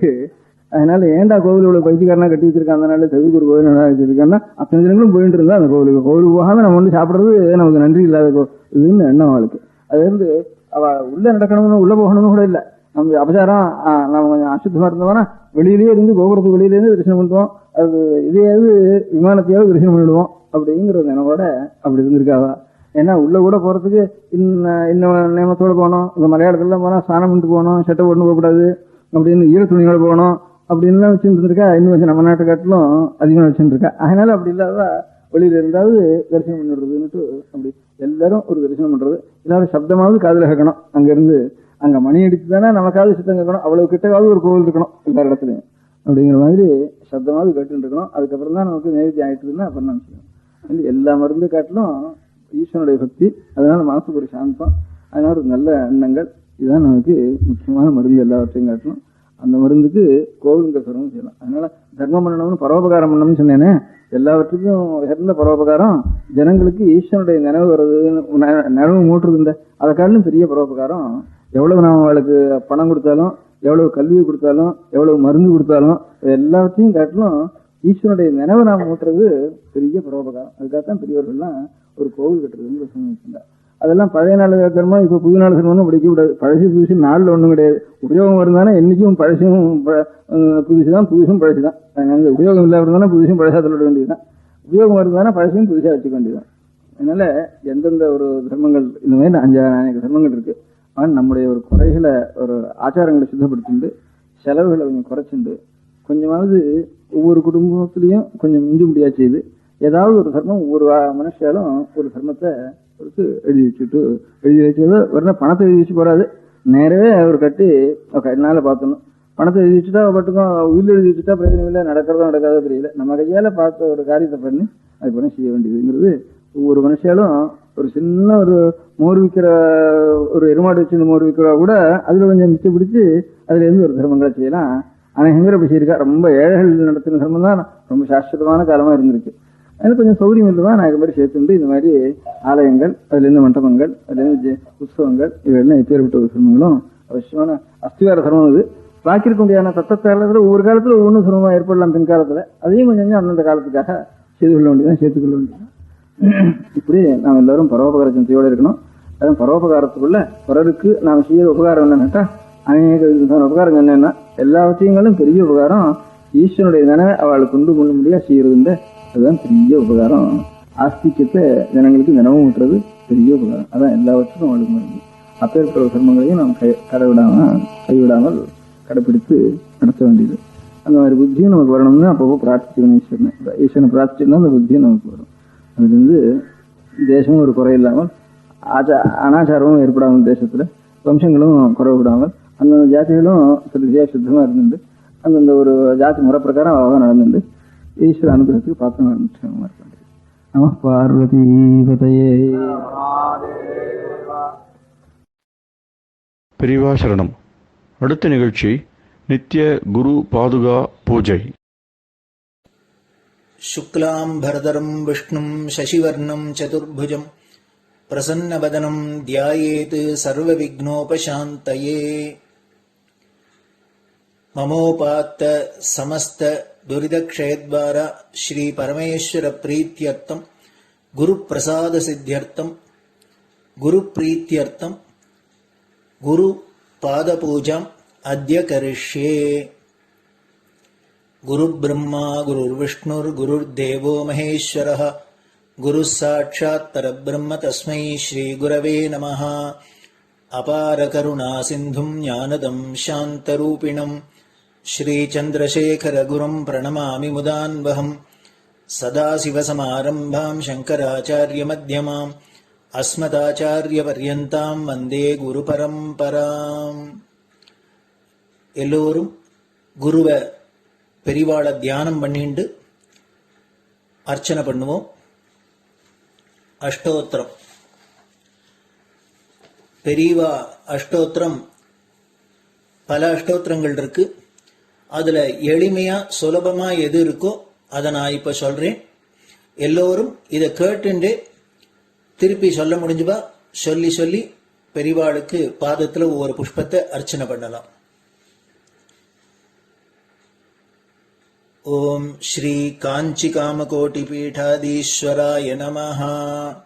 அதனால ஏன்டா கோவில் இவ்வளவு பைத்தியக்காரனா கட்டி வச்சிருக்காங்க, அதனால செவிக்கு ஒரு கோவில் வச்சிருக்காங்கன்னா அத்தனை ஜனங்களும் போயிட்டு இருந்தா அந்த கோவிலுக்கு போகாம நம்ம வந்து சாப்பிடுறது நமக்கு நன்றி இல்லாத இதுன்னு எண்ணம் அவளுக்கு. அது வந்து அவ உள்ள நடக்கணும்னு உள்ள போகணும்னு கூட இல்லை. நம்ம அபசாரம் நம்ம கொஞ்சம் அசுத்தமா இருந்தோம்னா வெளியிலேயே இருந்து கோபுரத்துக்கு வெளியில இருந்து தரிசனம் பண்ணுவோம், அது இதையாவது விமானத்தையாவது தரிசனம் பண்ணிடுவோம் அப்படிங்கிற நினைவோட அப்படி இருந்திருக்காவா. ஏன்னா உள்ள கூட போறதுக்கு இன்னும் நியமத்தோட போகணும், இந்த மலையாளத்துல போனா ஸ்நானம் பண்ணிட்டு போகணும், சட்டை ஒண்ணு போகக்கூடாது அப்படின்னு ஈர துணியோட போகணும் அப்படின்லாம் வச்சுட்டு இருக்கா. இன்னும் கொஞ்சம் நம்ம நாட்டு காட்டிலும் அதிகமா வச்சுட்டு இருக்கா. அதனால அப்படி இல்லாத வெளியில இருந்தாவது தரிசனம் பண்ணிடுறதுன்னுட்டு அப்படி எல்லாரும் ஒரு தரிசனம் பண்றது. எல்லாரும் சப்தமாவது காதுல கேட்கணும், அங்க இருந்து அங்க மணி அடிச்சு தானே நமக்காவது சத்தம் கேட்கணும், அவ்வளவு கிட்டக்காவது ஒரு கோவில் இருக்கணும் எல்லா இடத்துலயும் அப்படிங்கிற மாதிரி சப்தமாவது கேட்டு இருக்கணும். அதுக்கப்புறம் தான் நமக்கு நைவேத்தியம் ஆயிட்டுதுன்னா அப்புறம் தான் செய்யணும். எல்லா மருந்து காட்டிலும் ஈஸ்வரனுடைய பக்தி, அதனால மனசுக்கு ஒரு சாந்தம், அதனால ஒரு நல்ல எண்ணங்கள், இதுதான் நமக்கு முக்கியமான மருந்து. எல்லாவற்றையும் காட்டணும். அந்த மருந்துக்கு கோவிலுங்க சிரமம் செய்யலாம். அதனால தர்மம் பண்ணணும்னு பரோபகாரம் பண்ணணும்னு சொன்னேனே, எல்லாவற்றுக்கும் சிறந்த பரோபகாரம் ஜனங்களுக்கு ஈஸ்வரனுடைய நினைவு வருது, நினைவு மூட்டுறது. அதை காட்டிலும் பெரிய பரோபகாரம் எவ்வளவு நாம் அவளுக்கு பணம் கொடுத்தாலும், எவ்வளவு கல்வி கொடுத்தாலும், எவ்வளவு மருந்து கொடுத்தாலும், எல்லாத்தையும் காட்டிலும் ஈஸ்வரனுடைய நினைவை நாம் மூட்டுறது பெரிய பரோபகாரம். அதுக்காகத்தான் பெரியவர்கள்லாம் ஒரு கோவில் கட்டுறதுன்னு சொன்னார். அதெல்லாம் பழைய நாள் தர்மம், இப்ப புது நாள் தர்மம் படிக்க கூடாது. பழசு புதுசு நாளில் ஒண்ணும் கிடையாது. உபயோகம் இருந்தானே என்னைக்கும் பழசும் புதுசுதான், புதுசும் பழசுதான். அதனால உபயோகம் இல்லாம இருந்தாலும் புதுசும் பழசா சொல்ல வேண்டியதுதான். உபயோகம் இருந்தானே பழசையும் புதுசா வச்சுக்க வேண்டியதுதான். அதனால எந்தெந்த ஒரு தர்மங்கள் இந்த மாதிரி 5 தர்மங்கள் இருக்கு. ஆனால் நம்முடைய ஒரு குறைகளை ஒரு ஆச்சாரங்களை சுத்தப்படுத்திண்டு செலவுகளை கொஞ்சம் குறைச்சிண்டு கொஞ்சமாவது ஒவ்வொரு குடும்பத்திலையும் கொஞ்சம் மிஞ்சு முடியா செய்து ஏதாவது ஒரு தர்மம் ஒவ்வொரு மனுஷாலும் ஒரு தர்மத்தை கொடுத்து எழுதி வச்சது வரல. பணத்தை எழுதி வச்சு போறாது, நேரவே அவர் கட்டி என்னால பார்த்தணும். பணத்தை எழுதி வச்சுட்டா பட்டுக்கும் உயிர் எழுதி வச்சுட்டா பிரயோஜனம் இல்லை, நடக்கிறதோ நடக்காதோ தெரியல. நம்ம கையால பார்த்த ஒரு காரியத்தை பண்ணி அது பண்ணி செய்ய வேண்டியதுங்கிறது ஒவ்வொரு மனுஷாலும். ஒரு சின்ன ஒரு மோர் விற்கிற ஒரு எருமாடு வச்சு மோர் விற்கிறா கூட அதுல கொஞ்சம் மிச்சம் பிடிச்சு அதுல இருந்து ஒரு தர்மங்களை செய்யலாம். அநேகங்கிற அப்படி செய்யிருக்கா. ரொம்ப ஏழைகள் நடத்தின தர்மம் தான் ரொம்ப சாஸ்வதமான காலமா இருந்திருக்கு. அதில் கொஞ்சம் சௌகரியம் இல்லைதான் நான் இது மாதிரி சேர்த்துண்டு இந்த மாதிரி ஆலயங்கள், அதுலேருந்து மண்டபங்கள், அதுலேருந்து உற்சவங்கள், இவையெல்லாம் எப்பேற்பட்ட ஒரு சிரமங்களும் அவசியமான அஸ்திவார சிரமம். இது பாக்கி இருக்க முடியாத தத்தத்தாளர்கள் ஒவ்வொரு காலத்துல ஒவ்வொன்றும் சிரமமா ஏற்படலாம் பின்காலத்துல. அதையும் கொஞ்சம் அந்தந்த காலத்துக்காக செய்து கொள்ள வேண்டியதான், சேர்த்துக்கொள்ள வேண்டியதான். இப்படி நாம் எல்லாரும் பரோபகார சிந்தையோடு இருக்கணும். அதுவும் பரோபகாரத்துக்குள்ள பிறருக்கு நாம் செய்யற உபகாரம் என்னன்னாக்கா அநேக உபகாரம் என்னன்னா எல்லாவற்றையும் பெரிய உபகாரம் ஈஸ்வரனுடைய நினைவை அவளுக்கு கொண்டு கொள்ள முடியா செய்யறது. அதுதான் பெரிய உபகாரம். ஆஸ்திக்கத்தை ஜனங்களுக்கு நினைவு ஊட்டுறது பெரிய உபகாரம். அதான் எல்லாவற்றுக்கும் அவளுக்கு மருந்து. அப்பேற்பட்ட சிரமங்களையும் நாம் கைவிடாமல் கடைப்பிடித்து நடத்த வேண்டியது. அந்த மாதிரி புத்தியும் நமக்கு வரணும்னு அப்பப்போ பிரார்த்திக்கணும். ஈஸ்வரனை பிரார்த்திச்சிருந்தா அந்த புத்தியும் நமக்கு வரும். அதுல இருந்து தேசமும் ஒரு குறை இல்லாமல் அனாச்சாரமும் ஏற்படாமல், தேசத்துல வம்சங்களும் குறைவிடாமல், அந்தந்த ஜாதிகளும் சரியா சுத்தமா இருந்துட்டு அந்தந்த ஒரு ஜாதி முறை பிரகாரம் அழகாக நடந்துட்டு ஈஸ்வர அனுகிரகத்துக்கு பார்த்து நடந்துட்டு நம பார்வதி பதையே. பெரியவா சரணம். அடுத்த நிகழ்ச்சி நித்திய குரு பாதுகா பூஜை. शुक्लां भरदरं विष्णुं शशिवर्णं चतुर्भुजं प्रसन्नवदनं ध्यायेत् सर्वविघ्नोपशान्तये. ममोपात्त समस्त दुरितक्षयद्वारा श्री परमेश्वर प्रीत्यर्थं गुरुप्रसाद सिद्ध्यर्थं गुरुप्रीत्यर्थं गुरुपादपूजाम् अद्य करिष्ये. गुरुब्रह्मा गुरुर्विष्णुर्गुरुर्देवो महेश्वरः गुरुः साक्षात् परब्रह्म तस्मै श्रीगुरवे नमः. अपारकरुणा सिन्धुं ज्ञानदं शान्तरूपिणं श्रीचन्द्रशेखरगुरुं प्रणमामि मुदान्वहम्. सदाशिवसमारम्भां शङ्कराचार्यमध्यमाम् अस्मदाचार्यपर्यन्तां वन्दे गुरुपरम्पराम्. எல்லோரும் குருவை பெரிவாளை தியானம் பண்ணிண்டு அர்ச்சனை பண்ணுவோம். அஷ்டோத்திரம். பெரியவா அஷ்டோத்திரம் பல அஷ்டோத்திரங்கள் இருக்கு. அதுல எளிமையா சுலபமா எது இருக்கோ அதை நான் இப்ப சொல்றேன். எல்லோரும் இதை கேட்டுண்டு திருப்பி சொல்ல முடிஞ்சுபா சொல்லி சொல்லி பெரியவாளுக்கு பாதத்துல ஒவ்வொரு புஷ்பத்தை அர்ச்சனை பண்ணலாம். ஓம் ஸ்ரீ காஞ்சி காமகோட்டி பீடாதீஸ்வராய நமஹ.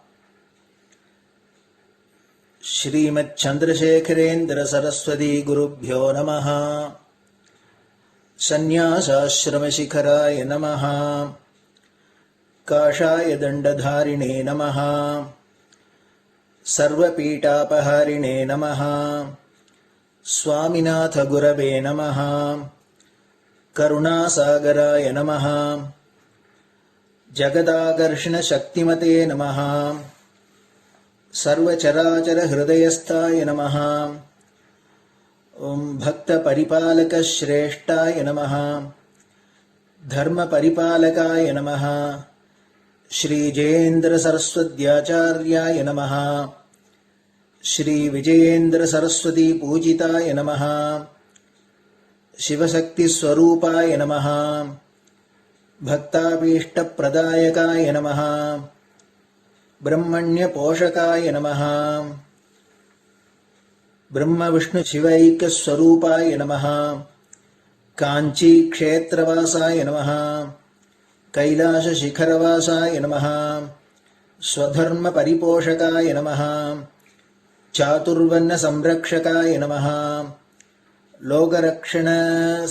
ஸ்ரீமத் சந்திரசேகரேந்திர சரஸ்வதி குருभ्यो நமஹ. சந்நியாசாஸ்ரமசிகராய நமஹ. காஷாய தண்டதாரிணே நமஹ. சர்வபீடாபஹாரிணே நமஹ. ஸ்வாமிநாத குரவே நமஹ. கருணாசாகராய நமஹ. ஜகதாகர்ஷண சக்திமதே நமஹ. சர்வச்சராச்சர ஹிருதயஸ்தாய நமஹ. ஓம் பக்த பரிபாலக ஸ்ரேஷ்டாய நமஹ. தர்ம பரிபாலகாய நமஹ. ஸ்ரீ ஜெயேந்திர சரஸ்வத்யாச்சார்யாய நமஹ. ஸ்ரீ விஜயேந்திர சரஸ்வதி பூஜிதாய நமஹ. சிவசக்தி ஸ்வரூபாய நமஹ. பக்தாபீஷ்ட பிரதாயகாய நமஹ. பிரம்மண்ய போஷகாய நமஹ. பிரம்ம விஷ்ணு சிவைக்க ஸ்வரூபாய நமஹ. காஞ்சி க்ஷேத்ரவாசாய நமஹ. கைலாச சிகரவாசாய நமஹ. ஸ்வதர்ம பரிபோஷகாய நமஹ. சாதுர்வர்ண சம்ரக்ஷகாய நமஹ. லோகரக்ஷண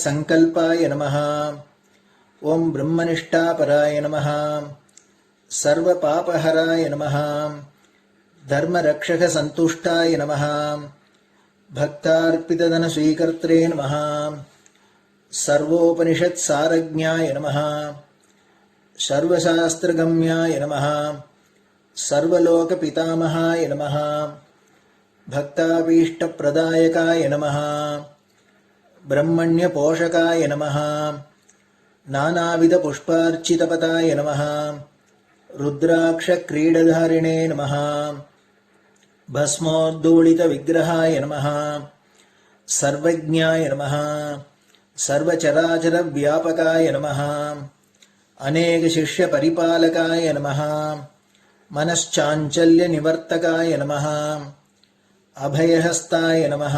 சங்கல்பாய நமஹ. ஓம் பிரம்மனிஷ்டாபராய நமஹ. சர்வ பாபஹராய நமஹ. தர்மரக்ஷக சந்துஷ்டாய நமஹ. பக்தார்ப்பிததன ஸ்வீகர்த்ரே நமஹ. சர்வோபனிஷத் சாரஜ்ஞாய நமஹ. சர்வசாஸ்திரகம்யாய நமஹ. சர்வலோக பிதாமகாய நமஹ. பக்தாபீஷ்ட பிரதாயகாய நமஹ. பிரம்மண்ய போஷகாய நமஹ. நானாவித புஷ்பார்ச்சிதபதாய நமஹ. ருத்ராக்ஷ கிரீடதாரிணே நமஹ. பஸ்மோத்தூளித விக்கிரகாய நமஹ. சர்வஜ்ஞாய நமஹ. சர்வச்சராச்சர வியாபகாய நமஹ. அநேக சிஷ்ய பரிபாலகாய நமஹ. மனச்சாஞ்சல்ய நிவர்த்தகாய நமஹ. அபயஹஸ்தாய நமஹ.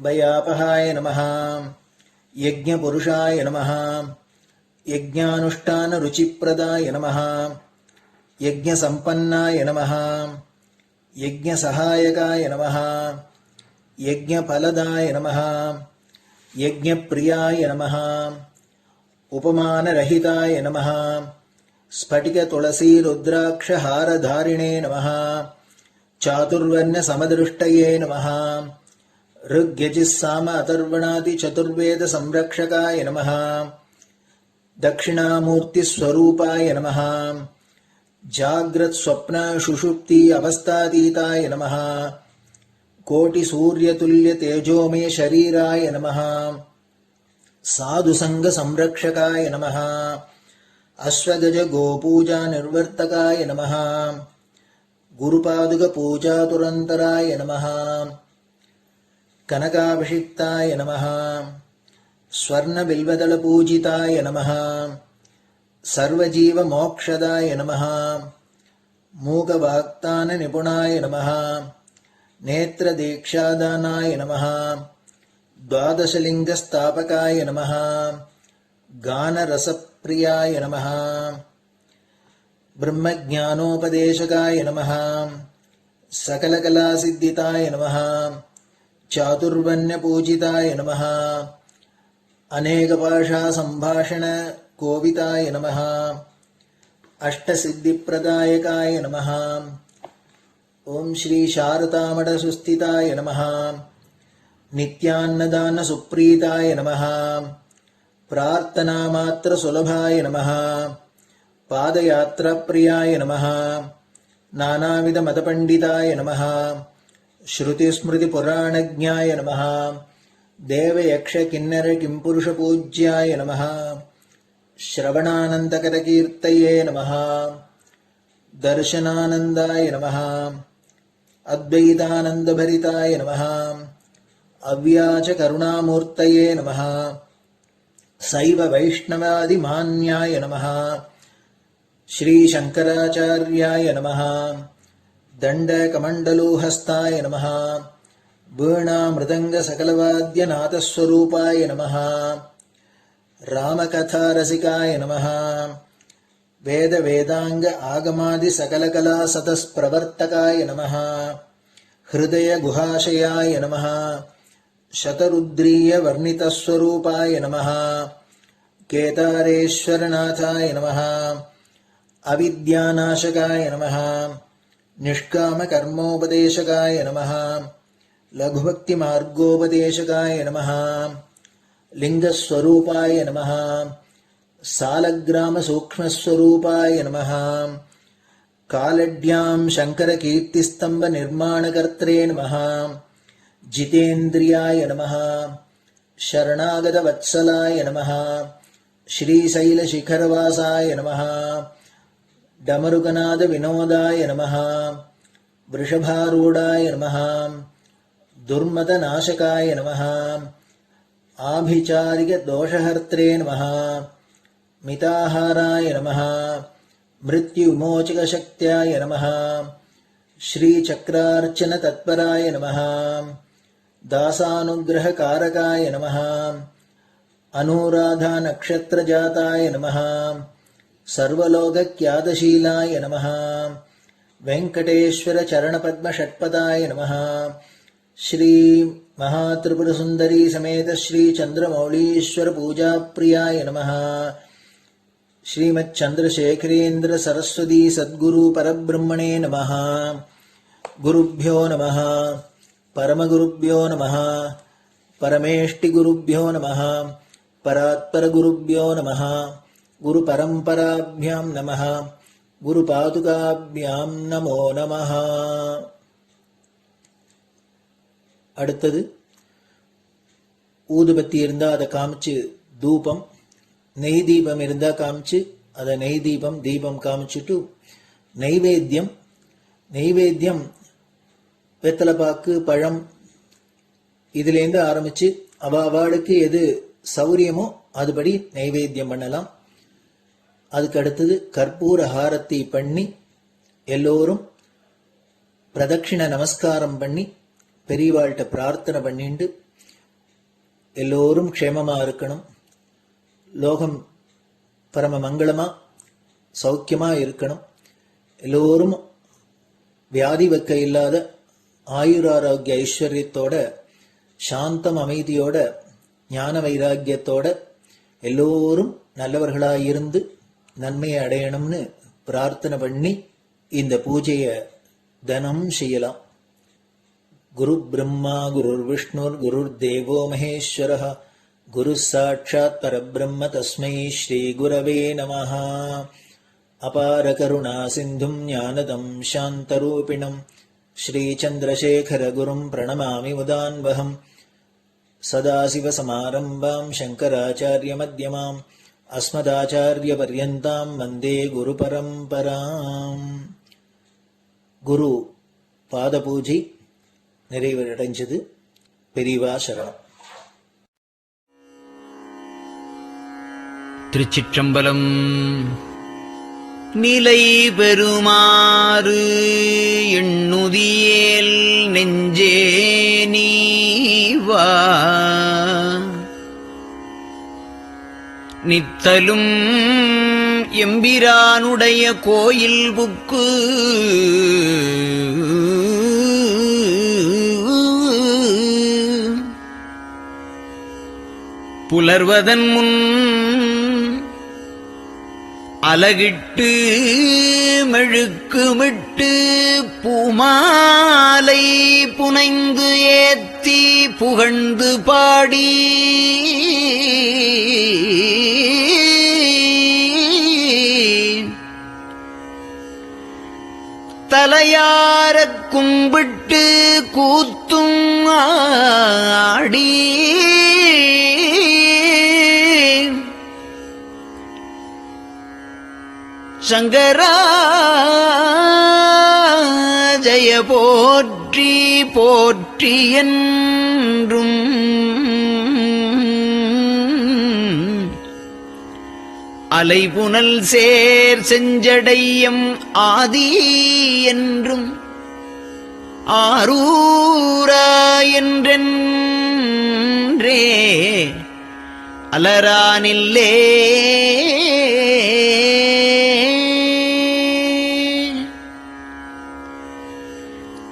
பயாபகாய நமஹ. யஜ்ஞபுருஷாய நமஹ. யஜ்ஞானுஷ்டான ருச்சிப்ரதாய நமஹ. யஜ்ஞசம்பன்னாய நமஹ. யஜ்ஞசகாயகாய நமஹ. யஜ்ஞபலதாய நமஹ. யஜ்ஞப்ரியாய நமஹ. உபமானரஹிதாய நமஹ. ஸ்படிக துளசி ருத்ராக்ஷ ஹாரதாரிணே நமஹ. சாதுர்வர்ண சமதிருஷ்டயே நமஹ. ருக்யஜிஸ்ஸாம அதர்வணாதி சதுர்வேத சம்ரக்ஷகாய நமஹ. தக்ஷிணாமூர்த்தி ஸ்வரூபாய நமஹ. ஜாக்ரத் ஸ்வப்ன சுஷுப்தி அவஸ்தாதீதாய நமஹ. கோட்டி சூரியதுல்ய தேஜோமே ஷரீராய நமஹ. சாதுசங்க சம்ரக்ஷகாய நமஹ. அஸ்வகஜ கோபூஜா நிர்வர்த்தகாய நமஹ. குருபாதுக பூஜா துரந்தராய நமஹ. கனகாபிஷிக்தாய நமஹ. ஸ்வர்ண பில்வதள பூஜிதாய நமஹ. சர்வஜீவ மோக்ஷதாய நமஹ. மூகவாக்தான நிபுணாய நமஹ. நேத்ர தீக்ஷாதானாய நமஹ. துவாதசலிங்க ஸ்தாபகாய நமஹ. கானரசப்பிரியாய நமஹ. பிரம்மஜானோபதேசகாய நமஹ. சகலகலாசித்திதாய நமஹ. சாதுர்வர்ண பூஜிதாய நமஹ. அநேகபாஷா சம்பாஷண கோவிதாய நமஹ. அஷ்டசித்திப்பிரதாயகாய நமஹ. ஓம் ஸ்ரீ சாரதாமட சுஸ்திதாய நமஹ. நித்யான்னதான சுப்ரீதாய நமஹ. பிரார்த்தனா மாத்திர சுலபாய நமஹ. பாதயாத்ரா பிரியாய நமஹ. நானாவித மதபண்டிதாய நமஹ. ஸ்ருதி ஸ்மிருதி புராணஜ்ஞாய நமஹ. தேவயக்ஷ கிண்ணர கிம்புருஷ பூஜ்யாய நமஹ. श्रवणानन्दकरकीर्तये नमः। दर्शनानन्दाय नमः। अद्वैतानन्दभरिताय नमः। अव्याजकरुणामूर्तये नमः। शैव वैष्णवादिमान्याय नमः। श्रीशङ्कराचार्याय नमः। दण्डकमण्डलोहस्ताय नमः। वीणामृदङ्गसकलवाद्यनाथस्वरूपाय नमः। रामकथारसिकाय नमः। वेदवेदाङ्ग आगमादिसकलकलासतस्प्रवर्तकाय नमः। हृदयगुहाशयाय नमः। शतरुद्रीयवर्णितस्वरूपाय नमः। केदारेश्वरनाथाय नमः। अविद्यानाशकाय नमः। निष्कामकर्मोपदेशकाय नमः। लघुभक्तिमार्गोपदेशकाय नमः। लिङ्गस्वरूपाय नमः। सालग्रामसूक्ष्मस्वरूपाय नमः। कालड्यां शङ्करकीर्तिस्तम्भनिर्माणकर्त्रे नमः। जितेन्द्रियाय नमः। शरणागतवत्सलाय नमः। श्रीशैलशिखरवासाय नमः। डमरुकनादविनोदाय नमः। वृषभारूढाय नमः। दुर्मदनाशकाय नमः। आभिचारिकदोषहर्त्रे नमः। मिताहाराय नमः। मृत्युविमोचकशक्त्याय नमः। श्रीचक्रार्चनतत्पराय नमः। दासानुग्रहकारकाय नमः। अनुराधानक्षत्रजाताय नमः। सर्वलोकख्यातशीलाय नमः। वेङ्कटेश्वरचरणपद्मषट्पदाय नमः। श्री महात्रिपुरसुन्दरी समेत श्री चन्द्रमौलीश्वर पूजाप्रियाय नमः। श्रीमच्चन्द्रशेखरेन्द्र सरस्वती सद्गुरु परब्रह्मणे नमः। गुरुभ्यो नमः। परमगुरुभ्यो नमः। परमेष्टिगुरुभ्यो नमः। परात्परगुरुभ्यो नमः। गुरुपरम्पराभ्यां नमः। गुरुपादुकाभ्यां नमो நமः. அடுத்தது ஊதுபத்தி இருந்தா அதை காமிச்சு தூபம், நெய் தீபம் இருந்தா காமிச்சு அதை நெய் தீபம் தீபம் காமிச்சுட்டு நைவேத்தியம் வெத்தலைப்பாக்கு பழம் இதுலேருந்து ஆரம்பிச்சு அவாளுக்கு எது சௌரியமோ அதுபடி நைவேத்தியம் பண்ணலாம். அதுக்கு அடுத்தது கற்பூர ஹாரத்தி பண்ணி எல்லோரும் பிரதட்சிண நமஸ்காரம் பண்ணி பெரியவாள்கிட்ட பிரார்த்தனை பண்ணிண்டு எல்லோரும் க்ஷேமமா இருக்கணும், லோகம் பரம மங்களமா சௌக்கியமா இருக்கணும், எல்லோரும் வியாதி வெக்க இல்லாத ஆயுராரோக்கிய ஐஸ்வர்யத்தோட சாந்தம் அமைதியோட ஞான வைராக்கியத்தோட எல்லோரும் நல்லவர்களாயிருந்து நன்மையை அடையணும்னு பிரார்த்தனை பண்ணி இந்த பூஜையை தினம் செய்யலாம். குரு பிரம்மா குருர் விஷ்ணுர் குருர் தேவோ மகேஸ்வரः குரு சாட்சாத் பரபிரம்ம தஸ்மை ஸ்ரீ குரவே நமः. அபார கருணா சிந்தும் ஞானதம் சாந்தரூபிணம் ஸ்ரீ சந்திரசேகர குரும் பிரணமாமி முதான்வகம். சதாசிவசமாரம்பாம் சங்கராச்சாரிய மத்யமாம் அஸ்மதாச்சாரிய பர்யந்தாம் வந்தே குரு பரம்பராம். குரு பாத பூஜை நிறைவடைஞ்சது. பெரியவா சரணம். திருச்சிற்றம்பலம். நிலை பெறுமாறு எண்ணுதியேல் நெஞ்சே நீவா, நித்தலும் எம்பிரானுடைய கோயில் புக்கு புலர்வதன் முன் அலகிட்டு மெழுக்குமிட்டு பூமாலை புனைந்து ஏத்தி புகழ்ந்து பாடி தலையாரக் கும்பிட்டு கூத்தும் ஆடி சங்கரா ஜய போற்றி போற்றி என்றும் அலைபுனல் சேர் செஞ்சடையம் ஆதி என்றும் ஆரூரா என்றென்றே அலரானில்லே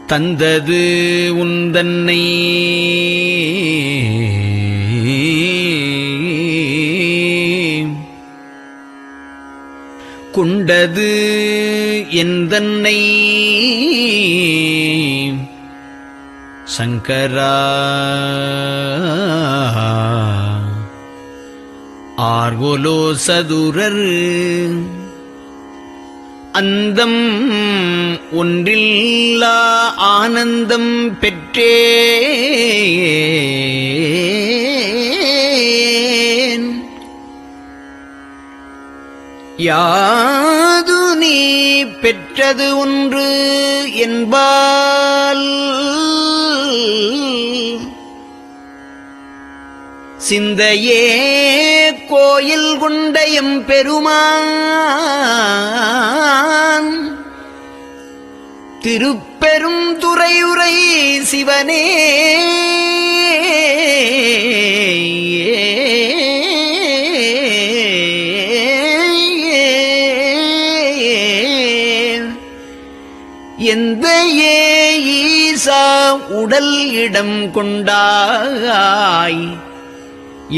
தந்தது உந்தன்னை கொண்டது எந்தன்னை சங்கரா ஆர்கோலோ சதுரர் அந்தம் ஒன்றில்லா ஆனந்தம் பெற்றேன் யாது நீ பெற்றது ஒன்று என்பால் சிந்தையே கோயில் கொண்டயம் பெருமான் திருப்பெரும் துறையுரை சிவனே எந்த ஈசா உடல் இடம் கொண்டாய்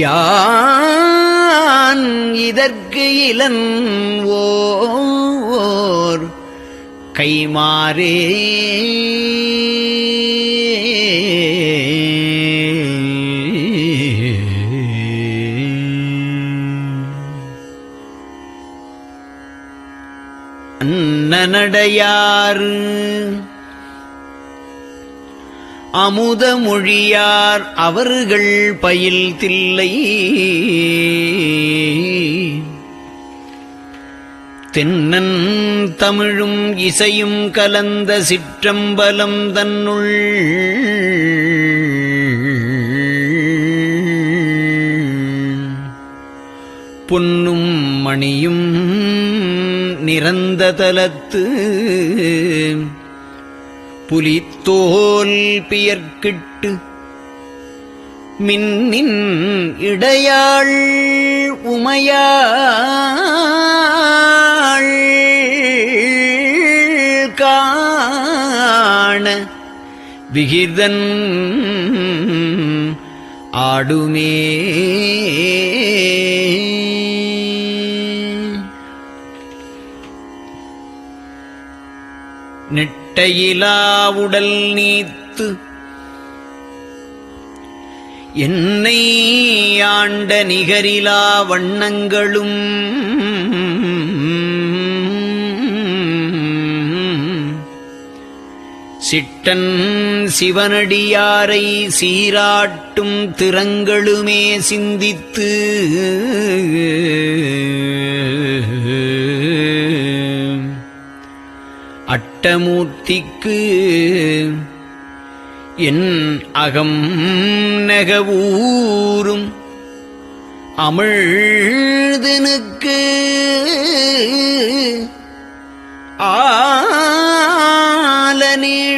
யான் இதற்கு இலன் ஓர் கைமாறே அன்னநடையார் அமுத மொழியார் அவர்கள் பயில் தில்லை தென்னன் தமிழும் இசையும் கலந்த சிற்றம்பலம் தன்னுள் பொன்னும் மணியும் நிறந்த தலத்து புலித்தோல் பியர்க்கிட்டு மின்னின் இடையாள் உமையாள் காண விகிதன் ஆடுமே நெட்டையிலா உடல் நீத்து என்னை ஆண்ட நிகரிலா வண்ணங்களும் சிட்டன் சிவனடியாரை சீராட்டும் திறங்களுமே சிந்தித்து அட்டமூர்த்திக்கு என் அகம் நெகவூரும் அமிழ்தனுக்கு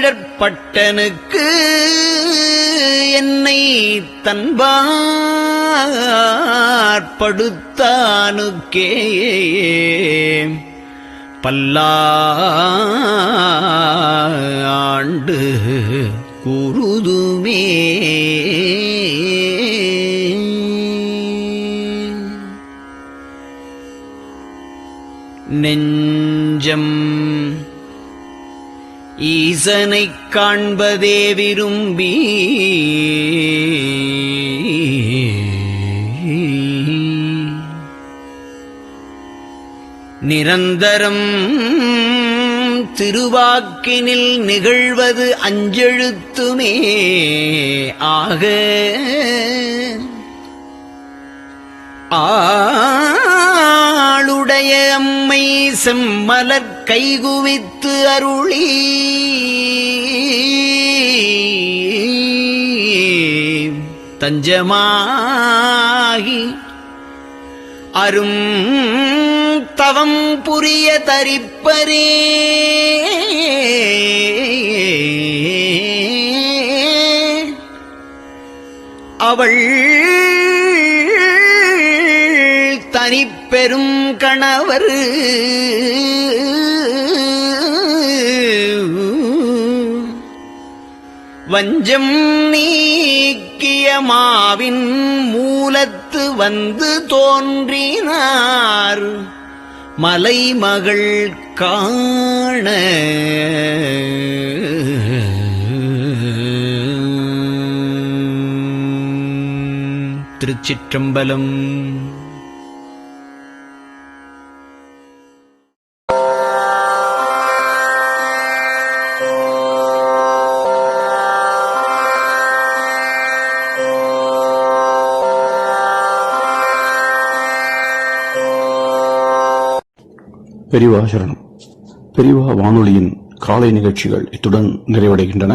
ஆலநீழற்பட்டனுக்கு என்னை தன்பாற்படுத்தானுக்கே பல்லாண்டு குருதுமே நெஞ்சம் ஈசனைக் காண்பதே விரும்பி நிரந்தரம் திருவாக்கினில் நிகழ்வது அஞ்செழுத்துமே ஆக செஞ்ஞாளுடைய அம்மை செம்மலர் கைகுவித்து அருளி தஞ்சமாகி அரும் தவம் புரிய தரிப்பரே அவள் தனிப்பெரும் கணவர் வஞ்சம் நீக்கிய மாவின் மூலத்து வந்து தோன்றினார் மலைமகள் காண திருச்சிற்றம்பலம். பெரியவா சரணம். பெரியவா வானொலியின் காலை நிகழ்ச்சிகள் இத்துடன் நிறைவடைகின்றன.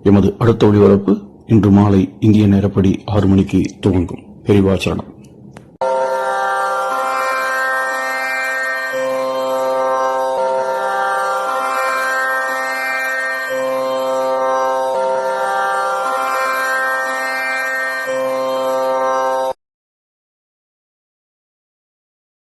எமது அடுத்த ஒளிபரப்பு இன்று மாலை இந்திய நேரப்படி 6 மணிக்கு துவங்கும். பெரியவா சரணம்.